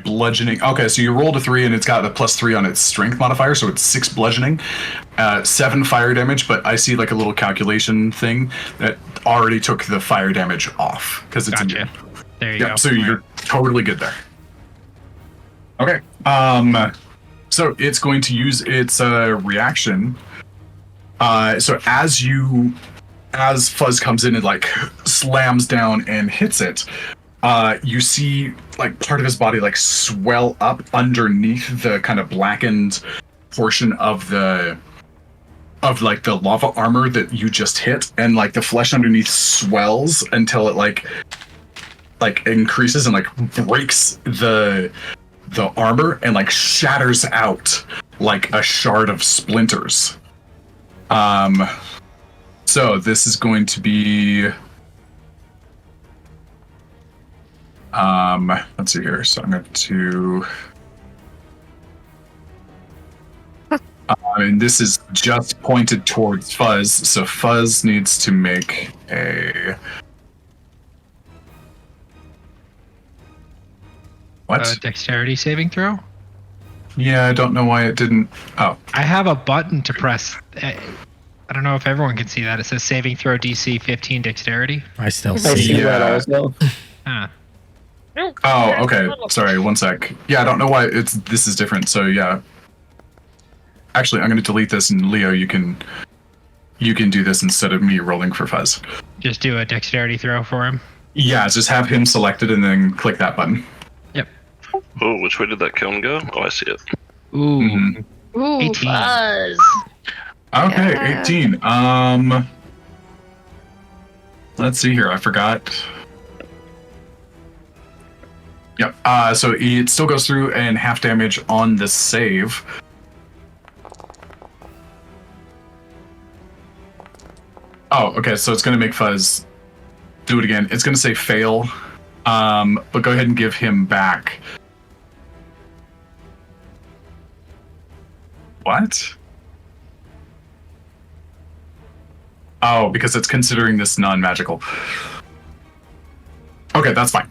bludgeoning. Okay, so you rolled a 3 and it's got a +3 on its strength modifier, so it's 6 bludgeoning, 7 fire damage, but I see like a little calculation thing that already took the fire damage off because it's Gotcha. There you go. so you're totally good there. Okay. So it's going to use its reaction. So as Fuzz comes in and like slams down and hits it, you see like part of his body like swell up underneath the kind of blackened portion of the lava armor that you just hit, and like the flesh underneath swells until it like increases and like breaks the armor and like shatters out like a shard of splinters. So this is going to be let's see here. So I'm going to and this is just pointed towards Fuzz, so Fuzz needs to make a what? Dexterity saving throw? Yeah, I don't know why it didn't. Oh, I have a button to press. I don't know if everyone can see that. It says saving throw DC 15 dexterity. I still I see see it. that also. Huh. oh, okay. Sorry, one sec. Yeah, I don't know why this is different. So yeah, actually, I'm going to delete this, and Leo, you can do this instead of me rolling for Fuzz. Just do a dexterity throw for him. Yeah, just have him selected and then click that button. Yep. Oh, which way did that cone go? Oh, I see it. Ooh. Mhm. Ooh, 18. Fuzz. Okay, Yeah. 18. Let's see here. I forgot. Yep. So it still goes through and half damage on the save. Oh, okay. So it's going to make Fuzz do it again. It's going to say fail. But go ahead and give him back. What? Oh, because it's considering this non-magical. Okay, that's fine.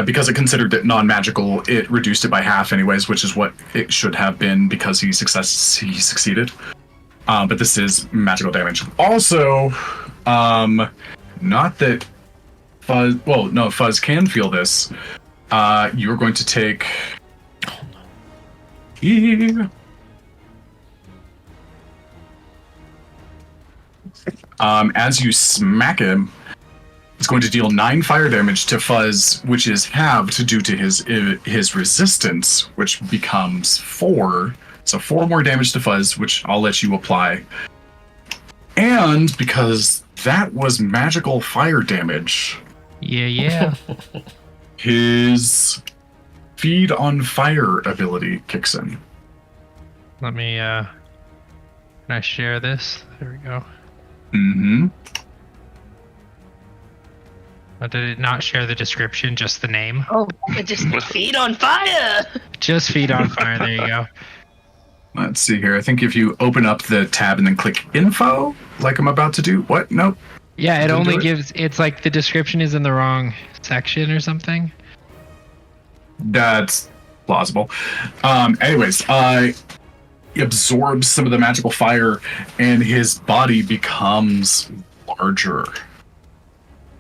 Because it considered it non-magical, it reduced it by half anyways, which is what it should have been because he succeeded. But this is magical damage. Also, not that Fuzz... Well, no, Fuzz can feel this. You're going to take... Yeah. As you smack him, It's going to deal 9 fire damage to Fuzz, which is halved due to his resistance, which becomes 4. So 4 more damage to Fuzz, which I'll let you apply. And because that was magical fire damage, Yeah. his Feed on Fire ability kicks in. Let me, can I share this? There we go. Mm-hmm. Did it not share the description, just the name? Oh, it just feed on fire. Just Feed on Fire, there you go. Let's see here. I think if you open up the tab and then click info, like I'm about to do. What? Nope. Yeah, it Didn't only do it? gives, it's like the description is in the wrong section or something. That's plausible. Anyways, he absorbs some of the magical fire, and his body becomes larger.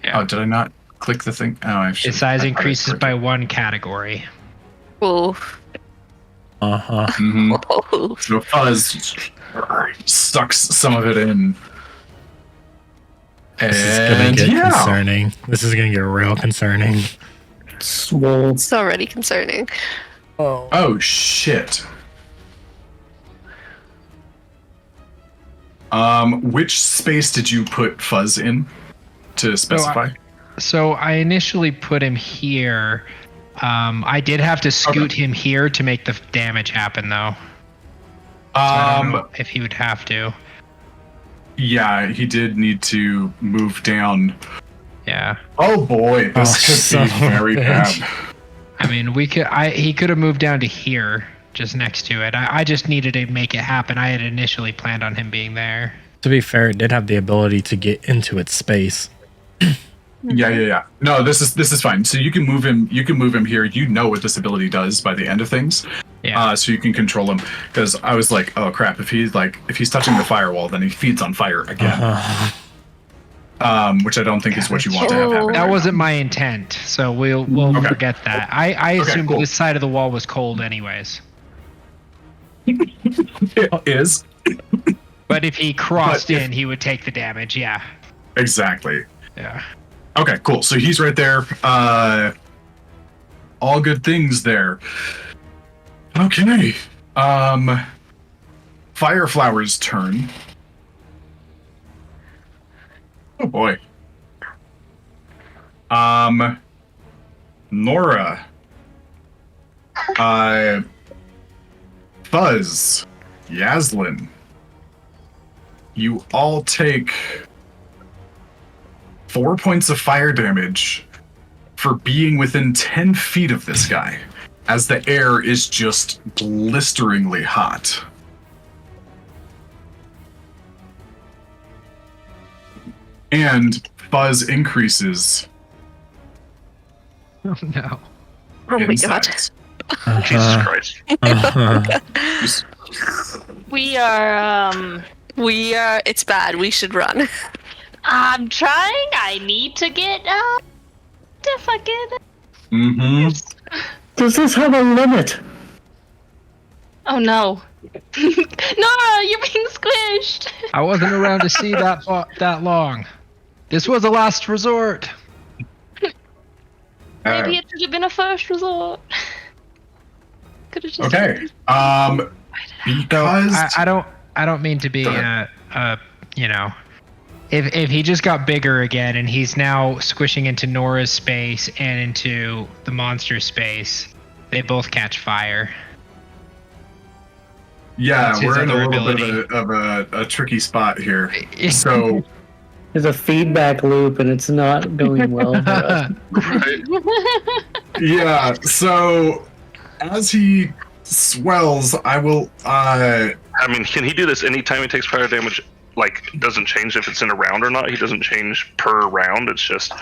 Yeah. Oh, did I not click the thing? Oh, actually, Its size I thought I increases clicked by it. 1 category. Ooh. Uh-huh. Mhm. Oh. So Fuzz sucks some of it in. This is gonna And get yeah, concerning. This is gonna get real concerning. Swole. It's already concerning. oh shit. Which space did you put Fuzz in to specify? So I initially put him here. I did have to scoot him here to make the damage happen, though. So I don't know if he would have to. Yeah, he did need to move down. Yeah. Oh boy, this Oh, could son be of a very bitch. bad. I mean, he could have moved down to here, just next to it. I just needed to make it happen. I had initially planned on him being there. To be fair, it did have the ability to get into its space. Yeah. No, this is fine. So you can move him. You can move him here. You know what this ability does by the end of things. Yeah. So you can control him. Because I was like, oh crap! If he's touching the firewall, then he feeds on fire again. Uh-huh. Which I don't think is what you want to have happen. That wasn't my intent, so we'll Okay. forget that. I Okay, assumed cool. this side of the wall was cold anyways. It is But if he crossed But if- in, he would take the damage, yeah. exactly. Yeah. Okay, cool. So he's right there. All good things there. Okay. Fireflower's turn. Oh boy. Nora. Buzz. Yaslin. You all take 4 points of fire damage for being within 10 feet of this guy, as the air is just blisteringly hot. And Buzz increases Oh no. Oh my in god. size. Jesus Christ. Uh-huh. We are, It's bad. We should run. I'm trying. I need to get, to fucking. Mm-hmm. Does this have a limit? Oh no. Nora, you're being squished. I wasn't around to see that long. This was a last resort. Maybe it should have been a first resort. Could have just. Okay. Because I don't mean to be Go ahead. you know, if he just got bigger again and he's now squishing into Nora's space and into the monster space, they both catch fire. yeah, That's his we're in a other little bit ability. of a tricky spot here. So There's a feedback loop and it's not going well for us. Right. yeah, so as he swells, I will I mean, can he do this anytime he takes fire damage? Like, doesn't change if it's in a round or not. He doesn't change per round. It's just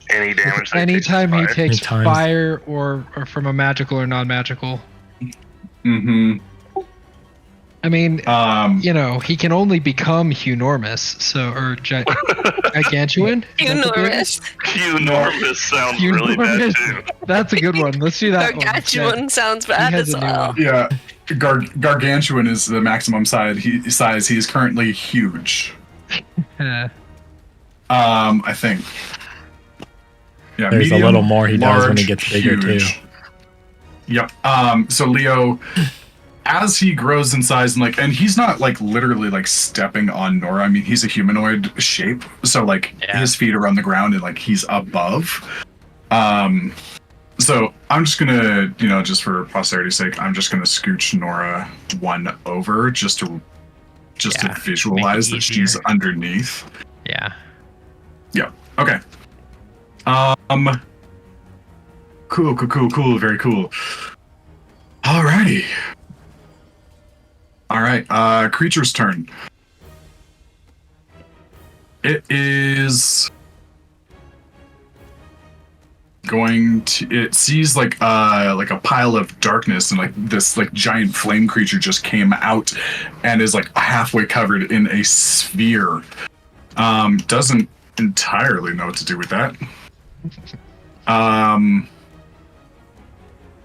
any damage. That Anytime he takes takes Anytime. fire or from a magical or non-magical. mm-hmm. I mean, Um, you know, he can only become hunormous, so or gigantuan. Is that the word? Enormous. Enormous sounds really bad Enormous. too. That's a good one. Let's do that one. instead. Gargantuan sounds bad has as a new well. one. yeah, Gargantuan is the maximum size. He is currently huge. Uh, I think. Yeah, There's medium, a little more he does when he large, gets bigger huge. too. Yep. So Leo, as he grows in size and he's not like literally like stepping on Nora. I mean, he's a humanoid shape, so like his feet are on the ground and like he's above. So I'm just gonna, just for posterity's sake, I'm just gonna scooch Nora one over just to visualize that she's easier. underneath. Yeah. Yeah. Okay. Cool. Very cool. Alrighty. All right. Creature's turn. It is going to. It sees like a pile of darkness, and like this like giant flame creature just came out and is like halfway covered in a sphere. Doesn't entirely know what to do with that.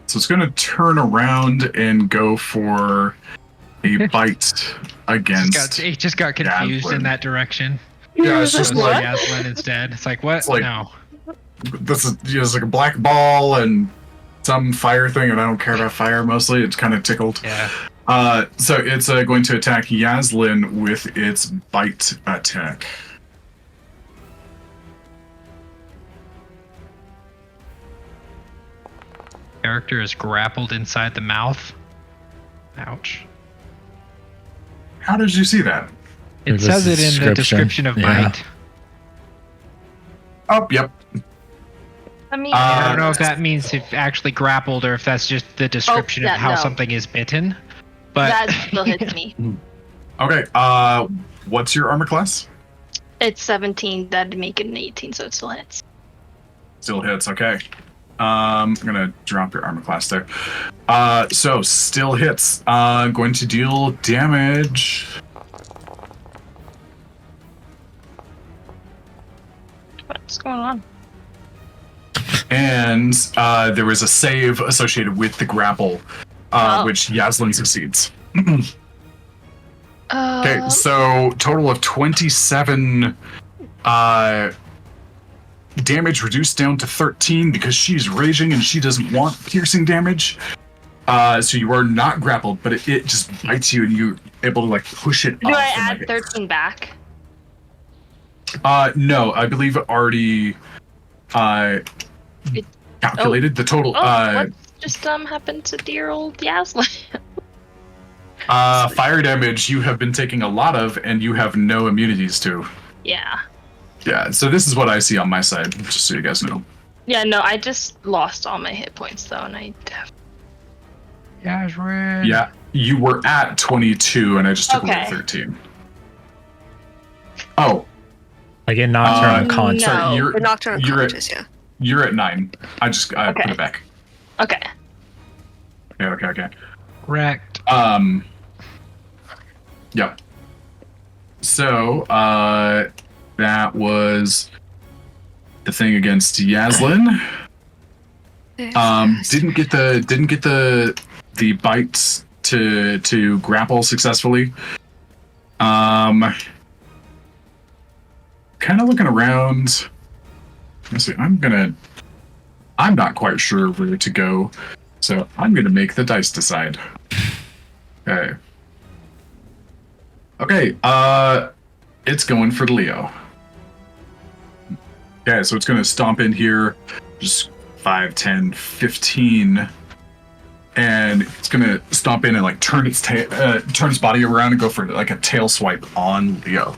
So it's going to turn around and go for a bite against. He just got confused Yaslin. in that direction. Yeah, it's just like Yaslin instead. It's like, what? It's like- No. this is just like a black ball and some fire thing, and I don't care about fire mostly. It's kind of tickled. Yeah. So it's going to attack Yaslin with its bite attack. Character is grappled inside the mouth. Ouch. How did you see that? It There's says a it in the description of yeah. bite. Oh, yep. I mean, I don't know if that means if actually grappled or if that's just the description yeah, of how no. something is bitten. But that still hits me. Okay. What's your armor class? It's 17. That'd make it an 18, so it still hits. Still hits. Okay. I'm gonna drop your armor class there. So still hits. Going to deal damage. What's going on? And there was a save associated with the grapple, which Yaslin succeeds. Okay, so total of 27 damage reduced down to 13 because she's raging and she doesn't want piercing damage. So you are not grappled, but it just bites you and you're able to like push it Do off. I and, add 13 back? No, I believe it already calculated the total. What just happened to dear old Yaslin? Fire damage you have been taking a lot of and you have no immunities to. Yeah. Yeah, so this is what I see on my side, just so you guys know. Yeah, no, I just lost all my hit points though, and I yeah, it's red. Yeah, you were at 22 and I just took away Okay. 13. Oh, Like it knocks her Uh, unconscious. no. sorry, Or knocked her you're unconscious, yeah. you're at 9. I put Okay. it back. Okay. Okay. Wrecked. Yep. So, that was the thing against Yaslin. Didn't get the bites to grapple successfully. Kind of looking around. Let's see. I'm not quite sure where to go, so I'm gonna make the dice decide. Okay. Okay. It's going for Leo. Okay, so it's gonna stomp in here, just 5, 10, 15. And it's gonna stomp in and like turn its body around and go for like a tail swipe on Leo.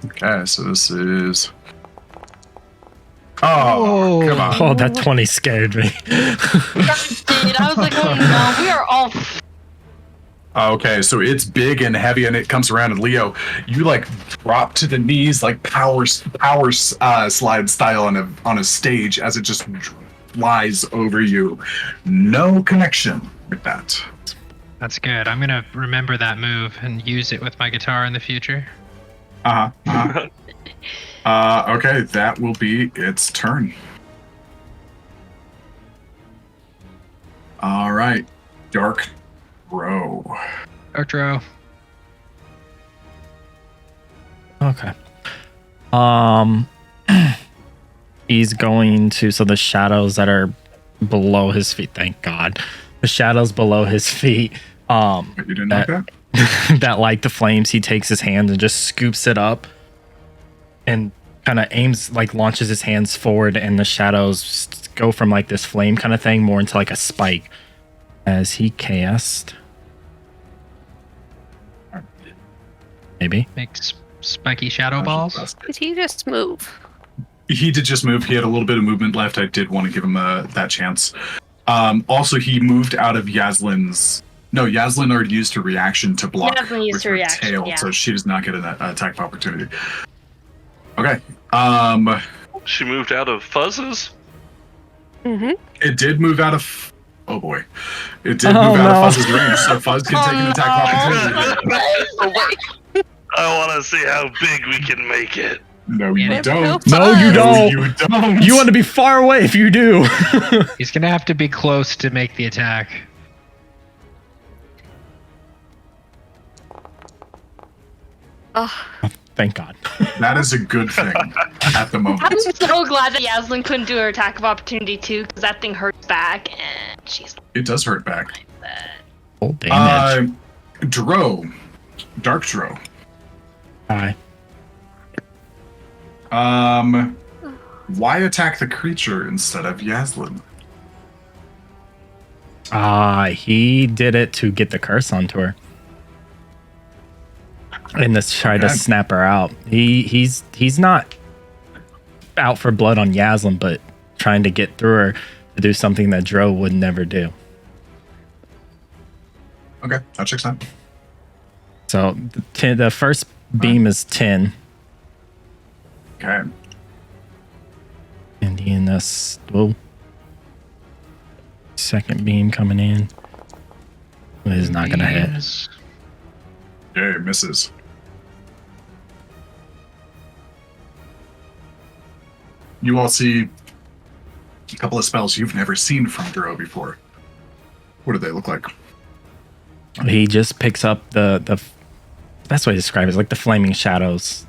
Okay, so this is. Oh, come on. Oh, that 20 scared me. Dude, I was like, oh no, we are all. Okay, so it's big and heavy, and it comes around, and Leo, you like drop to the knees, like power slide style on a stage as it just flies over you. No connection with that. That's good. I'm gonna remember that move and use it with my guitar in the future. Okay, that will be its turn. All right, Dark Row. Arturo. Okay. He's going to, so the shadows that are below his feet, thank God. The shadows below his feet, But you didn't like that? that like the flames, he takes his hand and just scoops it up and kind of aims, like launches his hands forward, and the shadows go from like this flame kind of thing more into like a spike as he cast. Maybe. Makes spiky shadow balls. Did he just move? He did just move. He had a little bit of movement left. I did want to give him that chance. Also, he moved out of Yaslin's. No, Yaslin already used her reaction to block Yaslin used with her her reaction, tail, yeah. so she does not get an attack of opportunity. Okay. She moved out of fuzzes. Mm-hmm. It did move out of. Oh boy, it did Oh, move out no. of Fuzz's range, so Fuzz can take an attack of opportunity. I want to see how big we can make it. No, you Yeah. don't. No, you No, don't. you don't. You want to be far away if you do. He's gonna have to be close to make the attack. Oh, Thank God. That is a good thing at the moment. I'm so glad that Yaslin couldn't do her attack of opportunity too, because that thing hurts back, and she's It does hurt back. Full damage. Dro, Dark Dro. Hi. Why attack the creature instead of Yaslin? He did it to get the curse onto her. And this try to Okay. snap her out. He's not out for blood on Yaslin, but trying to get through her to do something that Dro would never do. Okay, that checks out. So the first beam is 10. Okay. And in this second beam coming in. It is not gonna hit. Beams. Yeah, it misses. You all see a couple of spells you've never seen from Duro before. What do they look like? He just picks up the best way to describe it is like the flaming shadows.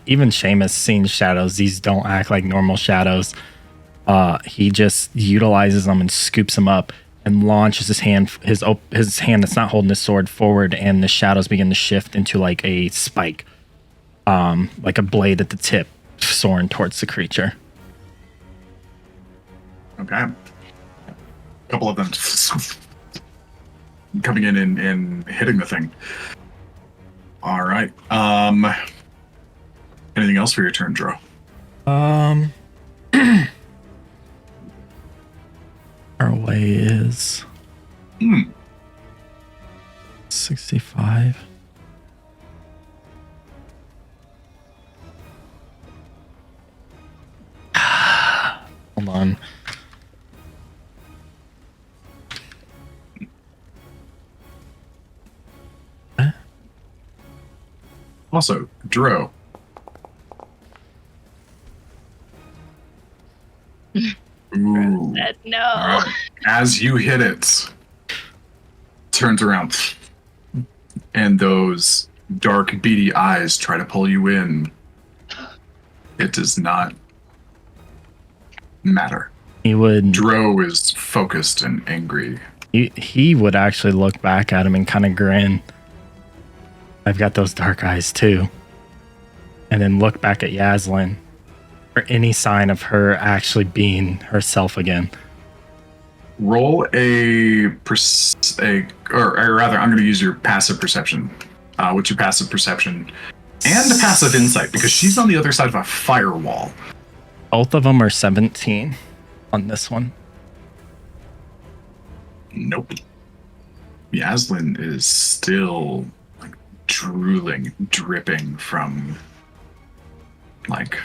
Even Seamus seen shadows. These don't act like normal shadows. He just utilizes them and scoops them up and launches his hand that's not holding his sword forward, and the shadows begin to shift into like a spike, like a blade at the tip, soaring towards the creature. Okay. A couple of them coming in and hitting the thing. All right. Anything else for your turn, Dro? Our way is 65. Hold on. Also, Dro. Ooh. no. All right. As you hit it, turns around, and those dark, beady eyes try to pull you in. It does not matter. He would Dro is focused and angry. he would actually look back at him and kind of grin. I've got those dark eyes too. And then look back at Yaslin for any sign of her actually being herself again. Roll or rather, I'm going to use your passive perception. What's your passive perception? And a passive insight, because she's on the other side of a firewall. Both of them are 17 on this one. Nope. Yaslin is still like drooling, dripping from like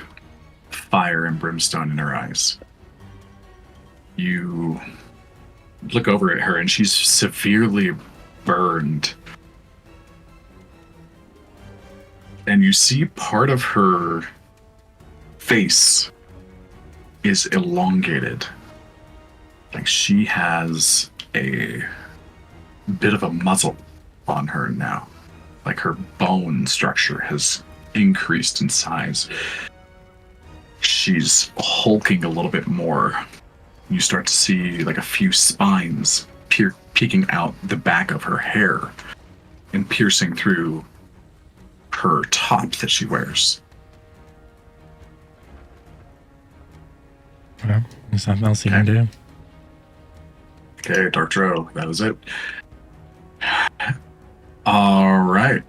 fire and brimstone in her eyes. You look over at her and she's severely burned. And you see part of her face is elongated. Like she has a bit of a muzzle on her now. Like her bone structure has increased in size. She's hulking a little bit more. You start to see like a few spines peeking out the back of her hair and piercing through her top that she wears. Well, there's nothing else you can do. Okay, Dark Drow, that is it. All right.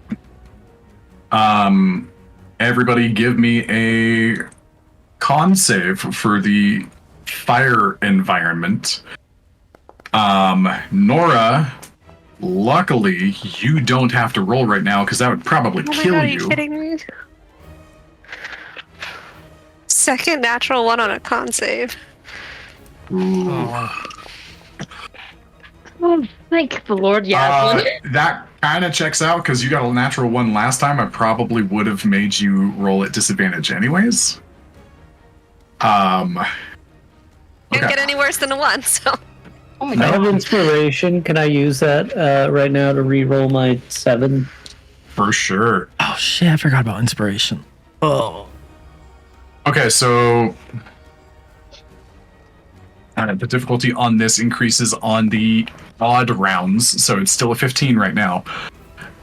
Everybody give me a con save for the fire environment. Nora, luckily, you don't have to roll right now because that would probably kill Are you. you kidding me? Second natural one on a con save. Ooh. Oh, thank the Lord, Yasmin. That kind of checks out because you got a natural one last time. I probably would have made you roll at disadvantage anyways. Can't Okay. get any worse than a 1, so. Oh my I god. have inspiration. Can I use that right now to re-roll my 7? For sure. Oh shit! I forgot about inspiration. Oh. Okay, so the difficulty on this increases on the odd rounds, so it's still a 15 right now.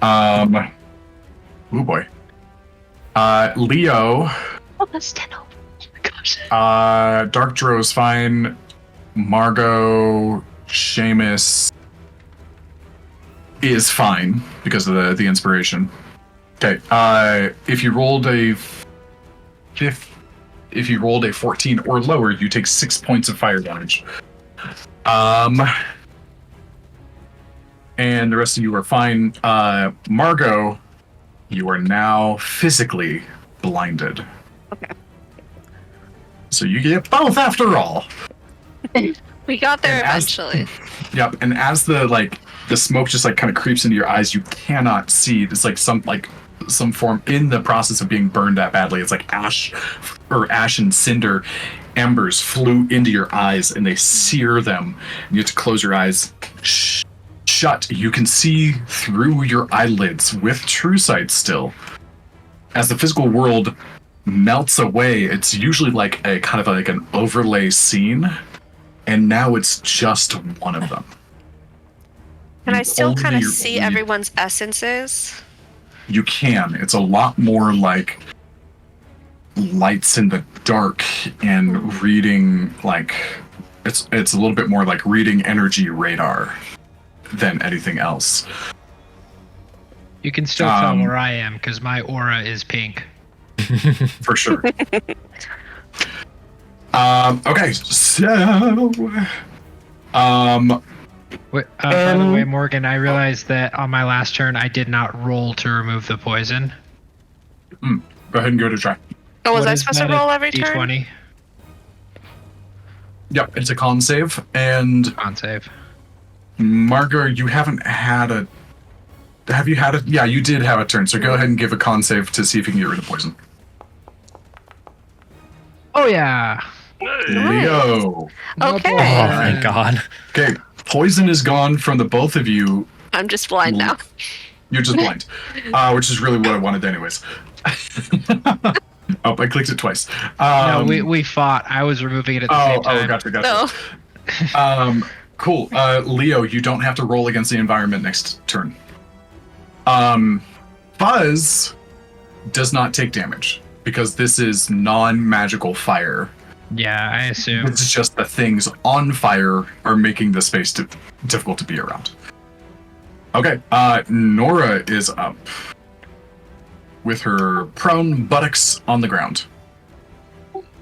Oh boy. Leo, Oh, that's 10. Oh my gosh. Dark Drow's fine. Margot, Seamus is fine because of the inspiration. Okay, if you rolled a 14 or lower, you take 6 points of fire damage. And the rest of you are fine. Margot, you are now physically blinded. Okay. So you get both after all. We got there And eventually. Yep, and as the smoke just like kind of creeps into your eyes, you cannot see. It's like some form in the process of being burned that badly. It's like ash and cinder embers flew into your eyes and they sear them. You have to close your eyes shut. You can see through your eyelids with true sight still. As the physical world melts away, it's usually like a kind of like an overlay scene, and now it's just one of them. Can I still kind of Only- see everyone's essences? You can. It's a lot more like lights in the dark and reading like it's a little bit more like reading energy radar than anything else. You can still tell where I am because my aura is pink. For sure. Okay, so Wait, by the way, Morgan, I realized that on my last turn I did not roll to remove the poison. go ahead and give it a try. Oh, was What I is supposed to that, a roll every turn? D20 Yep, it's a con save, and con save. Margot, you haven't had a. Have you had a? Yeah, you did have a turn. So go ahead and give a con save to see if you can get rid of poison. Oh yeah. Leo. Okay. Oh, thank God. Okay, poison is gone from the both of you. I'm just blind now. You're just blind, which is really what I wanted, anyways. Oh, I clicked it twice. No, we fought. I was removing it at the same time. Gotcha. No. Cool. Leo, you don't have to roll against the environment next turn. Fuzz does not take damage because this is non-magical fire. Yeah, I assume. It's just the things on fire are making the space difficult to be around. Okay, Nora is up with her prone buttocks on the ground.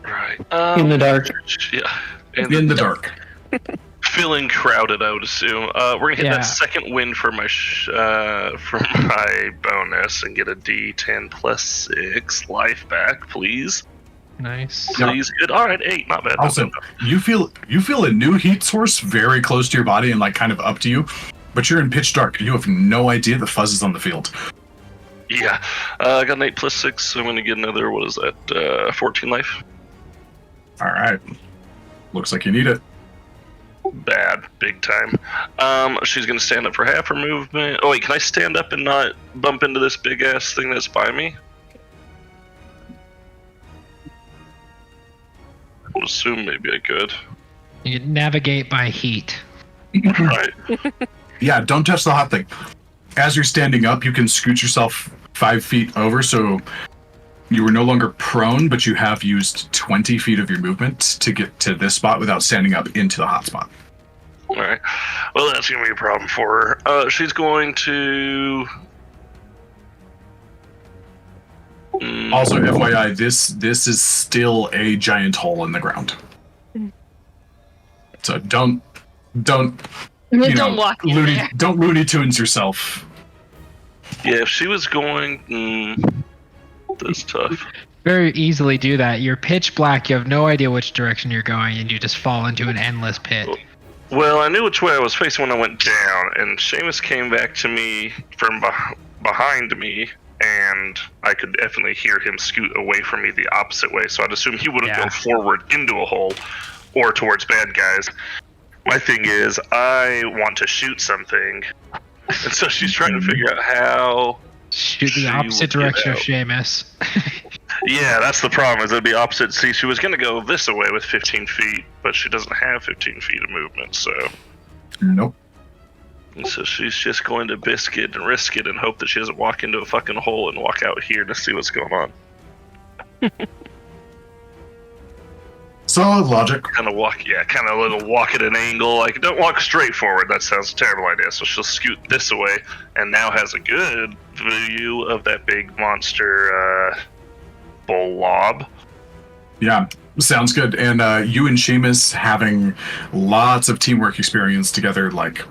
Right. In the dark. Yeah. In the dark. Feeling crowded, I would assume. We're gonna hit Yeah. that second win for my for my bonus and get a D10 plus 6 life back, please. Nice. Yeah. Please. Good. All right, 8. Not bad. not Also, bad. you feel a new heat source very close to your body and like kind of up to you, but you're in pitch dark. You have no idea the Fuzz is on the field. Yeah. I got an 8 plus 6, so I'm gonna get another. What is that? 14 life. All right. Looks like you need it. Bad, big time. She's gonna stand up for half her movement. Oh wait, can I stand up and not bump into this big ass thing that's by me? assume maybe I could. You can navigate by heat. Right. Yeah, don't touch the hot thing. As you're standing up, you can scoot yourself 5 feet over, so you were no longer prone, but you have used 20 feet of your movement to get to this spot without standing up into the hot spot. Alright. Well, that's going to be a problem for her. She's going to... Also, FYI, this is still a giant hole in the ground. So don't Don't walk in Looney, there. don't Looney Tunes yourself. Yeah, if she was going... that's tough. Very easily do that. You're pitch black. You have no idea which direction you're going, and you just fall into an endless pit. Well, I knew which way I was facing when I went down, and Seamus came back to me from behind me, and I could definitely hear him scoot away from me the opposite way, so I'd assume he wouldn't go forward into a hole or towards bad guys. My thing is, I want to shoot something, and so she's trying to figure out how... Shoot the She opposite would get direction of out. Seamus. Yeah, that's the problem, is it'd be opposite. See, she was going to go this way with 15 feet, but she doesn't have 15 feet of movement, so... Nope. And so she's just going to biscuit and risk it and hope that she doesn't walk into a fucking hole and walk out here to see what's going on. Solid logic. Kind of walk at an angle. Like, don't walk straight forward. That sounds a terrible idea. So she'll scoot this way and now has a good view of that big monster blob. Yeah, sounds good. And you and Seamus having lots of teamwork experience together, like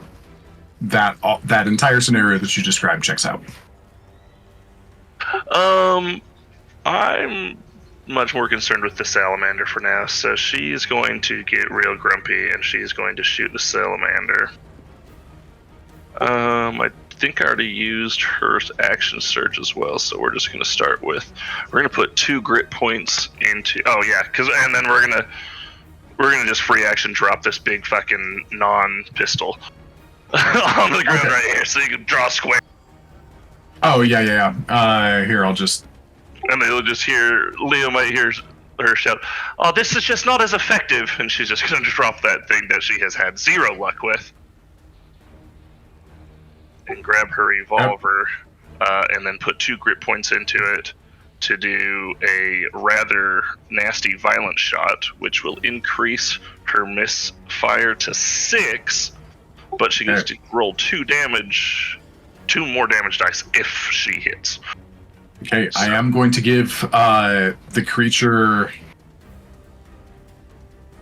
that entire scenario that you described checks out. I'm much more concerned with the salamander for now. So she's going to get real grumpy and she's going to shoot the salamander. I think I already used her action surge as well, so we're just going to start with, we're going to put 2 grit points into, and then we're going to just free action drop this big fucking non-pistol on the ground right here, so you can draw square. Oh, yeah. Here, I'll just... And they'll just hear, Leo might hear her shout, "Oh, this is just not as effective," and she's just going to drop that thing that she has had 0 luck with. And grab her revolver, and then put 2 grit points into it to do a rather nasty violent shot, which will increase her misfire to 6, but she gets to roll 2 more damage dice if she hits. Okay, I am going to give the creature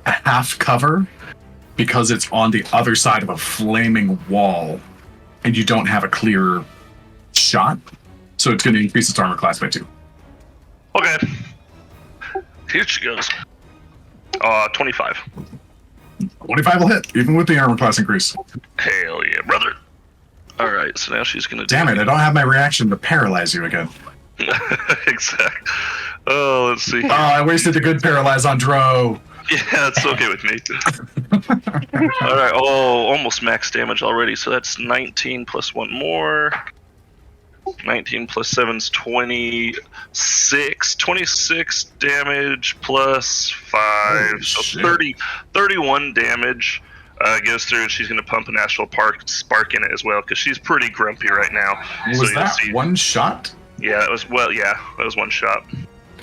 a half cover because it's on the other side of a flaming wall and you don't have a clear shot. So it's going to increase its armor class by 2. Okay. Here she goes. 25. 25 will hit, even with the armor class increase. Hell yeah, brother. Alright, so now she's going to Damn it, I don't have my reaction to paralyze you again. Exactly. Oh, let's see. Oh, I wasted a good paralyze on Dro. Yeah, it's okay with me. Alright, almost max damage already, so that's 19 plus 1 more. 19 plus 7's 26. 26 damage plus 5. Holy so shit. 31 damage goes through, and she's going to pump a National Spark in it as well, because she's pretty grumpy right now. Was so that one shot? Yeah, that was 1 shot.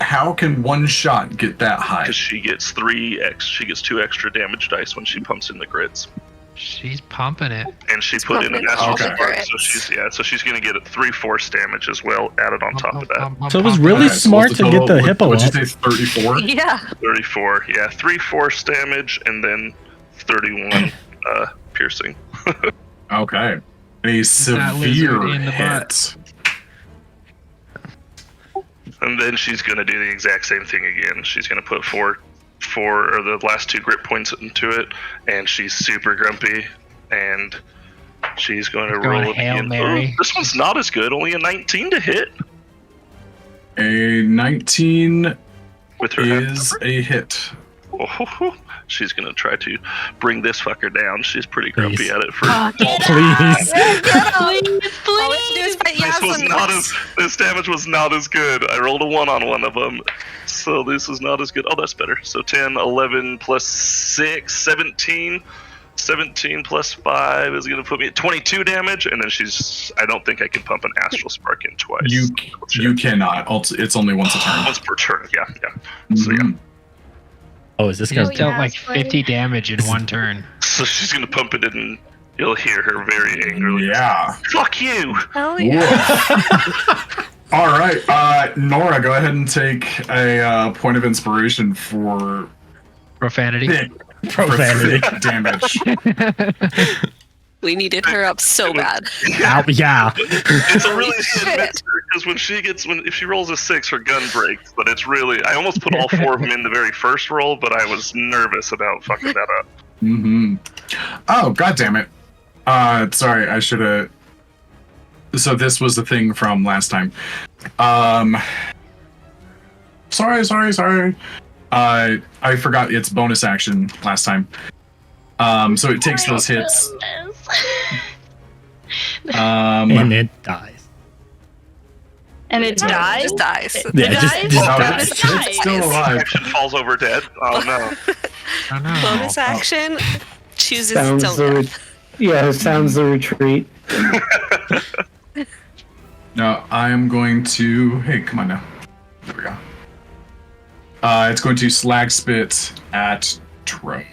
How can 1 shot get that high? Because she gets 2 extra damage dice when she pumps in the grits. She's pumping it. And she put in a pumping National all the Spark, grits. so she's going to get 3 force damage as well added on top of that. So it was really Okay, so smart what's to the get total? the hippo What'd up. you say, 34? Yeah. 34, yeah. 3 force damage and then 31 piercing. Okay. A that lizard severe in the hit. And then she's going to do the exact same thing again. She's going to put 4 or the last 2 grit points into it, and she's super grumpy, and she's going to roll it Hail again. Mary. Oh, this one's not as good. Only a 19 to hit. A 19 With her is a hit. Oh, she's going to try to bring this fucker down. She's pretty grumpy Please. at it for... Please. All we have to do is fight This Yasmin. damage was not as good. I rolled a 1 on one of them, So this is not as good. Oh, that's better. So 10, 11 plus 6, 17. 17 plus 5 is going to put me at 22 damage, and then I don't think I can pump an Astral Spark in twice. You cannot. It's only once a turn. Once per turn, yeah. So yeah. Oh, is this You gonna just dealt like 50 damage in one turn. So she's going to pump it in, and you'll hear her very angrily. Yeah. Fuck you! Hell yeah. All right, Nora, go ahead and take a point of inspiration for Profanity. profanity? thick damage. We needed her up so bad. Ow, yeah. It's a really Holy good shit. mixer, because if she rolls a 6, her gun breaks. But it's really, I almost put all 4 of them in the very first roll, but I was nervous about fucking that up. Mm-hmm. Oh, god damn it. Sorry, I should have. So this was the thing from last time. Sorry. I forgot its bonus action last time. So it takes those hits. And it dies. And it dies? Just dies. Yeah, It just dies? dies. it's still alive. Action falls over dead. Oh no. Oh no. Bonus action chooses Sounds its the own re- death. yeah, sounds the retreat. No, I am going to. Hey, come on now. There we go. It's going to slag spit at Tro.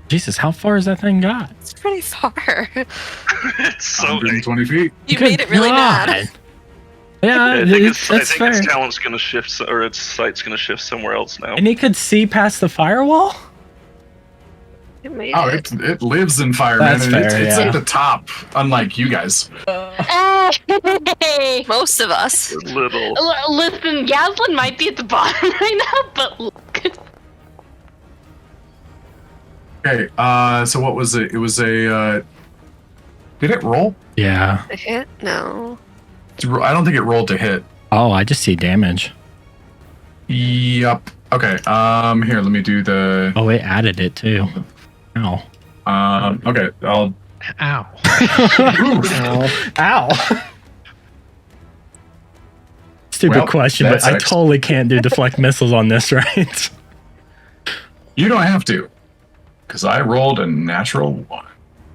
Jesus, how far has that thing got? It's pretty far. It's so 120 feet. You Good made it really God. mad. Yeah, I think that's fair. its talent's gonna shift, or its sight's gonna shift somewhere else now. And he could see past the firewall? You made Oh, it. it lives in fire, That's man. And fair, it's yeah. at the top, unlike you guys. Hey! Most of us. Little. Listen, Yaslin might be at the bottom right now, but look. Okay, so what was it? It was a. Did it roll? Yeah. A hit? No. I don't think it rolled to hit. Oh, I just see damage. Yup. Okay. Here, let me do the. Oh, it added it too. Ow. Okay. I'll. Ow. Ow. Ow. Stupid Well, question, that but I sucks. totally can't do deflect missiles on this, right? You don't have to, because I rolled a natural 1.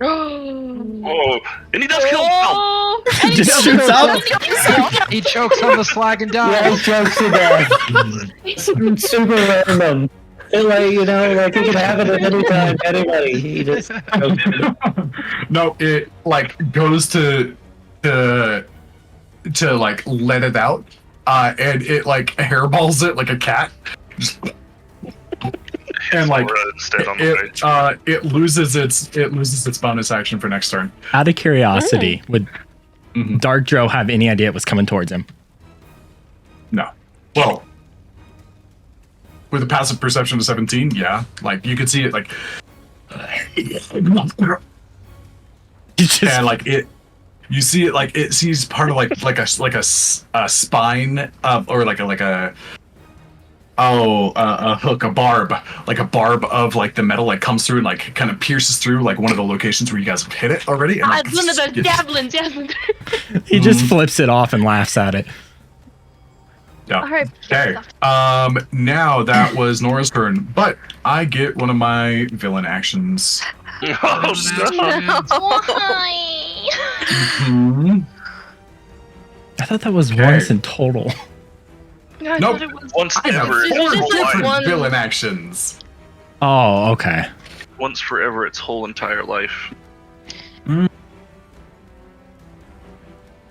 Oh, and he does kill himself. Oh, Just shoots up. He chokes on the slag and Yeah, dies. he jokes to death. Super random. And like he could have it at any time, anybody. He just jokes it. No, it like goes to like let it out, and it like hairballs it like a cat. Just- and like Instead on the way. it loses its bonus action for next turn. Out of curiosity, would Mhm. Dark Dro have any idea it was coming towards him? No. Well, with a passive perception of 17, yeah. Like you could see it like He just, and like it you see it like it sees part of like a spine or like a hook, a barb of like the metal like comes through and like kind of pierces through like one of the locations where you guys have hit it already. And, like, it's one of those gets- javelins, Yaslin. he just flips it off and laughs at it. Yeah. All right. Okay. Now that was Nora's turn, but I get one of my villain actions. Oh, no. Why? Hmm. I thought that was Okay. once in total. I Nope. thought it was. Once I have ever, It's four just like different one- villain actions. Oh, okay. once forever, its whole entire life.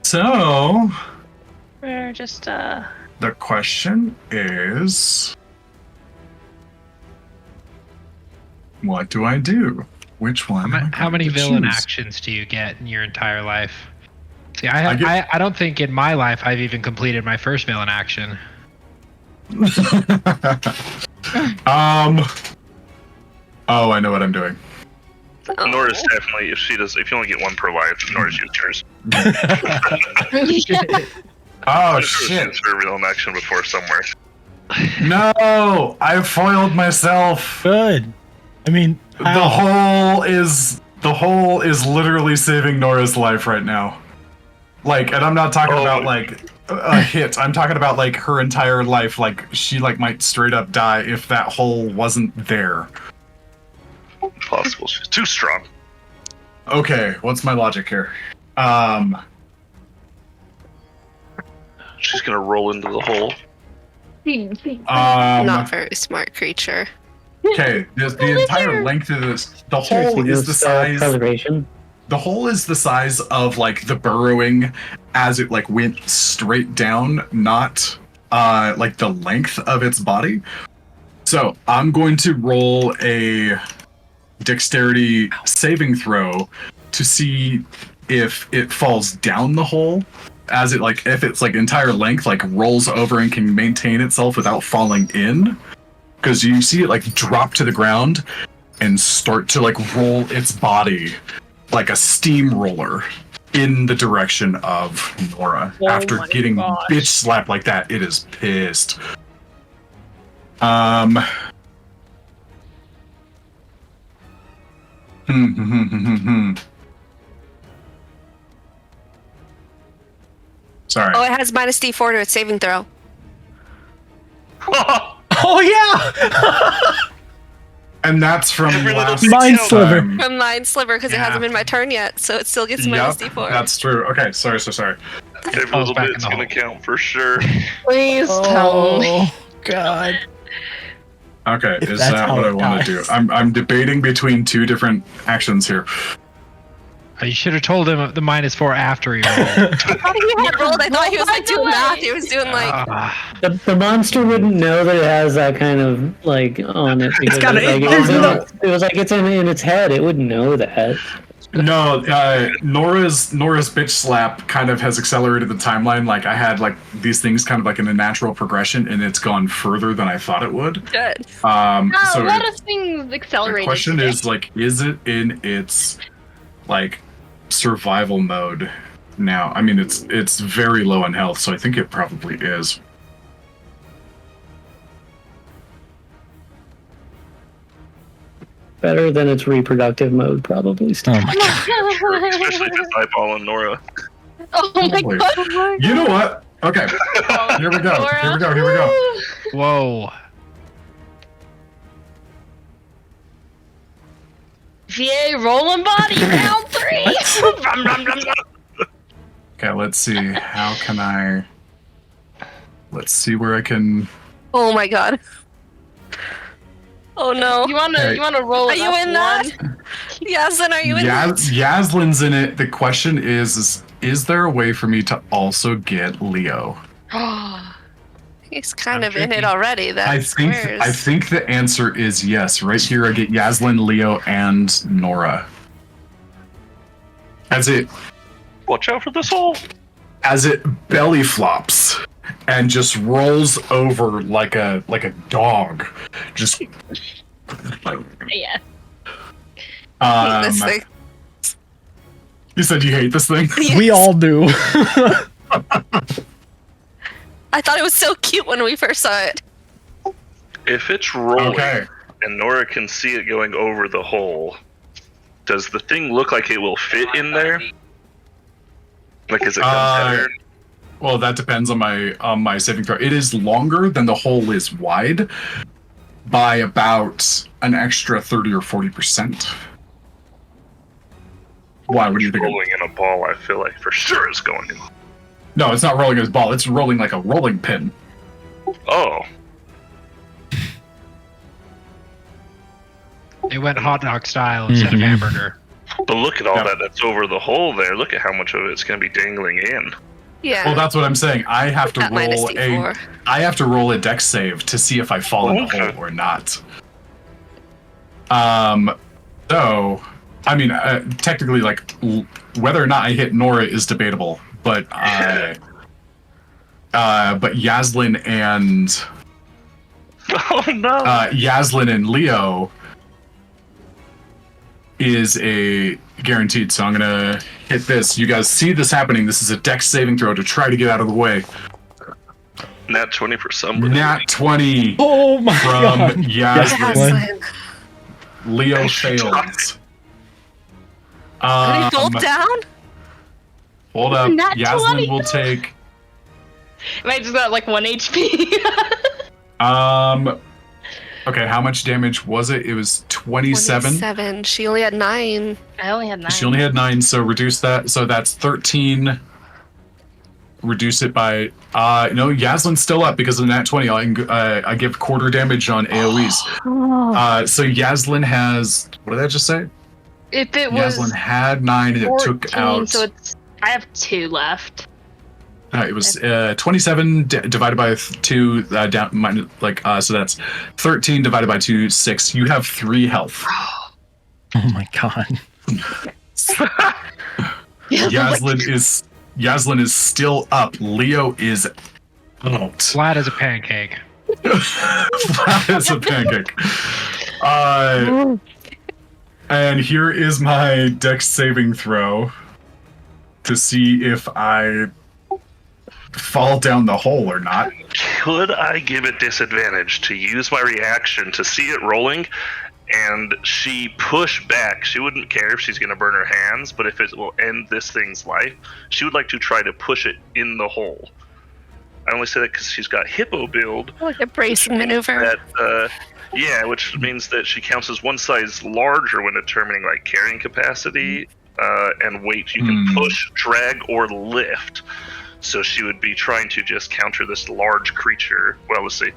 So We're just the question is, what do I do? Which one? am I How many going to villain choose? actions do you get in your entire life? See, I I don't think in my life I've even completed my first villain action. Oh, I know what I'm doing. Nora's definitely, if you only get one per life, Nora's used yours. Oh I've seen shit! her real in action before somewhere. No, I foiled myself. Good. I mean, The hole is literally saving Nora's life right now. Like, and I'm not talking Oh. about like a hit. I'm talking about like her entire life. Like she like might straight up die if that hole wasn't there. Possible. She's too strong. Okay, what's my logic here? She's gonna roll into the hole. Not very smart creature. Okay, the entire length of this, the hole is the size. Preservation. The hole is the size of like the burrowing as it like went straight down, not like the length of its body. So I'm going to roll a dexterity saving throw to see if it falls down the hole, as it like if its like entire length like rolls over and can maintain itself without falling in. Because you see it like drop to the ground and start to like roll its body like a steamroller in the direction of Nora. After getting bitch slapped like that, it is pissed. Sorry. Oh, it has minus D4 to its saving throw. Oh yeah! And that's from Every little last Mind time. sliver. From Mind Sliver, because it Yeah. hasn't been my turn yet, so it still gets minus Yep, D4. that's true. Okay, sorry. Every falls little back in bit's the gonna hole. count for sure. Please tell me. Oh god. Okay, If is that's that how what I it want to do? dies. I'm debating between two different actions here. You should have told him the -4 after he rolled. How did he rolled? I thought he was like doing math. He was doing like. Ah. The monster wouldn't know that it has that kind of like on it. Because got it. like, There's it was like it's in its head. It wouldn't know that. No, Nora's bitch slap kind of has accelerated the timeline. Like I had like these things kind of like in a natural progression, and it's gone further than I thought it would. Good. So A lot of things the accelerated. question today. is like, is it in its like survival mode now? I mean, it's very low in health, so I think it probably is. Better than its reproductive mode, probably. Still. Oh my god. Especially if it's eyeballing Nora. Oh my Probably. god. You know what? Okay, here we go. Here we go. Here we go. Whoa. VA rolling body round 3. Rum, rum, rum, rum. Okay, let's see. How can I? Let's see where I can. Oh my god. Oh no. You wanna Hey. roll Are it you up in that? one? Yaslin, are you in that? Yaslin's in it. The question is there a way for me to also get Leo? He's kind I'm of in tricky. it already. That I think the answer is yes. Right here, I get Yaslin, Leo, and Nora. As it Watch out for this hole. belly flops and just rolls over like a dog. Just Yeah. This thing. You said you hate this thing? We all do. I thought it was so cute when we first saw it. If it's rolling Okay. and Nora can see it going over the hole, does the thing look like it will fit in there? Like is it considered? Well, that depends on my saving throw. It is longer than the hole is wide by about an extra 30 or 40%. Why? What do you think? Rolling in a ball, I feel like for sure is going in. No, it's not rolling as a ball. It's rolling like a rolling pin. Oh, It went hot dog style instead of Mhm. hamburger. but look at all Yep. that's over the hole there. Look at how much of it's going to be dangling in. Yeah. Well, that's what I'm saying. I have to At minus roll D4. a dex save to see if I fall in the Okay. hole or not. So, I mean, technically, like whether or not I hit Nora is debatable, but Yaslin and Oh no! Yaslin and Leo is a guaranteed. So I'm gonna hit this. You guys see this happening. This is a dex saving throw to try to get out of the way. Nat 20 for somebody. Nat 20 Oh my from god. Yaslin. Yaslin. Leo Nice fails. Did he fall down? Hold up. Nat Yaslin 20. will take I just got like 1 HP. Okay, how much damage was it? It was 27. 7. She only had 9. I only had 9. She only had 9, so reduce that. So that's 13. Reduce it by no, Yaslin's still up because of the nat 20. I give quarter damage on AoEs. So Yaslin has, what did I just say? If it was Yaslin had 9 and 14, it took out. so I have 2 left. It was 27 divided by 2 down minus, so that's 13 divided by 2, 6. You have 3 health. Oh my god. Yaslin is still up. Leo is out. Flat as a pancake. Flat as a pancake. And here is my dex saving throw to see if I fall down the hole or not. Could I give it disadvantage to use my reaction to see it rolling and she push back? She wouldn't care if she's going to burn her hands, but if it will end this thing's life, she would like to try to push it in the hole. I only say that because she's got hippo build. Like a bracing maneuver. Yeah, which means that she counts as one size larger when determining like carrying capacity and weight. You can push, drag, or lift. So she would be trying to just counter this large creature. Well, let's see.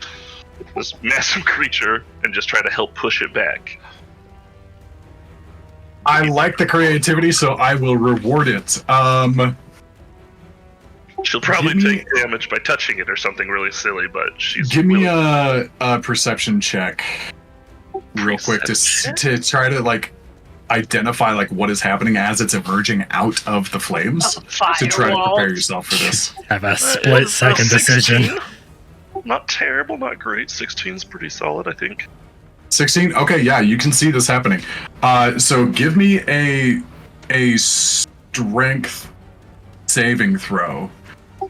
This massive creature and just try to help push it back. I like the creativity, so I will reward it. She'll probably take damage by touching it or something really silly, but she's... Give me a perception check real quick to try to, identify, what is happening as it's emerging out of the flames. To try to prepare yourself for this. Have a split-second decision. Not terrible, not great. 16's pretty solid, I think. 16? Okay, yeah, you can see this happening. So give me a strength saving throw.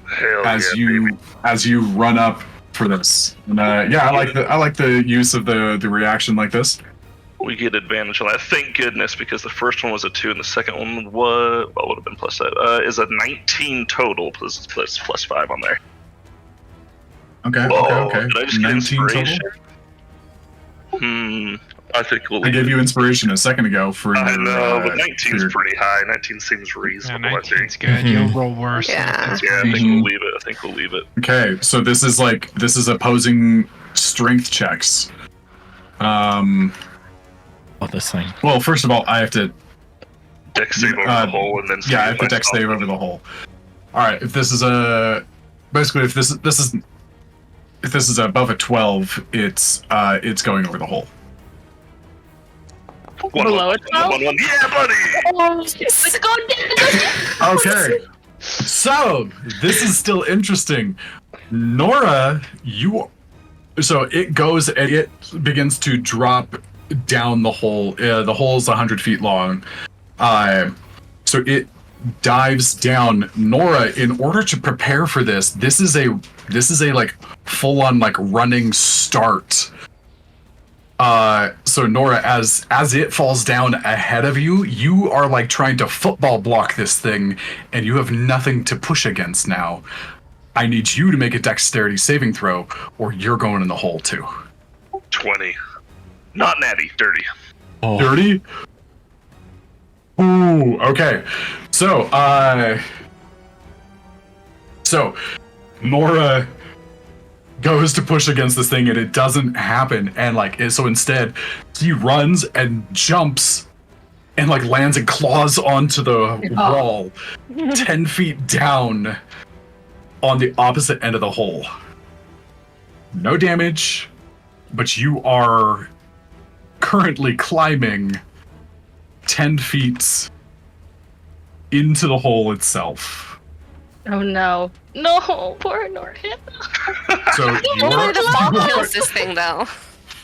Hell as yeah, you run up for this. And I like the use of the reaction like this. We get advantage on that. Thank goodness, because the first one was a 2 and the second one would have been plus that. Is a 19 total plus 5 on there. Okay. Whoa, Okay. Did I just get 19 inspiration? total. I think we'll I leave gave it. you inspiration a second ago for I your, know, but 19's your- pretty high. 19 seems reasonable, I think. 19's good. You'll roll worse. Yeah. Yeah, I think we'll leave it. Okay, so this is opposing strength checks. Oh, this thing. Well, first of all, I have to. Dex save over the hole and then... Yeah, I have to dex save over the hole. All right, if this is if this is above a 12, it's going over the hole. Below a 12? 1, 1. Yeah, buddy! Let's go down. Okay, so this is still interesting. Nora, so it goes and it begins to drop down the hole. The hole is 100 feet long. So it dives down. Nora, in order to prepare for this is a full on running start. So Nora, as it falls down ahead of you, you are trying to football block this thing, and you have nothing to push against now. I need you to make a dexterity saving throw, or you're going in the hole too. 20. Not natty, dirty. Oh. Dirty? Ooh, okay. So Nora goes to push against this thing and it doesn't happen. And so instead, he runs and jumps and lands and claws onto the wall 10 feet down on the opposite end of the hole. No damage, but you are currently climbing 10 feet into the hole itself. Oh no. No, poor Nora. So Only the fall kills this thing, though.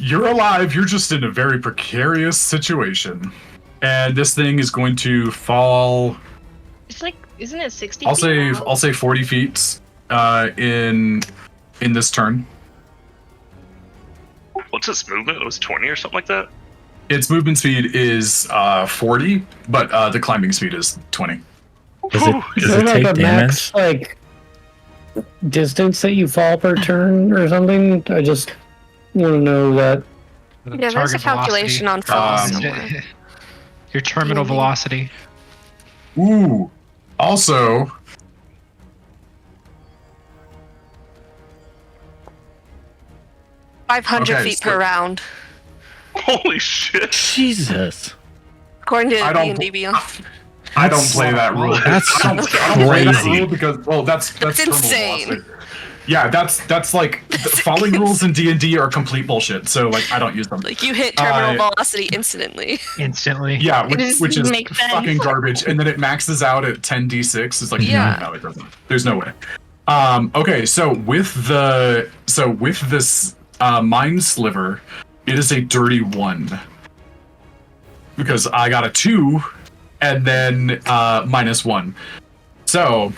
you're alive, you're just in a very precarious situation. And this thing is going to fall, It's isn't it 60 I'll feet now? say 40 feet in this turn. What's its movement? It was 20 or something like that? Its movement speed is 40, but the climbing speed is 20. Does Is it there take a damage? max distance that you fall per turn or something? I just want to know that. The Yeah, there's a target calculation on Um, falls somewhere. Your terminal Maybe. velocity. Ooh. Also, 500 Okay, feet so- per round, Holy shit! Jesus. according to I don't- D&D Beyond. I don't play that rule. That's I don't play that crazy. rule because that's terminal insane. velocity. Yeah, that's like the falling rules in D&D are complete bullshit. So like I don't use them. Like you hit terminal velocity instantly. Instantly. Yeah, It just which is makes sense. fucking garbage. And then it maxes out at 10d6. It's like Yeah. no, it doesn't. There's no way. Okay, so with this mind sliver, it is a dirty 1 because I got a 2 and then -1. So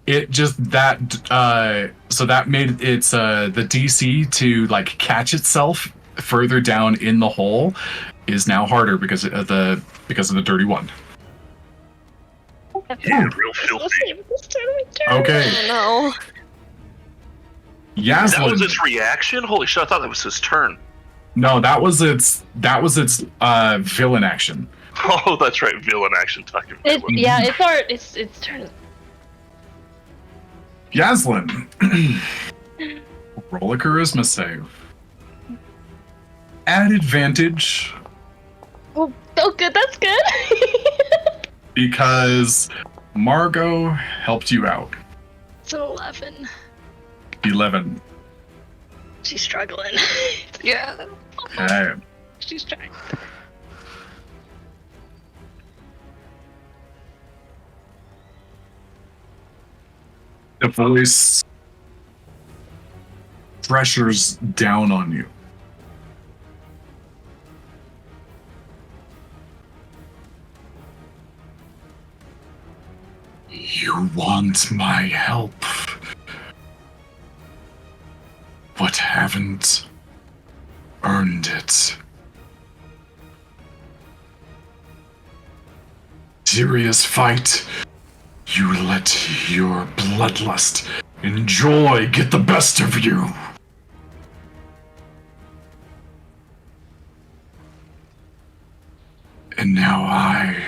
it just so that made its the DC to like catch itself further down in the hole is now harder because of the dirty 1. Yeah, real filthy. Okay, Oh no. That was Yaslin. its reaction. Holy shit! I thought that was his turn. No, that was its villain action. Oh, that's right. Villain action. Talking. It's Villain. yeah, it's turn. Yaslin. Roll a charisma save. At advantage Oh, good. That's good. because Margot helped you out. It's an 11. 11. She's struggling. Yeah. Okay. She's trying. The voice pressures down on you. You want my help, but haven't earned it. Serious fight. You let your bloodlust and joy get the best of you. And now I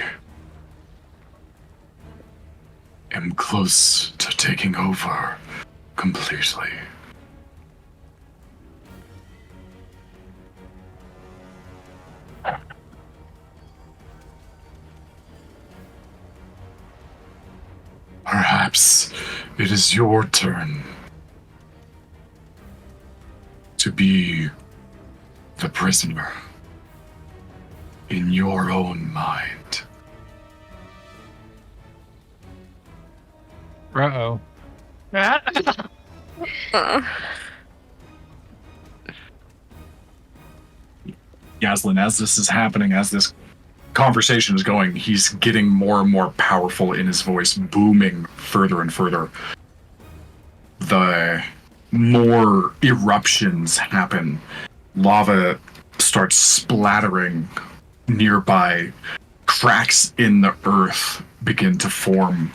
am close to taking over completely. Perhaps it is your turn to be the prisoner in your own mind. Uh-oh. Yaslin, as this is happening, as this conversation is going, he's getting more and more powerful in his voice, booming further and further. The more eruptions happen, lava starts splattering nearby, cracks in the earth begin to form.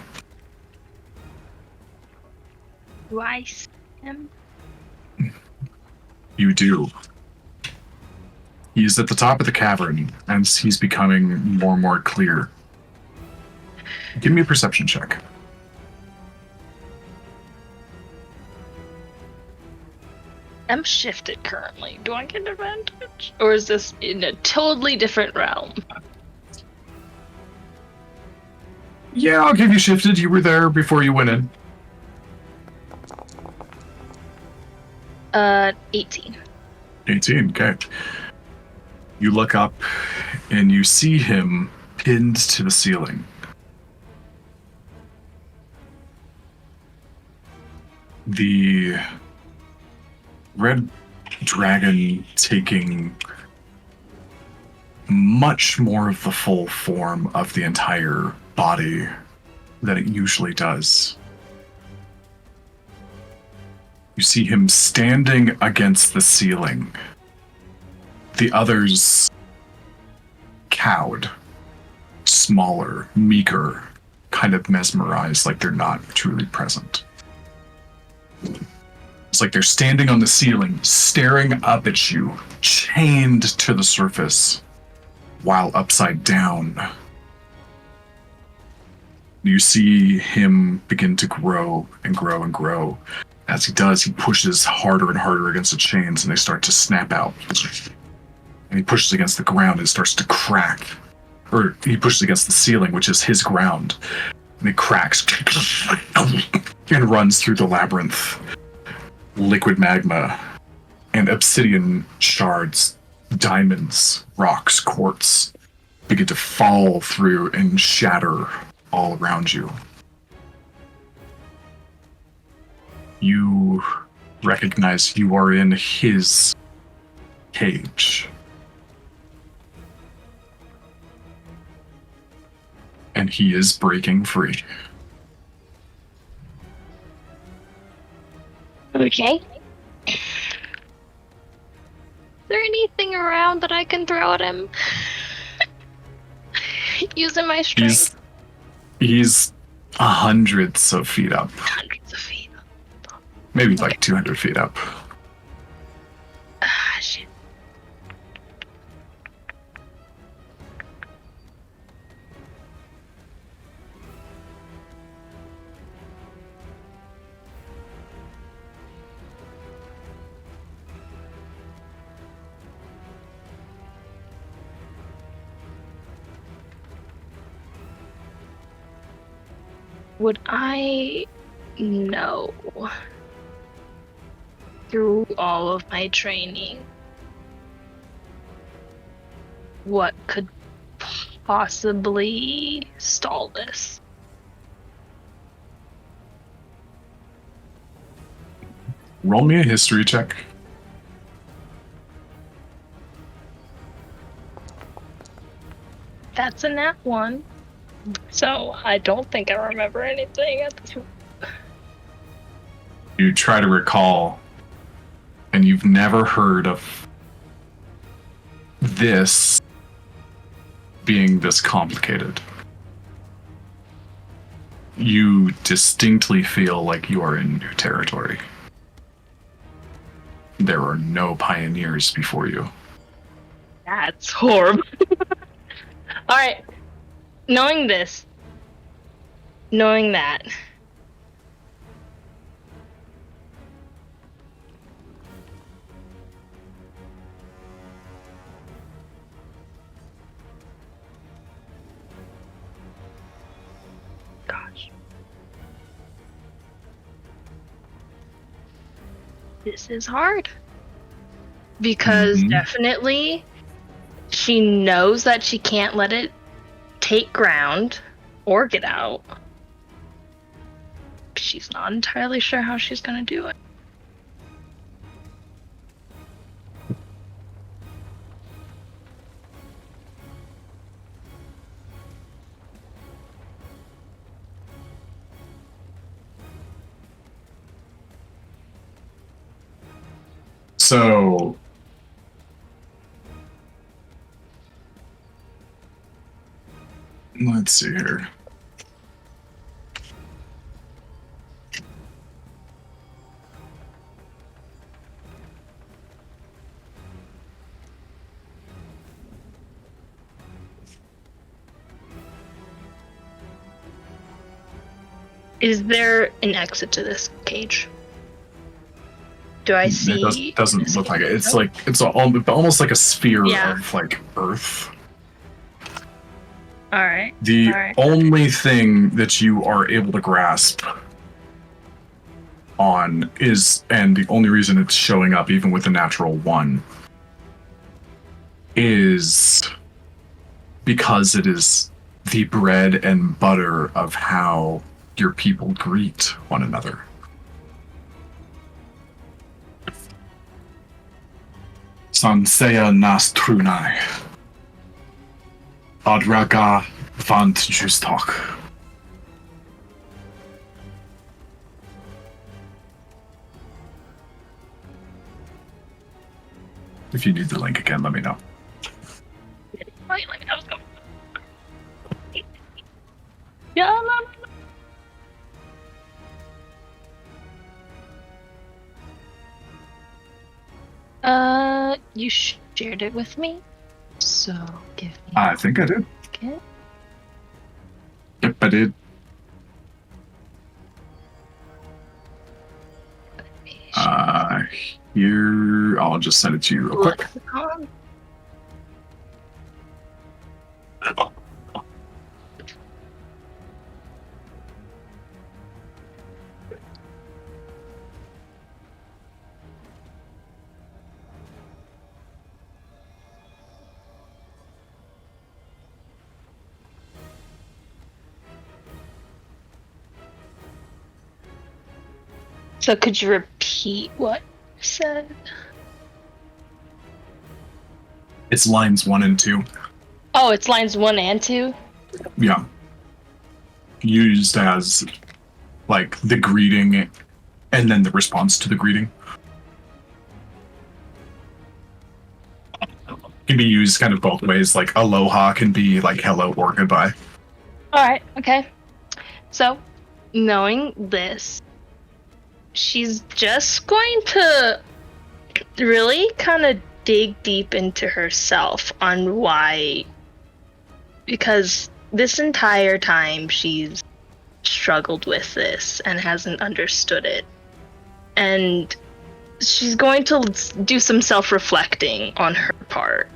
Do I see him? You do. He's at the top of the cavern, and he's becoming more and more clear. Give me a perception check. I'm shifted currently. Do I get advantage? Or is this in a totally different realm? Yeah, I'll give you shifted. You were there before you went in. 18. 18, okay. You look up, and you see him pinned to the ceiling. The red dragon taking much more of the full form of the entire body than it usually does. You see him standing against the ceiling. The others cowed, smaller, meeker, kind of mesmerized, like they're not truly present. It's like they're standing on the ceiling, staring up at you, chained to the surface, while upside down. You see him begin to grow and grow and grow. As he does, he pushes harder and harder against the chains, and they start to snap out. And he pushes against the ground, and it starts to crack. Or he pushes against the ceiling, which is his ground, and it cracks and runs through the labyrinth. Liquid magma and obsidian shards, diamonds, rocks, quartz begin to fall through and shatter all around you. You recognize you are in his cage. And he is breaking free. Okay. Is there anything around that I can throw at him? Using my strength. He's hundreds of feet up. Hundreds of feet. Maybe like 200 feet up. Ah, shit. Would I know through all of my training what could possibly stall this? Roll me a history check. That's a nat 1. So I don't think I remember anything at this. You try to recall, and you've never heard of this being this complicated. You distinctly feel like you are in new territory. There are no pioneers before you. That's horrible. All right. Knowing this, knowing that, gosh, this is hard because definitely she knows that she can't let it take ground or get out. She's not entirely sure how she's gonna do it. So let's see here. Is there an exit to this cage? Do I see? It doesn't look like it. It's like it's almost like a sphere Yeah. of like earth. All right. The All right. only thing that you are able to grasp on is, and the only reason it's showing up even with a natural 1, is because it is the bread and butter of how your people greet one another. Sanseya nas trunai. Adraga vant justok. If you need the link again, let me know. Yeah, You shared it with me, so give me I think I did. a second. Yep, I did. Here, I'll just send it to you real quick. Lexicon. So could you repeat what you said? It's lines 1 and 2. Oh, it's lines 1 and 2? Yeah. Used as like the greeting and then the response to the greeting. Can be used kind of both ways. Like aloha can be like hello or goodbye. Alright, okay. So, knowing this, she's just going to really kind of dig deep into herself on why. Because this entire time she's struggled with this and hasn't understood it. And she's going to do some self-reflecting on her part.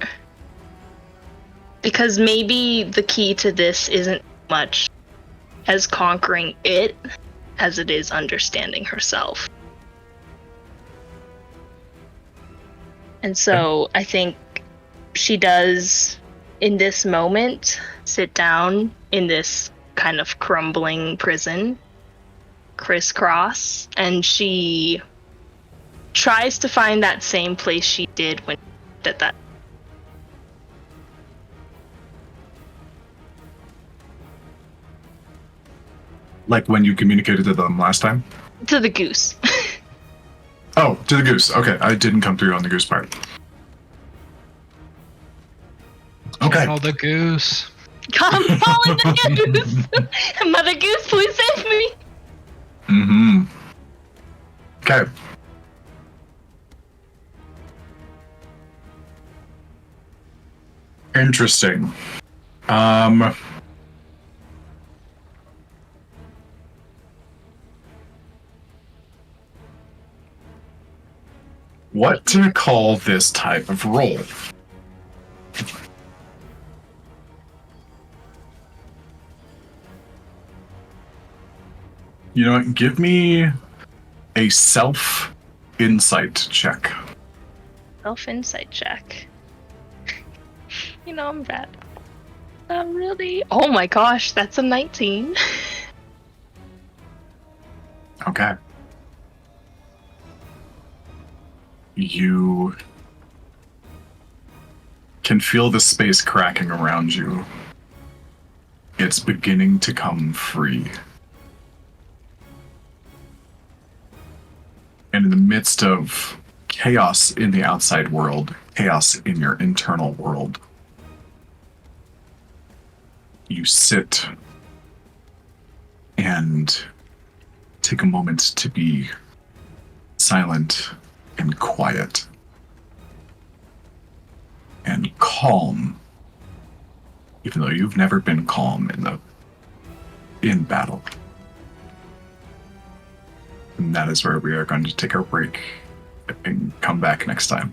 Because maybe the key to this isn't much as conquering it as it is understanding herself. And so I think she does, in this moment, sit down in this kind of crumbling prison, crisscross, and she tries to find that same place she did when at that. Like when you communicated to them last time? To the goose. Oh, to the goose. Okay, I didn't come through on the goose part. Okay. Channel the goose. Come calling the goose! Mother Goose, please save me! Mm-hmm. Okay. Interesting. What to call this type of roll? You know what? Give me a self-insight check. Self-insight check. You know, I'm bad. I'm really... Oh my gosh, that's a 19. Okay. You can feel the space cracking around you. It's beginning to come free. And in the midst of chaos in the outside world, chaos in your internal world, you sit and take a moment to be silent and quiet and calm, even though you've never been calm in battle. And that is where we are going to take our break and come back next time.